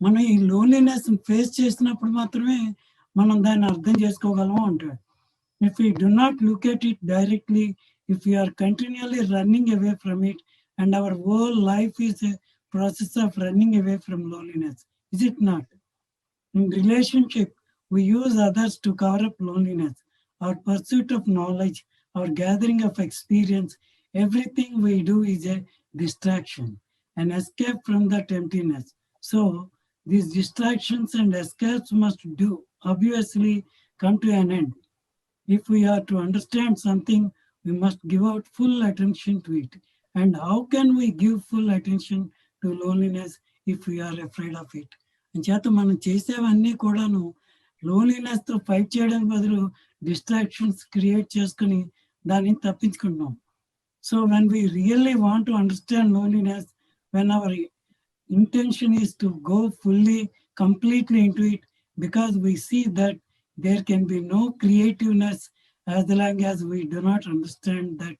మనం ఈ లోన్లీనెస్ ఫేస్ చేసినప్పుడు మాత్రమే మనం దాన్ని అర్థం చేసుకోగలము అంటారు. If we do not look at it directly, if we are continually running away from it, and our whole life is a process of running away from loneliness, is it not? In relationship, we use others to cover up loneliness. Our pursuit of knowledge, our gathering of experience, everything we do is a distraction, an escape from that emptiness. So these distractions and escapes must obviously come to an end. If we are to understand something, we must give out full attention to it. And how can we give full attention to loneliness if we are afraid of it? అంచేత మనం చేసేవన్నీ కూడాను loneliness తో fight చేయడానికి బదులు distractions create చేసుకుని దాన్ని తప్పించుకుంటున్నాం. So when we really want to understand loneliness, when our intention is to go fully, completely into it, because we see that there can be no creativeness as long as we do not understand that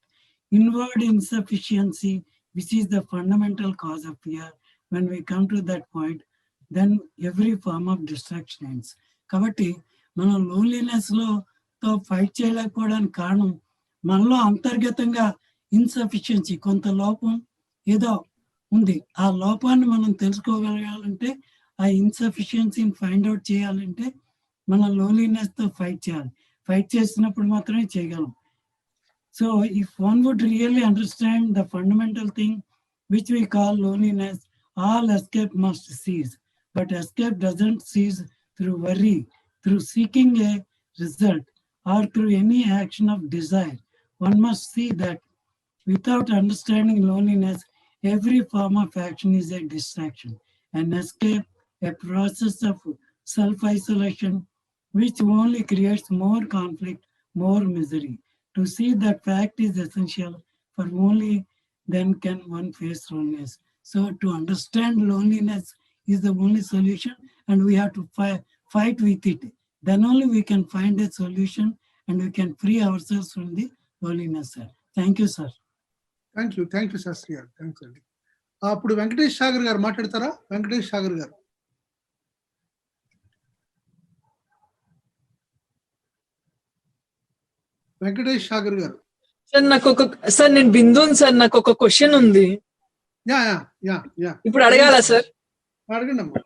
inward insufficiency, which is the fundamental cause of fear. When we come to that point, then every form of distraction ends. కాబట్టి మనం loneliness లో తో fight చేయలేకపోవడానికి కారణం మనలో అంతర్గతంగా insufficiency, కొంత లోపం ఏదో ఉంది. ఆ లోపాన్ని మనం తెలుసుకోగలగాలంటే, ఆ ఇన్సఫిషియన్సీని ఫైండ్ అవుట్ చేయాలంటే మనం లోన్లీనెస్ తో ఫైట్ చేయాలి. ఫైట్ చేసినప్పుడు మాత్రమే చేయగలం. So if one would really understand the fundamental thing which we call loneliness, all escape must cease. But escape doesn't cease through worry, through seeking a result, or through any action of desire. One must see that without understanding loneliness, every form of action is a distraction, an escape, a process of self-isolation, which only creates more conflict, more misery. To see that fact is essential, for only then can one face loneliness. So to understand loneliness is the only solution, and we have to fight with it. Then only we can find a solution and we can free ourselves from the loneliness, sir. Thank you, sir. Thank you Shastri garu. Thanks అండి. అప్పుడు వెంకటేష్ సాగర్ గారు మాట్లాడతారా? వెంకటేష్ సాగర్ గారు. వెంకటేష్ సాగర్ గారు. Sir నేను బిందుని sir, నాకు ఒక question ఉంది. యా యా యా యా ఇప్పుడు అడగాల సార్? అడగండి అమ్మా.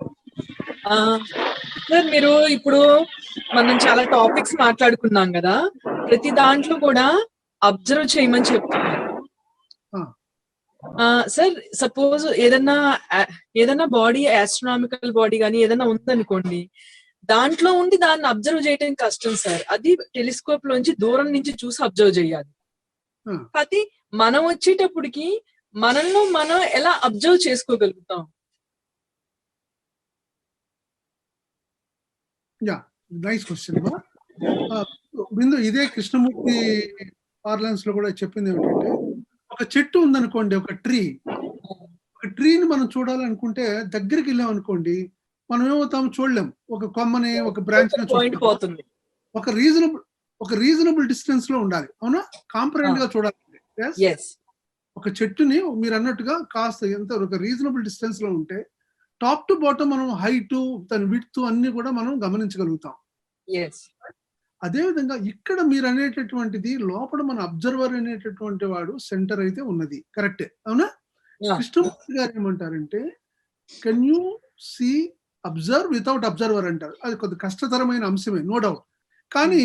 సార్ మీరు ఇప్పుడు మనం చాలా టాపిక్స్ మాట్లాడుకున్నాం కదా, ప్రతి దాంట్లో కూడా అబ్జర్వ్ చేయమని చెప్తున్నారు. సార్ సపోజ్ ఏదన్నా బాడీ, ఆస్ట్రానామికల్ బాడీ కానీ ఏదైనా ఉందనుకోండి, దాంట్లో ఉండి దాన్ని అబ్జర్వ్ చేయడం కష్టం సార్. అది టెలిస్కోప్ లోంచి దూరం నుంచి చూసి అబ్జర్వ్ చేయాలి. అది మనం వచ్చేటప్పటికి మనల్ని మనం ఎలా అబ్జర్వ్ చేసుకోగలుగుతాం? Yeah, nice question. బిందు, ఇదే కృష్ణమూర్తి పార్లెన్స్ లో కూడా చెప్పింది ఏమిటంటే, ఒక చెట్టు ఉందనుకోండి, ఒక ట్రీని మనం చూడాలనుకుంటే దగ్గరికి వెళ్ళాం అనుకోండి, మనం ఏమవుతాం, చూడలేం. ఒక కొమ్మని, ఒక బ్రాంచ్ పోతుంది. ఒక రీజనబుల్ డిస్టెన్స్ లో ఉండాలి, అవునా? కాంపరెంట్ గా చూడాలంటే ఒక చెట్టుని మీరు అన్నట్టుగా కాస్త ఎంత ఒక రీజనబుల్ డిస్టెన్స్ లో ఉంటే టాప్ టు బాటమ్ మనం హైట్, దాని విడ్త్ అన్ని కూడా మనం గమనించగలుగుతాం. అదేవిధంగా ఇక్కడ మీరు అనేటటువంటిది లోపల మన అబ్జర్వర్ అనేటటువంటి వాడు సెంటర్ అయితే ఉన్నది, కరెక్టే, అవునా? కృష్ణమూర్తి గారు ఏమంటారంటే, can you see observe without observer అంటారు. అది కొద్ది కష్టతరమైన అంశమే, నో డౌట్. కానీ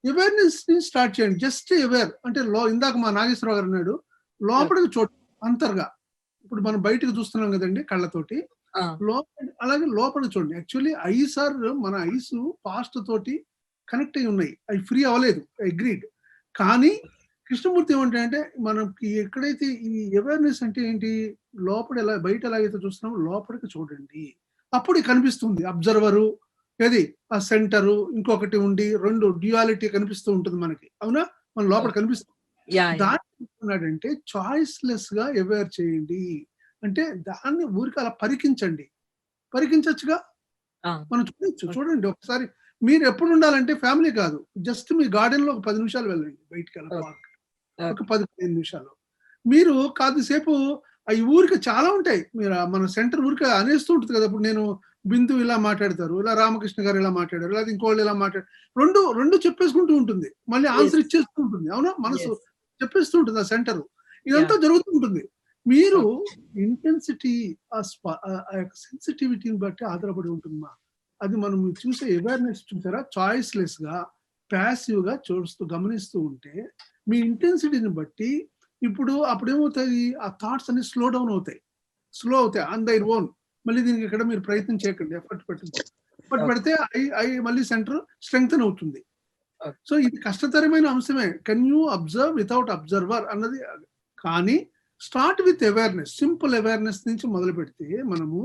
అవేర్నెస్ ని స్టార్ట్ చేయండి. జస్ట్ అవేర్ అంటే ఇందాక మా నాగేశ్వరరావు గారు అన్నాడు, లోపలికి చూడండి అంతర్గా. ఇప్పుడు మనం బయటకు చూస్తున్నాం కదండి కళ్ళతోటి, అలాగే లోపల చూడండి. యాక్చువల్లీ ఐస్ మన ఐస్ పాస్ట్ తోటి కనెక్ట్ అయి ఉన్నాయి, అవి ఫ్రీ అవ్వలేదు, అగ్రీడ్. కానీ కృష్ణమూర్తి ఏమంటాయంటే, మనకి ఎక్కడైతే ఈ అవేర్నెస్ అంటే ఏంటి, లోపల బయట ఎలాగైతే చూస్తున్నామో లోపలికి చూడండి, అప్పుడు కనిపిస్తుంది అబ్జర్వరు, ఏది ఆ సెంటరు, ఇంకొకటి ఉండి రెండు డ్యూయాలిటీ కనిపిస్తూ ఉంటుంది మనకి, అవునా? మన లోపల కనిపిస్తుంది. దాన్ని ఏమంటున్నాడంటే, చాయిస్లెస్ గా అవేర్ చేయండి అంటే, దాన్ని ఊరికి అలా పరికించచ్చుగా, మనం చూడండి ఒకసారి. మీరు ఎప్పుడు ఉండాలంటే ఫ్యామిలీ కాదు, జస్ట్ మీ గార్డెన్ లో ఒక 10 నిమిషాలు వెళ్ళండి బయటికి, పార్క్ ఒక 10-15 నిమిషాలు. మీరు కాదుసేపు ఈ ఊరికి చాలా ఉంటాయి, మీరు మన సెంటర్ ఊరికి అనేస్తూ ఉంటుంది కదా. ఇప్పుడు నేను బిందు ఇలా మాట్లాడతారు, ఇలా రామకృష్ణ గారు ఇలా మాట్లాడారు, లేదా ఇంకోళ్ళు ఇలా రెండు చెప్పేసుకుంటూ ఉంటుంది, మళ్ళీ ఆన్సర్ ఇచ్చేస్తూ ఉంటుంది, అవునా? మనసు చెప్పేస్తూ ఉంటుంది ఆ సెంటర్. ఇదంతా జరుగుతూ ఉంటుంది. మీరు ఇంటెన్సిటీ, సెన్సిటివిటీని బట్టి ఆధారపడి ఉంటుందా. అది మనం చూసే అవేర్నెస్ చూసారా, చాయిస్లెస్ గా ప్యాసివ్ గా గమనిస్తూ ఉంటే మీ ఇంటెన్సిటీని బట్టి అప్పుడు ఏమవుతాయి, ఆ థాట్స్ అన్ని స్లో అవుతాయి ఆన్ దైర్ ఓన్. మళ్ళీ దీనికి ఇక్కడ మీరు ప్రయత్నం చేయకండి, ఎఫర్ట్ పెడితే మళ్ళీ సెంటర్ స్ట్రెంగ్తన్ అవుతుంది. సో ఇది కష్టతరమైన అంశమే, can you observe without observer అన్నది. కానీ start with awareness, simple awareness నుంచి మొదలు పెడితే మనము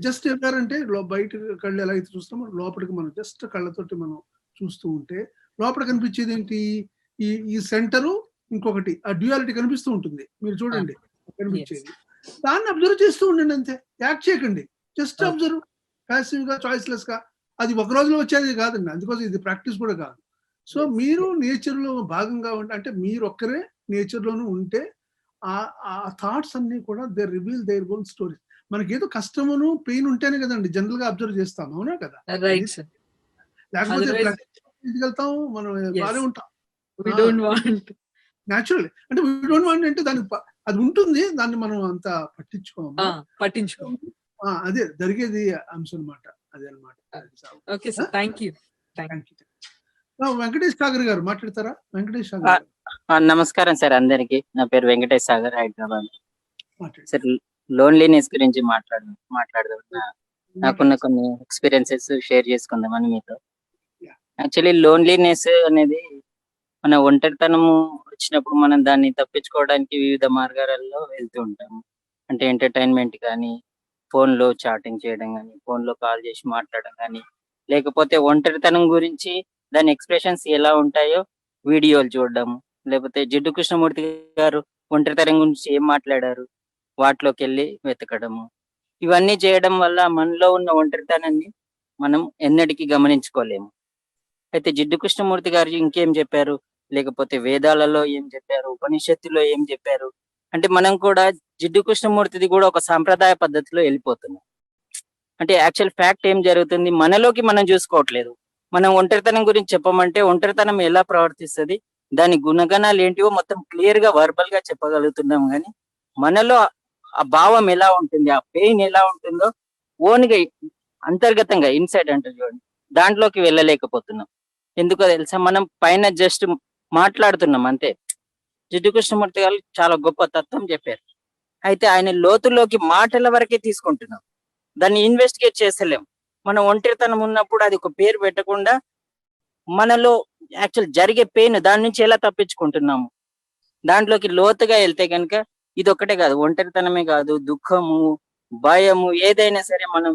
జస్ట్ అవేర్ అంటే బయట కళ్ళు ఎలా అయితే చూస్తామో లోపలికి మనం జస్ట్ కళ్ళతోటి మనం చూస్తూ ఉంటే లోపల కనిపించేది ఏంటి, ఈ సెంటరు, ఇంకొకటి ఆ డ్యూయాలిటీ కనిపిస్తూ ఉంటుంది. మీరు చూడండి కనిపించేది, దాన్ని అబ్జర్వ్ చేస్తూ ఉండండి అంతే, యాక్ట్ చేయకండి, జస్ట్ అబ్జర్వ్, ప్యాసివ్ గా, చాయిస్లెస్ గా. అది ఒక రోజులో వచ్చేది కాదండి, అందుకోసం ఇది ప్రాక్టీస్ కూడా కాదు. సో మీరు నేచర్ లో భాగంగా అంటే మీరు ఒక్కరే నేచర్ లోనూ ఉంటే ఆ థాట్స్ అన్ని కూడా they reveal their own stories. మనకి ఏదో కష్టమును పెయిన్ ఉంటేనే కదండి జనరల్ గా అబ్జర్వ్ చేస్తాం, అవునా కదా? లేకపోతే వెళ్తాం మనం బాగానే ఉంటాం. న్యాచురల్ అంటే వీ డోంట్ వాంట్ అంటే దానికి అది ఉంటుంది, దాన్ని మనం అంత పట్టించుకోము. అదే జరిగేది అంశం అనమాట, అదే అనమాట. వెంకటేష్ సాగర్ గారు మాట్లాడతారా? వెంకటేష్ సాగర్. నమస్కారం సార్ అందరికి. నా పేరు వెంకటేష్ సాగర్, హైదరాబాద్. సార్ లోన్లీనెస్ గురించి మాట్లాడదాం. నాకున్న కొన్ని ఎక్స్పీరియన్సెస్ షేర్ చేసుకుందామని మీతో. యాక్చువల్లీ లోన్లీనెస్ అనేది మన ఒంటరితనము వచ్చినప్పుడు మనం దాన్ని తప్పించుకోవడానికి వివిధ మార్గాలలో వెళ్తూ ఉంటాము. అంటే ఎంటర్టైన్మెంట్ కానీ, ఫోన్లో చాటింగ్ చేయడం కానీ, ఫోన్లో కాల్ చేసి మాట్లాడడం కానీ, లేకపోతే ఒంటరితనం గురించి దాని ఎక్స్ప్రెషన్స్ ఎలా ఉంటాయో వీడియోలు చూడడము, లేకపోతే జిడ్డు కృష్ణమూర్తి గారు ఒంటరితనం గురించి ఏం మాట్లాడారు వాటిలోకి వెళ్ళి వెతకడము. ఇవన్నీ చేయడం వల్ల మనలో ఉన్న ఒంటరితనాన్ని మనం ఎన్నటికీ గమనించుకోలేము. అయితే జిడ్డు కృష్ణమూర్తి గారు ఇంకేం చెప్పారు, లేకపోతే వేదాలలో ఏం చెప్పారు, ఉపనిషత్తులో ఏం చెప్పారు అంటే మనం కూడా జిడ్డు కృష్ణమూర్తిది కూడా ఒక సాంప్రదాయ పద్ధతిలో వెళ్ళిపోతున్నాం. అంటే యాక్చువల్ ఫ్యాక్ట్ ఏం జరుగుతుంది, మనలోకి మనం చూసుకోవట్లేదు. మనం ఒంటరితనం గురించి చెప్పమంటే ఒంటరితనం ఎలా ప్రవర్తిస్తుంది, దాని గుణగణాలు ఏంటివో మొత్తం క్లియర్ గా వర్బల్ గా చెప్పగలుగుతున్నాం, కానీ మనలో ఆ భావం ఎలా ఉంటుంది, ఆ పెయిన్ ఎలా ఉంటుందో ఓన్గా అంతర్గతంగా ఇన్సైడ్ అంటారు చూడండి, దాంట్లోకి వెళ్ళలేకపోతున్నాం. ఎందుకో తెలుసా, మనం పైన జస్ట్ మాట్లాడుతున్నాం అంతే. జిడ్డు కృష్ణమూర్తి గారు చాలా గొప్ప తత్వం చెప్పారు, అయితే ఆయన లోతులోకి మాటల వరకే తీసుకుంటున్నాం, దాన్ని ఇన్వెస్టిగేట్ చేస్తలేం. మనం ఒంటరితనం ఉన్నప్పుడు అది ఒక పేరు పెట్టకుండా మనలో యాక్చువల్ జరిగే పెయిన్ దాని నుంచి ఎలా తప్పించుకుంటున్నాము, దాంట్లోకి లోతుగా వెళ్తే కనుక ఇది ఒక్కటే కాదు, ఒంటరితనమే కాదు, దుఃఖము, భయము, ఏదైనా సరే మనం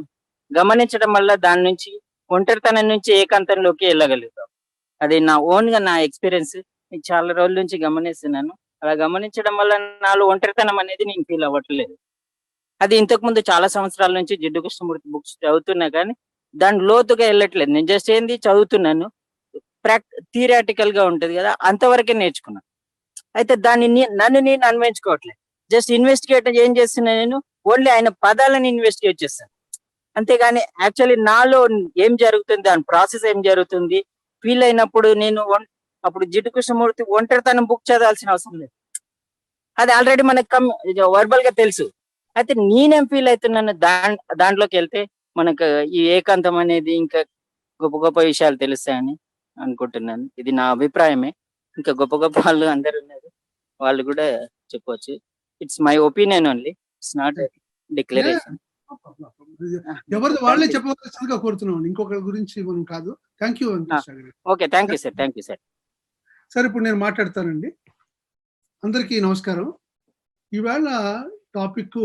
గమనించడం వల్ల దాని నుంచి ఒంటరితనం నుంచి ఏకాంతంలోకి వెళ్ళగలుగుతాం. అది నా ఓన్ గా నా ఎక్స్పీరియన్స్, చాలా రోజుల నుంచి గమనిస్తున్నాను. అలా గమనించడం వల్ల నాలో ఒంటరితనం అనేది నేను ఫీల్ అవ్వట్లేదు. అది ఇంతకు ముందు చాలా సంవత్సరాల నుంచి జిడ్డు కృష్ణమూర్తి బుక్స్ చదువుతున్నా కానీ దాని లోతుగా వెళ్ళట్లేదు. నేను జస్ట్ ఏంది చదువుతున్నాను, థియరాటికల్ గా ఉంటది కదా, అంతవరకే నేర్చుకున్నాను. అయితే దాన్ని నన్ను నేను అన్వయించుకోవట్లేదు, జస్ట్ ఇన్వెస్టిగేట్ ఏం చేస్తున్నా, నేను ఓన్లీ ఆయన పదాలను ఇన్వెస్టిగేట్ చేస్తాను, అంతేగాని యాక్చువల్లీ నాలో ఏం జరుగుతుంది, దాని ప్రాసెస్ ఏం జరుగుతుంది ఫీల్ అయినప్పుడు నేను అప్పుడు జిడ్డు కృష్ణమూర్తి ఒంటరితనం బుక్ చదవాల్సిన అవసరం లేదు, అది ఆల్రెడీ మనకు వర్బల్ గా తెలుసు. అయితే నేనేం ఫీల్ అవుతున్నాను దాంట్లోకి వెళ్తే మనకు ఈ ఏకాంతం అనేది ఇంకా గొప్ప గొప్ప విషయాలు తెలుస్తాయని అనుకుంటున్నాను. ఇది నా అభిప్రాయమే, ఇంకా గొప్ప గొప్ప వాళ్ళు అందరు ఉన్నారు, వాళ్ళు కూడా చెప్పవచ్చు. It's my opinion only, it's not declaration. ఎవరిది వాళ్ళే చెప్పవలసిందిగా కోరుతున్నాం, ఇంకొకరి గురించి మనం కాదు. Thank you. Okay, thank you sir, thank you sir. Sir ఇప్పుడు నేను మాట్లాడతానండి. అందరికీ నమస్కారం. ఈవేళ టాపిక్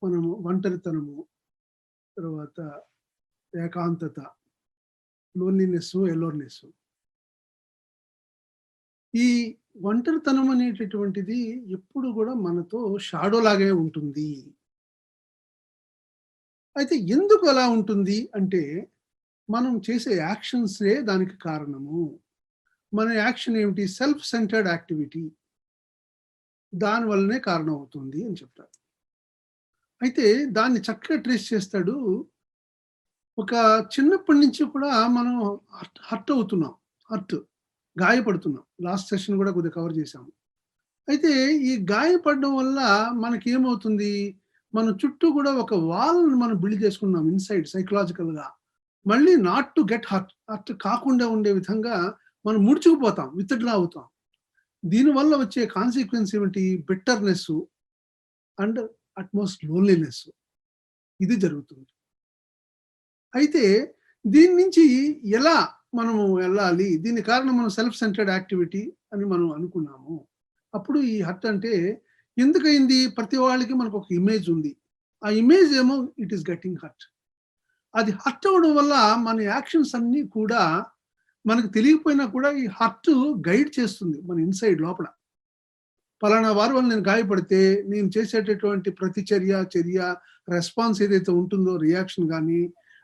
మనము ఒంటరితనము, తర్వాత ఏకాంతత, లోన్లీనెస్, ఎలోర్నెస్. ఈ ఒంటరితనం అనేటటువంటిది ఎప్పుడు కూడా మనతో షాడో లాగే ఉంటుంది. అయితే ఎందుకు అలా ఉంటుంది అంటే మనం చేసే యాక్షన్సే దానికి కారణము. మన యాక్షన్ ఏమిటి? సెల్ఫ్ సెంటర్డ్ యాక్టివిటీ, దానివల్లనే కారణం అవుతుంది అని చెప్తారు. అయితే దాన్ని చక్కగా ట్రేస్ చేస్తాడు. ఒక చిన్నప్పటి నుంచి కూడా మనం హర్ట్ అవుతున్నాం, గాయపడుతున్నాం. లాస్ట్ సెషన్ కూడా కొద్దిగా కవర్ చేశాము. అయితే ఈ గాయపడడం వల్ల మనకి ఏమవుతుంది, మన చుట్టూ కూడా ఒక వాల్ని మనం బిల్డ్ చేసుకున్నాం ఇన్సైడ్ సైకలాజికల్ గా. మళ్ళీ నాట్ టు గెట్ హర్ట్ కాకుండా ఉండే విధంగా మనం ముడుచుకుపోతాం, విత్డ్రా అవుతాం. దీనివల్ల వచ్చే కాన్సిక్వెన్స్ ఏమిటి? బిట్టర్నెస్ అండ్ అట్మోస్ట్ లోన్లీనెస్, ఇది జరుగుతుంది. అయితే దీని నుంచి ఎలా మనము వెళ్ళాలి? దీని కారణం మనం సెల్ఫ్ సెంటర్డ్ యాక్టివిటీ అని మనం అనుకున్నాము. అప్పుడు ఈ హర్ట్ అంటే ఎందుకయింది? ప్రతి వాళ్ళకి మనకు ఒక ఇమేజ్ ఉంది, ఆ ఇమేజ్ ఏమో ఇట్ ఈస్ గెట్టింగ్ హర్ట్. అది హర్ట్ అవ్వడం వల్ల మన యాక్షన్స్ అన్నీ కూడా మనకు తెలియకపోయినా కూడా ఈ హర్ట్ గైడ్ చేస్తుంది మన ఇన్సైడ్ లోపల. పలానా వారి వల్ల నేను గాయపడితే నేను చేసేటటువంటి ప్రతిచర్య, రెస్పాన్స్ ఏదైతే ఉంటుందో, రియాక్షన్ కానీ,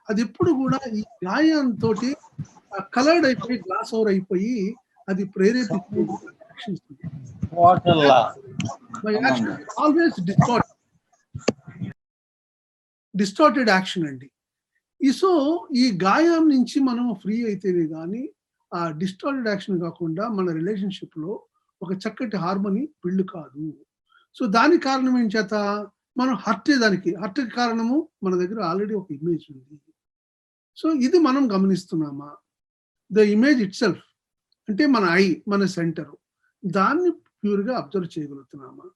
అది ఎప్పుడు కూడా ఈ గాయంతో కలర్డ్ అయిపోయి, గ్లాస్ ఓవర్ అయిపోయి అది ప్రేరేపించే ఆల్వేస్ డిస్టార్టెడ్ యాక్షన్ అండి. సో ఈ గాయం నుంచి మనం ఫ్రీ అయితేనే కానీ ఆ డిస్టార్టెడ్ యాక్షన్ కాకుండా మన రిలేషన్షిప్ లో ఒక చక్కటి హార్మోనీ బిల్డ్ కాదు. సో దానికి కారణం ఏం చేత మనం హర్ట్కి కారణము మన దగ్గర ఆల్రెడీ ఒక ఇమేజ్ ఉంది. సో ఇది మనం గమనిస్తున్నామా? ద ఇమేజ్ ఇట్ సెల్ఫ్ అంటే మన మన సెంటర్, దాన్ని ప్యూర్ గా అబ్జర్వ్ చేయగలుగుతున్నామా?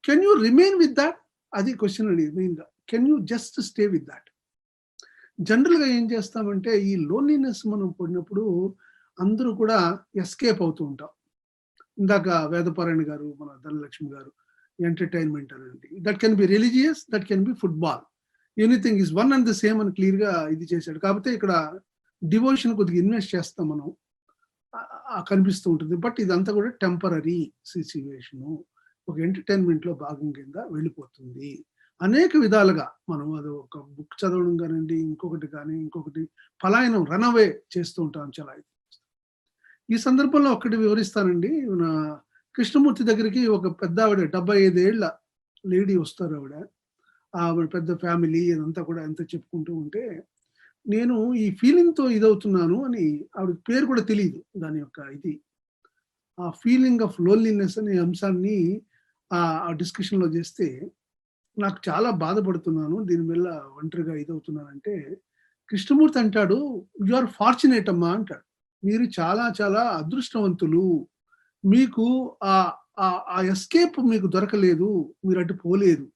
Can you remain with that? అది క్వశ్చన్ అండి మెయిన్గా. Can you just stay with that? జనరల్గా ఏం చేస్తామంటే ఈ లోన్లీనెస్ మనం పడినప్పుడు అందరూ కూడా ఎస్కేప్ అవుతూ ఉంటాం. ఇందాక వేదపారాయణ గారు, మన ధనలక్ష్మి గారు ఎంటర్టైన్మెంట్ అనండి, that can be religious, that can be football, anything is one and the same అని క్లియర్గా ఇది చేశాడు. కాకపోతే ఇక్కడ డివోషన్ కొద్దిగా ఇన్వెస్ట్ చేస్తాం మనం, కనిపిస్తూ ఉంటుంది. బట్ ఇదంతా కూడా టెంపరరీ సిచ్యువేషను, ఒక ఎంటర్టైన్మెంట్లో భాగం కింద వెళ్ళిపోతుంది. అనేక విధాలుగా మనం అది ఒక బుక్ చదవడం కానివ్వండి, ఇంకొకటి పలాయనం, రన్అవే చేస్తూ ఉంటాం చాలా. ఈ సందర్భంలో ఒకటి వివరిస్తానండి. నా కృష్ణమూర్తి దగ్గరికి ఒక పెద్ద ఆవిడ 75 ఏళ్ల లేడీ వస్తారు. ఆవిడ పెద్ద ఫ్యామిలీ, ఇదంతా కూడా ఎంత చెప్పుకుంటూ ఉంటే, నేను ఈ ఫీలింగ్తో ఇదవుతున్నాను అని, ఆవిడ పేరు కూడా తెలియదు దాని యొక్క ఇది. ఆ ఫీలింగ్ ఆఫ్ లోన్లీనెస్ అనే అంశాన్ని ఆ డిస్కషన్లో చేస్తే నాకు చాలా బాధపడుతున్నాను, దీని మీద ఒంటరిగా ఇదవుతున్నానంటే, కృష్ణమూర్తి అంటాడు, యు ఆర్ ఫార్చునేట్ అమ్మా అంటాడు. మీరు చాలా చాలా అదృష్టవంతులు, మీకు ఆ ఎస్కేప్ మీకు దొరకలేదు, మీరు అటు పోలేదు.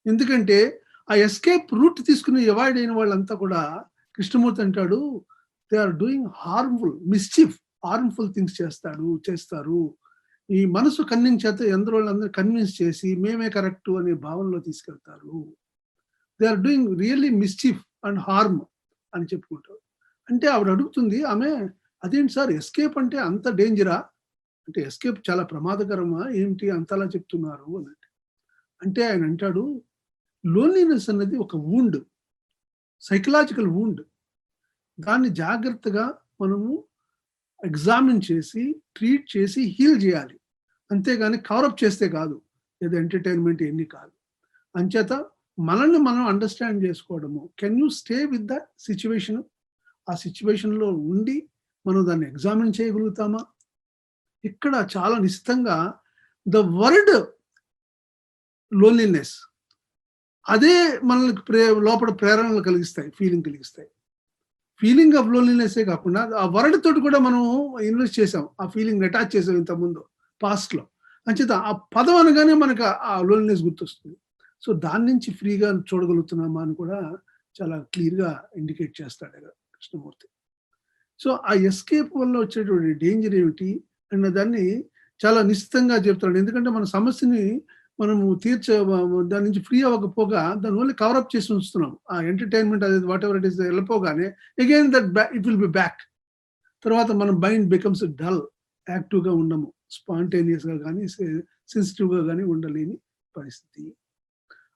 ఎందుకంటే ఆ ఎస్కేప్ రూట్ తీసుకుని అవాయిడ్ అయిన వాళ్ళంతా కూడా కృష్ణమూర్తి అంటాడు, they are doing harmful things చేస్తారు. ఈ మనసు కన్నింగ్ చేత ఎందరో వాళ్ళందరూ కన్విన్స్ చేసి మేమే కరెక్ట్ అనే భావనలో తీసుకెళ్తారు. They are doing really mischief and harm అని చెప్పుకుంటారు. అంటే ఆవిడ అడుగుతుంది, ఆమె అదేంటి సార్ ఎస్కేప్ అంటే అంత డేంజరా, అంటే ఎస్కేప్ చాలా ప్రమాదకరమా ఏంటి అంతలా చెప్తున్నారు అన్నట్టు. అంటే ఆయన అంటాడు, లోన్లీనెస్ అన్నది ఒక వూండ్, సైకలాజికల్ వూండ్. దాన్ని జాగ్రత్తగా మనము ఎగ్జామిన్ చేసి ట్రీట్ చేసి హీల్ చేయాలి, అంతేగాని కవరప్ చేస్తే కాదు, ఏదో ఎంటర్టైన్మెంట్ ఎన్ని కాదు. అంచేత మనల్ని మనం అండర్స్టాండ్ చేసుకోవడము, can you stay with that situation, ఆ సిచ్యువేషన్లో ఉండి మనం దాన్ని ఎగ్జామిన్ చేయగలుగుతామా? ఇక్కడ చాలా నిశ్చితంగా ద వర్డ్ లోన్లీనెస్ అదే మనల్ని లోపల ప్రేరణలు కలిగిస్తాయి, ఫీలింగ్ కలిగిస్తాయి. ఫీలింగ్ ఆఫ్ లోన్లీనెస్సే కాకుండా ఆ వర్డ్ తోటి కూడా మనం ఇన్వెస్ట్ చేసాం, ఆ ఫీలింగ్ అటాచ్ చేసాం ఇంతకుముందు పాస్ట్లో. అంచేత ఆ పదం అనగానే మనకు ఆ లోన్లీనెస్ గుర్తొస్తుంది. సో దాని నుంచి ఫ్రీగా చూడగలుగుతున్నామా అని కూడా చాలా క్లియర్గా ఇండికేట్ చేస్తాడు కృష్ణమూర్తి. సో ఆ ఎస్కేప్ వల్ల వచ్చేటువంటి డేంజర్ ఏమిటి అన్న దాన్ని చాలా నిశ్చితంగా చెప్తాడు. ఎందుకంటే మన సమస్యని మనము దాని నుంచి ఫ్రీ అవ్వకపోగా దాని ఓన్లీ కవరప్ చేసి ఉంచుతున్నాం. ఆ ఎంటర్టైన్మెంట్ అది వాట్ ఎవర్ ఇట్ ఈస్ వెళ్ళిపోగానే again it will be back. తర్వాత మన మైండ్ బికమ్స్ డల్, యాక్టివ్గా ఉండము, స్పాంటేనియస్గా కానీ సెన్సిటివ్గా కానీ ఉండలేని పరిస్థితి.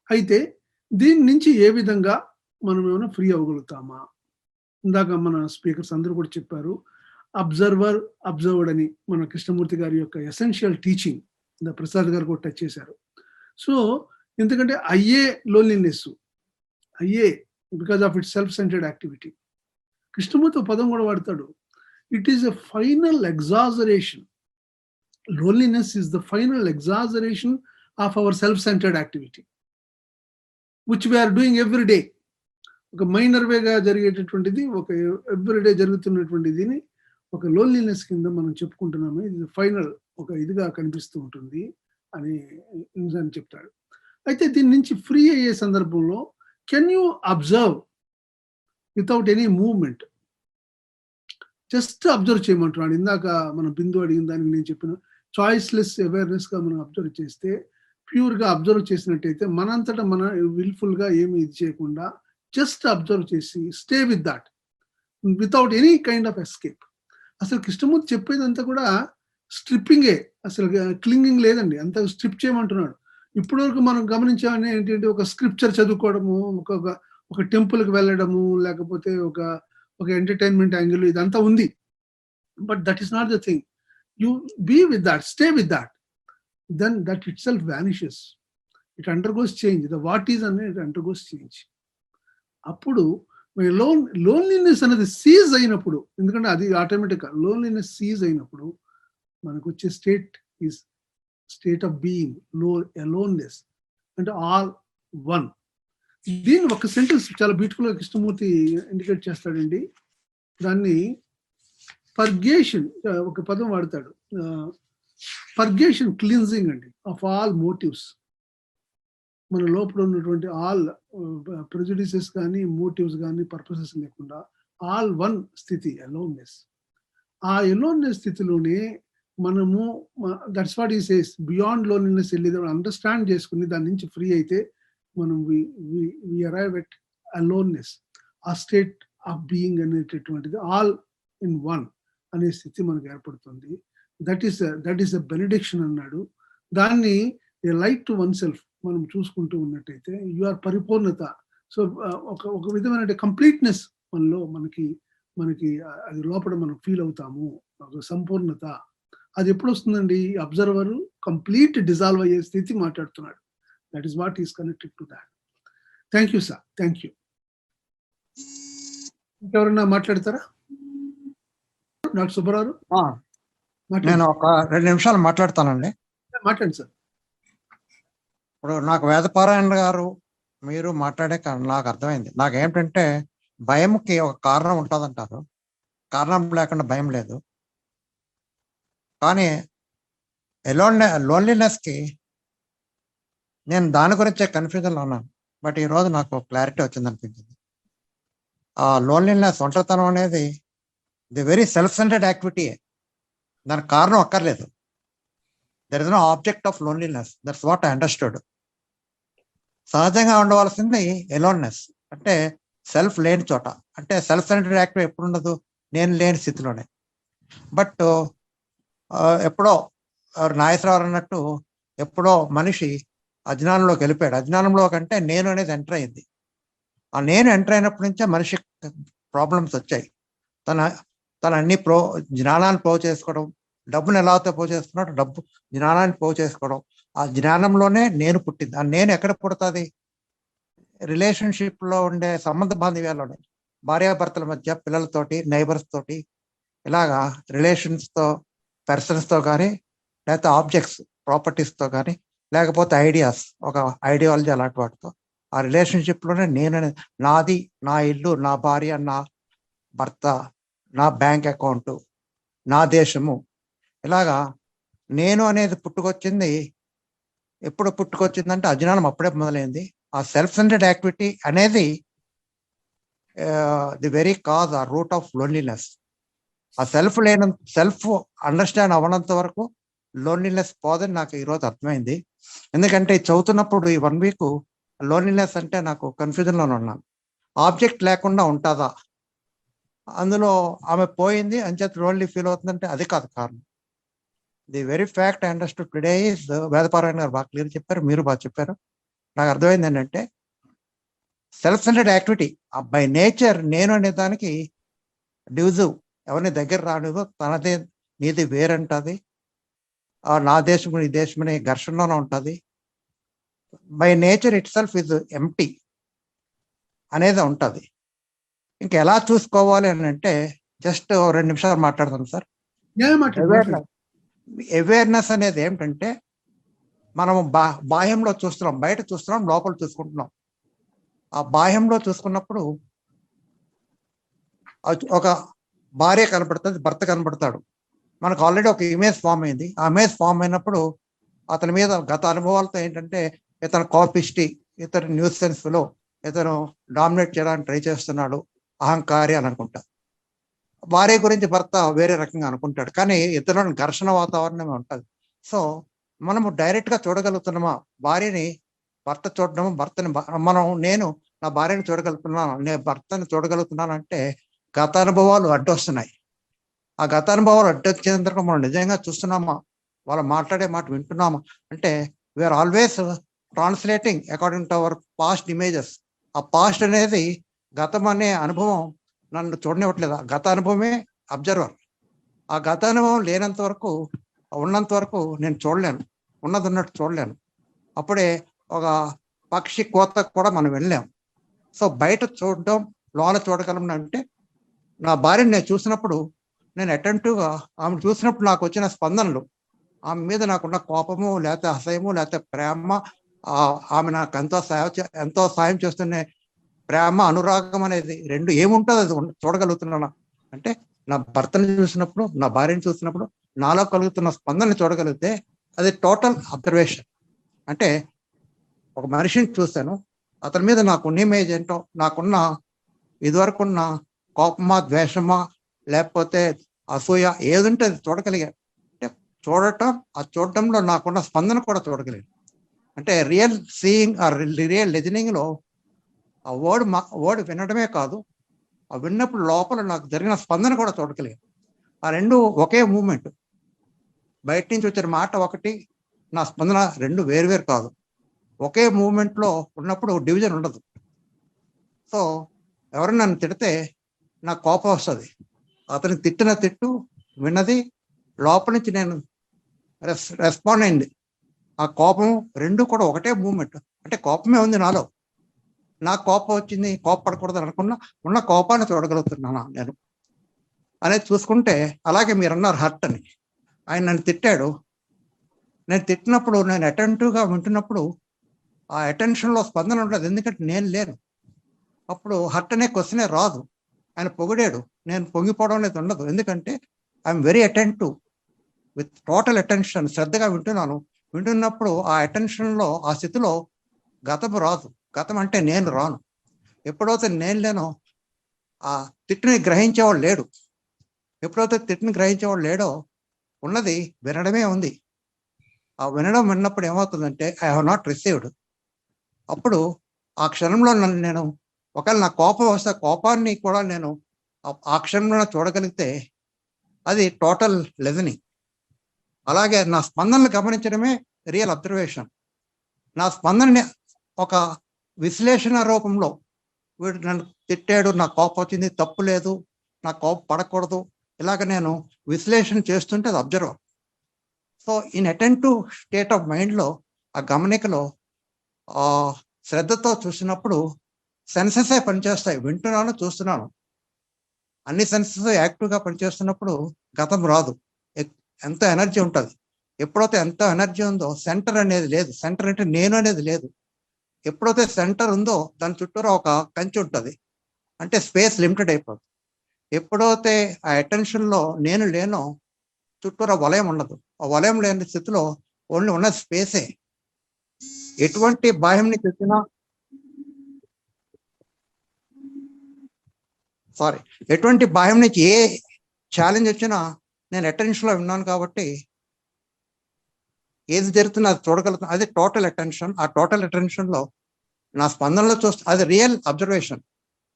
అయితే దీని నుంచి ఏ విధంగా మనం ఏమైనా ఫ్రీ అవ్వగలుగుతామా? ఇందాక మన స్పీకర్స్ అందరూ కూడా చెప్పారు, అబ్జర్వర్డ్ అని మన కృష్ణమూర్తి గారి యొక్క ఎసెన్షియల్ టీచింగ్ ప్రసాద్ గారు కూడా టచ్ చేశారు. సో ఎందుకంటే loneliness because of it self centred activity. Krishnamurti పదం కూడా వాడతాడు, it is a final exaggeration. Loneliness is the final exaggeration of our self centred activity which we are doing every day. ఒక minor వేగా జరిగేటటువంటిది, ఒక ఎవ్రీడే జరుగుతున్నటువంటి దీన్ని ఒక లోన్లీనెస్ కింద మనం చెప్పుకుంటున్నాము. ఇది ఫైనల్ ఒక ఇదిగా కనిపిస్తూ ఉంటుంది అని ఇన్సాన్ చెప్తాడు. అయితే దీని నుంచి ఫ్రీ అయ్యే సందర్భంలో can you observe without any movement, just observe చేయమంటున్నాడు. ఇందాక మన బిందు అడిగిన దానికి నేను చెప్పిన చాయిస్లెస్ అవేర్నెస్గా మనం అబ్జర్వ్ చేస్తే, ప్యూర్గా అబ్జర్వ్ చేసినట్టయితే మనంతటా మన విల్ఫుల్గా ఏమి ఇది చేయకుండా జస్ట్ అబ్జర్వ్ చేసి stay with that without any kind of escape. అసలు కృష్ణమూర్తి చెప్పేదంతా కూడా స్ట్రిప్పింగే, అసలు క్లింగింగ్ లేదండి, అంత స్ట్రిప్ చేయమంటున్నాడు. ఇప్పటి వరకు మనం గమనించామని ఏంటంటే ఒక స్క్రిప్చర్ చదువుకోవడము, ఒక టెంపుల్కి వెళ్ళడము, లేకపోతే ఒక ఎంటర్టైన్మెంట్ యాంగిల్ ఇదంతా ఉంది. But that is not the thing. You be with that, stay with that, then that itself vanishes, it undergoes change. The what is అనేది ఇట్ అండర్గోస్ చేంజ్. అప్పుడు లోన్లీనెస్ అనేది సీజ్ అయినప్పుడు, ఎందుకంటే అది ఆటోమేటిక్గా loneliness cease అయినప్పుడు మనకు వచ్చే స్టేట్ ఆఫ్ బీయింగ్ అలోన్నెస్ అంటే ఆల్ వన్. దీన్ని ఒక సెంటెన్స్ చాలా బ్యూటిఫుల్ గా కృష్ణమూర్తి ఇండికేట్ చేస్తాడండి. దాన్ని పర్గేషన్, ఒక పదం వాడతాడు, పర్గేషన్ క్లీన్జింగ్ అండి ఆఫ్ ఆల్ మోటివ్స్. మన లోపల ఉన్నటువంటి ఆల్ ప్రెజుడిసెస్ కానీ మోటివ్స్ కానీ పర్పసెస్ లేకుండా ఆల్ వన్ స్థితి, అలోన్నెస్. ఆ అలోన్నెస్ స్థితిలోనే మనము, దట్స్ వాట్ ఈ సేస్, బియాండ్ లోన్లీనెస్ వెళ్ళి అండర్స్టాండ్ చేసుకుని దాని నుంచి ఫ్రీ అయితే మనం వి అరైవ్ ఎట్ అలోన్నెస్. ఆ స్టేట్ ఆఫ్ బీయింగ్ అనేటటువంటిది ఆల్ ఇన్ వన్ అనే స్థితి మనకు ఏర్పడుతుంది. దట్ ఈస్ అ బెనిడిక్షన్ అన్నాడు. దాన్ని ఏ లైట్ టు వన్ సెల్ఫ్ మనం చూసుకుంటూ ఉన్నట్టయితే యు ఆర్ పరిపూర్ణత. సో ఒక విధమైన కంప్లీట్నెస్ మనకి అది లోపల మనం ఫీల్ అవుతాము, ఒక సంపూర్ణత. అది ఎప్పుడు వస్తుందండి? అబ్జర్వర్ కంప్లీట్ డిజాల్వ్ అయ్యే స్థితి మాట్లాడుతున్నాడు. That is what is connected to that. Thank you sir, thank you. ఇంకెవరన్నా మాట్లాడతారా? డాక్టర్ సుబ్బారావు. నేను ఒక 2 నిమిషాలు మాట్లాడతానండి. మాట్లాడండి సార్. ఇప్పుడు నాకు వేదపారాయణ గారు మీరు మాట్లాడే నాకు అర్థమైంది. నాకేంటంటే భయంకి ఒక కారణం ఉంటుందంటారు. కారణం లేకుండా భయం లేదు. కానీ లోన్లీనెస్కి నేను దాని గురించే కన్ఫ్యూజన్లో ఉన్నాను. బట్ ఈరోజు నాకు క్లారిటీ వచ్చింది అనిపించింది. ఆ లోన్లీనెస్, ఒంటరితనం అనేది the very self centred activity. దానికి కారణం అక్కర్లేదు. There is no object of loneliness. That's what I understood. సహజంగా ఉండవలసింది ఎలోన్నెస్, అంటే సెల్ఫ్ లేని చోట. అంటే సెల్ఫ్ సెంటర్డ్ యాక్టివ్ ఎప్పుడు ఉండదు, నేను లేని స్థితిలోనే. బట్ ఎప్పుడో నాగేశ్వరరావు అన్నట్టు ఎప్పుడో మనిషి అజ్ఞానంలోకి వెళ్ళిపోయాడు. అజ్ఞానంలో కంటే నేను అనేది ఎంటర్ అయింది. ఆ నేను ఎంటర్ అయినప్పటి నుంచే మనిషి ప్రాబ్లమ్స్ వచ్చాయి. తన అన్ని జ్ఞానాన్ని పోగు చేసుకోవడం, డబ్బును ఎలా అయితే పోగు చేసుకున్నాడు, డబ్బు జ్ఞానాన్ని పోగు చేసుకోవడం. ఆ జ్ఞానంలోనే నేను పుట్టింది. ఆ నేను ఎక్కడ పుడుతుంది? రిలేషన్షిప్లో ఉండే సంబంధ బాంధవ్యాల్లోనే, భార్యాభర్తల మధ్య, పిల్లలతోటి, నైబర్స్ తోటి, ఇలాగా రిలేషన్స్తో, పర్సన్స్తో కానీ, లేకపోతే ఆబ్జెక్ట్స్, ప్రాపర్టీస్తో కానీ, లేకపోతే ఐడియాస్, ఒక ఐడియాలజీ అలాంటి వాటితో, ఆ రిలేషన్షిప్లోనే నేను, నాది, నా ఇల్లు, నా భార్య, నా భర్త, నా బ్యాంక్ అకౌంటు, నా దేశము, ఇలాగా నేను అనేది పుట్టుకొచ్చింది. ఎప్పుడు పుట్టుకొచ్చిందంటే అజ్ఞానం అప్పుడే మొదలైంది. ఆ సెల్ఫ్ సెంటర్డ్ యాక్టివిటీ అనేది ది వెరీ కాజ్, ఆ రూట్ ఆఫ్ లోన్లీనెస్. ఆ సెల్ఫ్ అండర్స్టాండ్ అవ్వనంత వరకు లోన్లీనెస్ పోదని నాకు ఈరోజు అర్థమైంది. ఎందుకంటే చదువుతున్నప్పుడు ఈ 1 వీక్ లోన్లీనెస్ అంటే నాకు కన్ఫ్యూజన్లోనే ఉన్నాను. ఆబ్జెక్ట్ లేకుండా ఉంటుందా, అందులో ఆమె పోయింది అంచేత లోన్లీ ఫీల్ అవుతుందంటే అది కాదు కారణం. The very fact I understood today is, Vedaparayana garu బాగా క్లియర్ చెప్పారు, మీరు బాగా చెప్పారు. నాకు అర్థమైంది ఏంటంటే self centred activity by nature నేను అనే దానికి డివిజివ్, ఎవరిని దగ్గర రానిదో, తనదే నీది వేరంటుంది, నా దేశము నీ దేశమనే ఘర్షణలోనే ఉంటుంది. By nature it self is empty అనేది ఉంటుంది. ఇంకా ఎలా చూసుకోవాలి అని అంటే జస్ట్ 2 నిమిషాలు మాట్లాడతాను సార్. అవేర్నెస్ అనేది ఏమిటంటే మనము బాహ్యంలో చూస్తున్నాం, బయట చూస్తున్నాం, లోపల చూసుకుంటున్నాం. ఆ బాహ్యంలో చూసుకున్నప్పుడు ఒక భార్య కనపడుతుంది, భర్త కనపడతాడు. మనకు ఆల్రెడీ ఒక ఇమేజ్ ఫామ్ అయింది. ఆ ఇమేజ్ ఫామ్ అయినప్పుడు అతని మీద గత అనుభవాలతో ఏంటంటే ఇతను కాపిస్టి, ఇతను న్యూస్ సెన్స్లో, ఇతను డామినేట్ చేయడానికి ట్రై చేస్తున్నాడు, అహంకారి అని అనుకుంటా. భార్య గురించి భర్త వేరే రకంగా అనుకుంటాడు. కానీ ఇతరులను ఘర్షణ వాతావరణమే ఉంటుంది. సో మనము డైరెక్ట్గా చూడగలుగుతున్నామా భార్యని? భర్త చూడడము, భర్తని నేను నా భార్యని చూడగలుగుతున్నాను, నేను భర్తని చూడగలుగుతున్నాను అంటే గత అనుభవాలు అడ్డొస్తున్నాయి. ఆ గత అనుభవాలు అడ్డొచ్చేందుకు మనం నిజంగా చూస్తున్నామా, వాళ్ళు మాట్లాడే మాట వింటున్నామా అంటే we're always translating according to our past images. ఆ పాస్ట్ అనేది, గతం అనే అనుభవం నన్ను చూడనివ్వట్లేదు. గత అనుభవమే అబ్జర్వర్. ఆ గత అనుభవం లేనంత వరకు, ఉన్నంత వరకు నేను చూడలేను, ఉన్నది ఉన్నట్టు చూడలేను. అప్పుడే ఒక పక్షి కోత కూడా మనం వెళ్ళాం. సో బయట చూడడం, లోన చూడగలం అంటే నా భార్యని నేను చూసినప్పుడు, నేను అటెంటివ్గా ఆమె చూసినప్పుడు నాకు వచ్చిన స్పందనలు, ఆమె మీద నాకున్న కోపము, లేకపోతే అసహ్యము, లేకపోతే ప్రేమ, ఆమె నాకు ఎంతో సాయం చేస్తున్న ప్రేమ, అనురాగం అనేది రెండు ఏముంటుంది అది చూడగలుగుతున్నాను అంటే నా భర్తను చూసినప్పుడు, నా భార్యను చూసినప్పుడు నాలో కలుగుతున్న స్పందన చూడగలిగితే అది టోటల్ అబ్జర్వేషన్. అంటే ఒక మనిషిని చూశాను, అతని మీద నాకున్న ఇమేజ్ ఏంటో, నాకున్న ఇదివరకున్న కోపమా, ద్వేషమా, లేకపోతే అసూయ, ఏదుంటే అది చూడగలిగా. అంటే ఆ చూడటంలో నాకున్న స్పందన కూడా చూడగలిగాను. అంటే రియల్ సీయింగ్ ఆర్ రియల్ లిజనింగ్లో ఆ వర్డ్ వినడమే కాదు, ఆ విన్నప్పుడు లోపల నాకు జరిగిన స్పందన కూడా చూడగలిగాను. ఆ రెండు ఒకే మూమెంట్. బయట నుంచి వచ్చిన మాట ఒకటి, నా స్పందన రెండు వేరువేరు కాదు, ఒకే మూమెంట్లో ఉన్నప్పుడు డివిజన్ ఉండదు. సో ఎవరైనా నన్ను తిడితే నాకు కోపం వస్తుంది, అతను తిట్టిన తిట్టు విన్నది లోపల నుంచి నేను రెస్పాండ్ అయింది. ఆ కోపం రెండు కూడా ఒకటే మూమెంట్. అంటే కోపమే ఉంది నాలో, నాకు కోపం వచ్చింది, కోపపడకూడదు అనుకున్నా, ఉన్న కోపాన్ని చూడగలుగుతున్నాను నేను అనేది చూసుకుంటే. అలాగే మీరు అన్నారు హర్ట్ అని, ఆయన నన్ను తిట్టాడు. నేను తిట్టినప్పుడు నేను అటెంటివ్గా వింటున్నప్పుడు ఆ అటెన్షన్లో స్పందన ఉండదు, ఎందుకంటే నేను లేను. అప్పుడు హర్ట్ అనే క్వశ్చనే రాదు. ఆయన పొగిడాడు, నేను పొంగిపోవడం అనేది ఉండదు, ఎందుకంటే I'm very attentive with total attention. శ్రద్ధగా వింటున్నప్పుడు ఆ అటెన్షన్లో, ఆ స్థితిలో గతం రాదు. గతం అంటే నేను రాను. ఎప్పుడైతే నేను లేనో ఆ తిట్టుని గ్రహించేవాడు లేడు. ఎప్పుడైతే తిట్టుని గ్రహించేవాడు లేడో ఉన్నది వినడమే ఉంది. ఆ విన్నప్పుడు ఏమవుతుందంటే ఐ హ్యావ్ నాట్ రిసీవ్డ్. అప్పుడు ఆ క్షణంలో నేను ఒకవేళ నా కోపం వస్తే కోపాన్ని కూడా నేను ఆ క్షణంలో చూడగలిగితే అది టోటల్ లెజనింగ్. అలాగే నా స్పందనలు గమనించడమే రియల్ అబ్జర్వేషన్. నా స్పందనని ఒక విశ్లేషణ రూపంలో, వీడు నన్ను తిట్టాడు, నా కోపం వచ్చింది, తప్పు లేదు, నా కోపం పడకూడదు, ఇలాగ నేను విశ్లేషణ చేస్తుంటే అది observer. So in attentive state of మైండ్లో, ఆ గమనికలో శ్రద్ధతో చూసినప్పుడు సెన్సెసే పనిచేస్తాయి. వింటున్నాను, చూస్తున్నాను, అన్ని సెన్సెస్ యాక్టివ్గా పనిచేస్తున్నప్పుడు గతం రాదు. ఎంత ఎనర్జీ ఉంటుంది. ఎప్పుడైతే ఎంత ఎనర్జీ ఉందో సెంటర్ అనేది లేదు. సెంటర్ అంటే నేను అనేది లేదు. ఎప్పుడైతే సెంటర్ ఉందో దాని చుట్టూరా ఒక కంచె ఉంటుంది, అంటే స్పేస్ లిమిటెడ్ అయిపోతుంది. ఎప్పుడైతే ఆ అటెన్షన్లో నేను లేనో చుట్టూరా వలయం ఉండదు. ఆ వలయం లేని స్థితిలో ఓన్లీ ఉన్న స్పేసే. ఎటువంటి బాహ్యం నుంచి వచ్చినా ఎటువంటి బాహ్యం నుంచి ఏ ఛాలెంజ్ వచ్చినా నేను అటెన్షన్లో ఉన్నాను కాబట్టి ఏది జరుగుతున్నా అది చూడగలుగుతాను. అది టోటల్ అటెన్షన్. ఆ టోటల్ అటెన్షన్లో నా స్పందనలో అది రియల్ అబ్జర్వేషన్.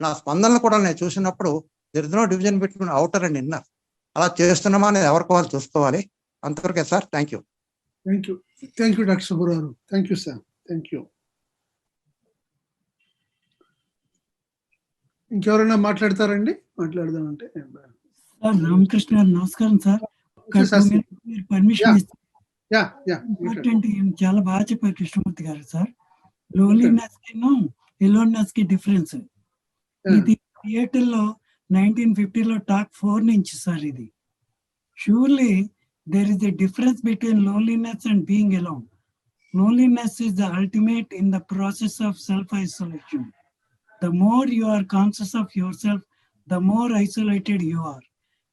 నా స్పందనలు కూడా నేను చూసినప్పుడు there is no division between outer and inner. అలా చేస్తున్నామా అనేది ఎవరికి వాళ్ళు చూసుకోవాలి. అంతవరకే sir. Thank you. Thank you doctor Subbarao. Thank you sir. Thank you. ఇంకెవరైనా మాట్లాడతారండి? మాట్లాడదామంటే సార్ రామకృష్ణ గారు నమస్కారం సార్. పర్మిషన్ ఇస్తే ఇంపార్టెంట్, చాలా బాగా చెప్పారు కృష్ణమూర్తి గారు సార్. లోన్లీనెస్ కి ఎలోన్నెస్ కి డిఫరెన్స్ ఇది థియేటర్లో 1950లో టాక్ 4 నుంచి సార్. ఇది surely there is a difference between loneliness and being alone. Loneliness is the ultimate in the process of self-isolation. The more you are conscious of yourself, the more isolated you are.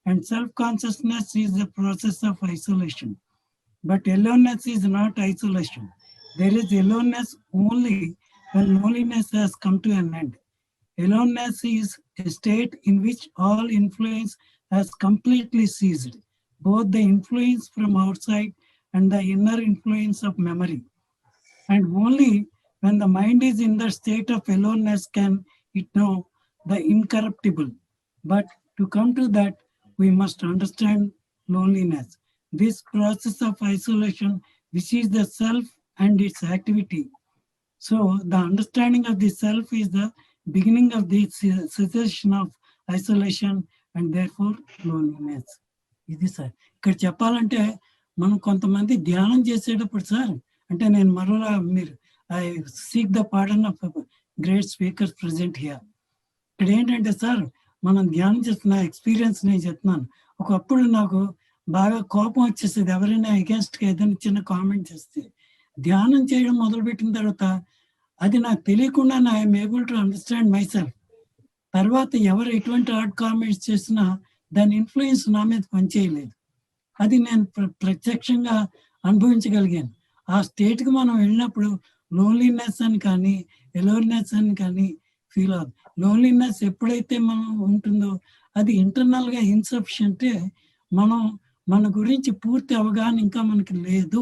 And self-consciousness is the process of isolation. But aloneness is not isolation. There is aloneness only when loneliness has come to an end. Aloneness is a state in which all influence has completely ceased, both the influence from outside and the inner influence of memory. And only when the mind is in the state of aloneness can it know the incorruptible. But to come to that, we must understand loneliness. This process of isolation, which is the self and its activity. So the understanding of the self is the beginning of the cessation of isolation and therefore loneliness. ఇది sir. ఇక్కడ చెప్పాలంటే మనం కొంతమంది ధ్యానం చేసేటప్పుడు sir, అంటే నేను మరోలా మీరు I seek the pardon of great speakers present here. ఇక్కడ ఏంటంటే సార్, మనం ధ్యానం చేస్తున్న ఎక్స్పీరియన్స్ నేను చెప్తున్నాను. ఒకప్పుడు నాకు బాగా కోపం వచ్చేసేది, ఎవరైనా అగేన్స్ట్గా ఏదైనా చిన్న కామెంట్ చేస్తే. ధ్యానం చేయడం మొదలుపెట్టిన తర్వాత అది నాకు తెలియకుండా I'm able to understand my self. తర్వాత ఎవరు ఎటువంటి హార్డ్ కామెంట్స్ చేసినా దాని ఇన్ఫ్లుయెన్స్ నా మీద పనిచేయలేదు. అది నేను ప్రత్యక్షంగా అనుభవించగలిగాను. ఆ స్టేట్కి మనం వెళ్ళినప్పుడు లోన్లీనెస్ అని కానీ ఎలోన్నెస్ అని కానీ ఫీల్ అవుతుంది. లోన్లీనెస్ ఎప్పుడైతే మనం ఉంటుందో అది ఇంటర్నల్గా ఇన్సఫిషియంటే, మనం మన గురించి పూర్తి అవగాహన ఇంకా మనకి లేదు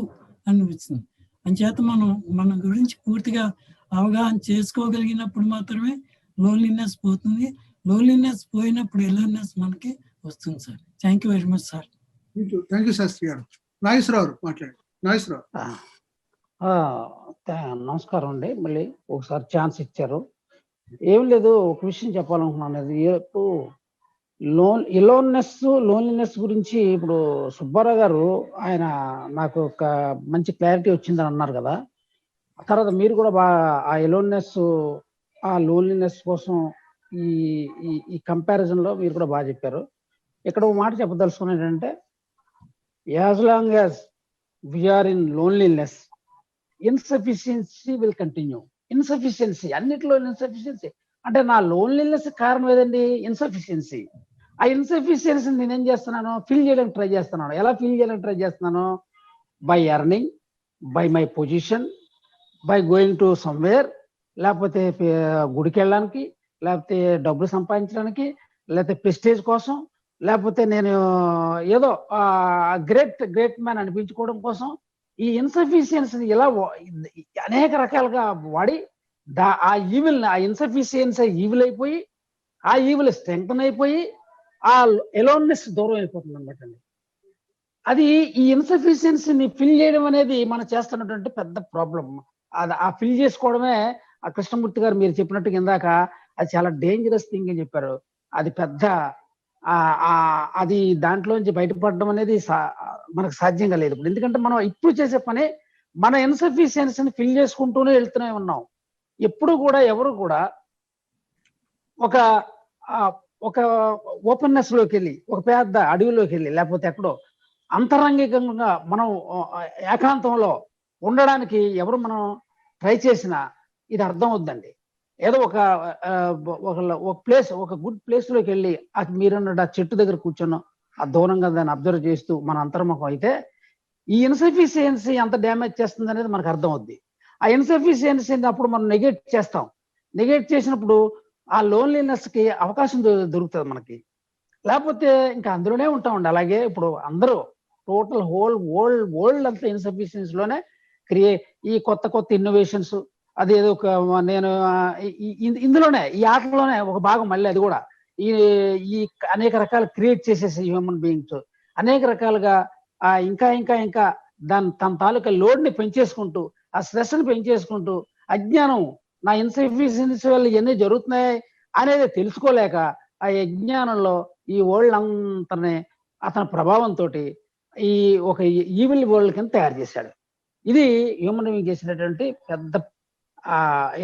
అనిపిస్తుంది. అంచేత మనం మన గురించి పూర్తిగా అవగాహన చేసుకోగలిగినప్పుడు మాత్రమే లోన్లీనెస్ పోతుంది. లోన్లీనెస్ పోయినప్పుడు ఎలోన్నెస్ మనకి వస్తుంది sir. Thank you very much sir. Thank you Shastri garu. Nageswararao మాట్లాడండి. నాగేశ్వరరావు. నమస్కారం అండి. మళ్ళీ ఒకసారి ఛాన్స్ ఇచ్చారు. ఏం లేదు, ఒక విషయం చెప్పాలనుకున్నాను. అది ఇప్పుడు లోన్లీనెస్ గురించి ఇప్పుడు సుబ్బారావు గారు ఆయన నాకు ఒక మంచి క్లారిటీ వచ్చిందని అన్నారు కదా. తర్వాత మీరు కూడా బాగా ఆ ఎలోన్నెస్ ఆ లోన్లీనెస్ కోసం ఈ కంపారిజన్లో మీరు కూడా బాగా చెప్పారు. ఇక్కడ ఒక మాట చెప్పదలుచుకున్నాను ఏంటంటే, as long as we're in loneliness, insufficiency will continue. Insufficiency, అన్నిట్లో ఇన్సఫిషియన్సీ. అంటే నా లోన్లీనెస్ కారణం ఏదండి? ఇన్సఫిషియన్సీ. ఆ ఇన్సఫిషియన్సీ నేనేం చేస్తున్నాను? ఫిల్ చేయడానికి ట్రై చేస్తున్నాను. ఎలా ఫిల్ చేయడానికి ట్రై చేస్తున్నాను? By earning, by my position, by going to somewhere, లేకపోతే గుడికి వెళ్ళడానికి, లేకపోతే డబ్బులు సంపాదించడానికి, లేకపోతే ప్రెస్టేజ్ కోసం, లేకపోతే నేను ఏదో గ్రేట్ మ్యాన్ అనిపించుకోవడం కోసం ఈ ఇన్సఫిషియన్సీ ఇలా అనేక రకాలుగా వాడి ఆ ఈవిల్, ఆ ఇన్సఫిషియన్సీ ఈవిల్ అయిపోయి, ఆ ఈవిల్ స్ట్రెంగ్తన్ అయిపోయి ఆ ఎలోన్నెస్ దూరం అయిపోతుంది అనమాట అండి. అది ఈ ఇన్సఫిషియన్సీని ఫిల్ చేయడం అనేది మనం చేస్తున్నటువంటి పెద్ద ప్రాబ్లం. అది ఆ ఫిల్ చేసుకోవడమే ఆ కృష్ణమూర్తి గారు మీరు చెప్పినట్టుగా ఇందాక అది చాలా డేంజరస్ థింగ్ అని చెప్పారు. అది పెద్ద అది దాంట్లోంచి బయటపడడం అనేది మనకు సాధ్యంగా లేదు ఇప్పుడు. ఎందుకంటే మనం ఇప్పుడు చేసే పని మన ఇన్సఫిషియన్సీని ఫిల్ చేసుకుంటూనే వెళ్తూనే ఉన్నాం. ఎప్పుడు కూడా ఎవరు కూడా ఒక ఓపెన్నెస్ లోకి వెళ్ళి, ఒక పెద్ద అడవిలోకి వెళ్ళి, లేకపోతే ఎక్కడో అంతరంగికంగా మనం ఏకాంతంలో ఉండడానికి ఎవరు మనం ట్రై చేసినా ఇది అర్థం అవుద్దండి. ఏదో ఒక ప్లేస్, ఒక గుడ్ ప్లేస్ లోకి వెళ్ళి మీరున్న చెట్టు దగ్గర కూర్చొని ఆ దూరంగా దాన్ని అబ్జర్వ్ చేస్తూ మన అంతర్ముఖం అయితే ఈ ఇన్సఫిషియన్సీ ఎంత డ్యామేజ్ చేస్తుంది అనేది మనకు అర్థం అవుద్ది. ఆ ఇన్సఫిషియన్సీని అప్పుడు మనం నెగెక్ట్ చేస్తాం. నెగెక్ట్ చేసినప్పుడు ఆ లోన్లీనెస్ కి అవకాశం దొరుకుతుంది మనకి. లేకపోతే ఇంకా అందులోనే ఉంటామండి. అలాగే ఇప్పుడు అందరూ టోటల్ వరల్డ్ అంతా ఇన్సఫిషియన్సీ లోనే ఈ కొత్త ఇన్నోవేషన్స్, అదేదో నేను ఇందులోనే ఈ ఆటలోనే ఒక భాగం. మళ్ళీ అది కూడా ఈ అనేక రకాలు క్రియేట్ చేసేసి హ్యూమన్ బీయింగ్స్ అనేక రకాలుగా ఇంకా తన తాలూకా లోడ్ ని పెంచేసుకుంటూ, ఆ స్ట్రెస్ ని పెంచేసుకుంటూ, అజ్ఞానం నా ఇన్సఫిషియన్సీ వల్ల ఇవన్నీ జరుగుతున్నాయి అనేది తెలుసుకోలేక ఆ అజ్ఞానంలో ఈ వరల్డ్ అంతనే అతని ప్రభావంతో ఈ ఒక ఈవిల్ వరల్డ్ కింద తయారు చేశాడు. ఇది హ్యూమన్ బీయింగ్ చేసినటువంటి పెద్ద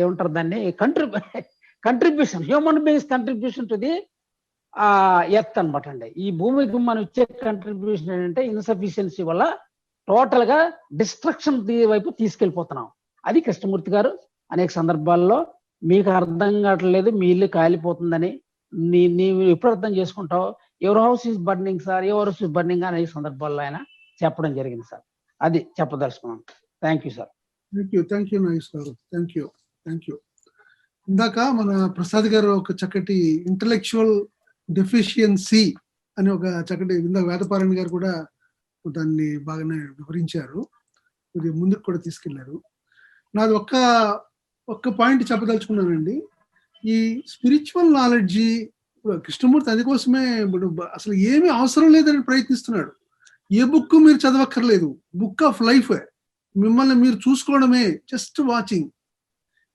ఏమంటారు దాన్ని contribution, human beings contribution to the earth అనమాట అండి. ఈ భూమికి మనం ఇచ్చే కంట్రిబ్యూషన్ ఏంటంటే ఇన్సఫిషియన్సీ వల్ల టోటల్ గా డిస్ట్రక్షన్ వైపు తీసుకెళ్లిపోతున్నాం. అది కృష్ణమూర్తి గారు అనేక సందర్భాల్లో మీకు అర్థం కావట్లేదు, మీ ఇల్లు కాలిపోతుందని నీవు ఎప్పుడు అర్థం చేసుకుంటావు, our house is burning sir, our house is burning అనే సందర్భాల్లో ఆయన చెప్పడం జరిగింది సార్. అది చెప్పదలుచుకున్నాను. Thank you sir. Thank you Nagesh garu. Thank you. ఇందాక మన ప్రసాద్ గారు ఒక చక్కటి ఇంటలెక్చువల్ డెఫిషియన్సీ అని ఒక చక్కటి, ఇందాక వేదపారాయణ గారు కూడా దాన్ని బాగానే వివరించారు, ఇది ముందుకు కూడా తీసుకెళ్లారు. నాది ఒక్క పాయింట్ చెప్పదలుచుకున్నానండి. ఈ స్పిరిచువల్ నాలెడ్జి కృష్ణమూర్తి అందుకోసమే ఇప్పుడు అసలు ఏమీ అవసరం లేదని ప్రయత్నిస్తున్నాడు. ఏ బుక్ మీరు చదవక్కర్లేదు, బుక్ ఆఫ్ లైఫ్, మిమ్మల్ని మీరు చూసుకోవడమే, జస్ట్ వాచింగ్.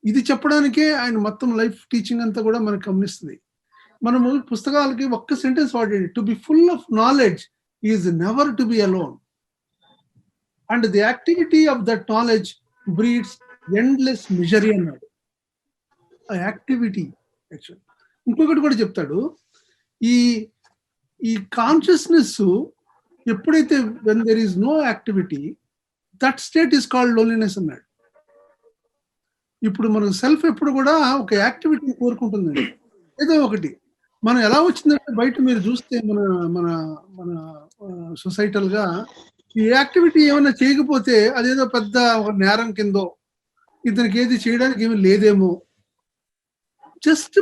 ఇది చెప్పడానికే ఆయన మొత్తం లైఫ్ టీచింగ్ అంతా కూడా మనకు గమనిస్తుంది. మనము పుస్తకాలకి ఒక్క సెంటెన్స్ వాడండి, to be full of knowledge is never to be alone and the activity of that knowledge breeds endless misery అన్నాడు. ఆ యాక్టివిటీ యాక్చువల్. ఇంకొకటి కూడా చెప్తాడు, ఈ కాన్షియస్నెస్ ఎప్పుడైతే when there is no activity that state is called loneliness అన్నాడు. ఇప్పుడు మన సెల్ఫ్ ఎప్పుడు కూడా ఒక యాక్టివిటీ కోరుకుంటుందండి, ఏదో ఒకటి. మనం ఎలా వచ్చిందంటే బయట మీరు చూస్తే మన మన మన సొసైటల్ గా ఈ యాక్టివిటీ ఏమైనా చేయకపోతే అదేదో పెద్ద ఒక నేరం కిందో, ఇతనికి ఏది చేయడానికి ఏమీ లేదేమో, జస్ట్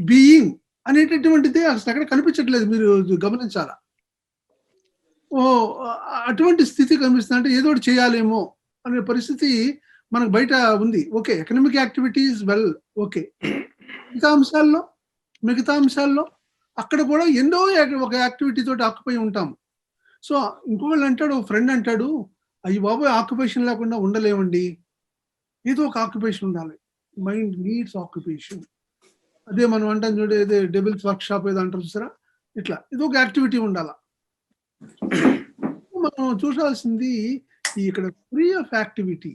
బీయింగ్ అనేటటువంటిది అసలు అక్కడ కనిపించట్లేదు. మీరు గమనించాలా, అటువంటి స్థితి కనిపిస్తుంది. అంటే ఏదో ఒకటి చేయాలేమో అనే పరిస్థితి మనకు బయట ఉంది. Okay, economic activities well okay, మిగతా అంశాల్లో అక్కడ కూడా ఎన్నో ఒక యాక్టివిటీ తోటి ఆక్యుపై ఉంటాము. సో ఇంకొకళ్ళు అంటాడు, ఫ్రెండ్ అంటాడు, అయ్యి బాబోయ్ ఆక్యుపేషన్ లేకుండా ఉండలేమండి, ఏదో ఒక ఆక్యుపేషన్ ఉండాలి, మైండ్ నీడ్స్ ఆక్యుపేషన్. అదే మనం అంటాం చూడ, ఏదో డెబిల్స్ వర్క్ షాప్ ఏదో అంటారు చూసారా, ఇట్లా ఏదో ఒక యాక్టివిటీ ఉండాలా. మనం చూడాల్సింది ఇక్కడ ఫ్రీ ఆఫ్ యాక్టివిటీ.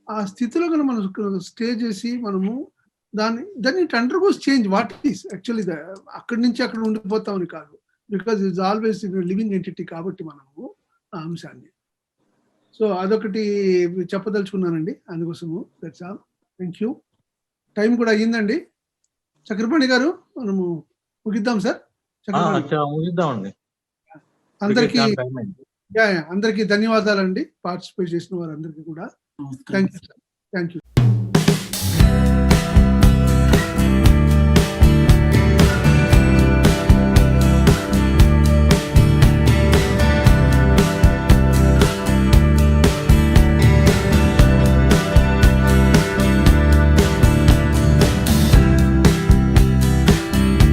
ఆ స్థితిలో కనుక మనం స్టే చేసి మనము దాన్ని undergoes change. What is actually అక్కడి నుంచి అక్కడ ఉండిపోతామని కాదు, because it's always living entity కాబట్టి మనము ఆ అంశాన్ని. సో అదొకటి చెప్పదలుచుకున్నానండి, అందుకోసము. That's all. Thank you. Time కూడా అయ్యిందండి. చక్రపాణి గారు మనము ముగిద్దాం సార్. ముగిద్దామండి. అందరికీ అందరికీ ధన్యవాదాలండి, పార్టిసిపేట్ చేసిన వారందరికీ కూడా. Thank you sir. Thank you.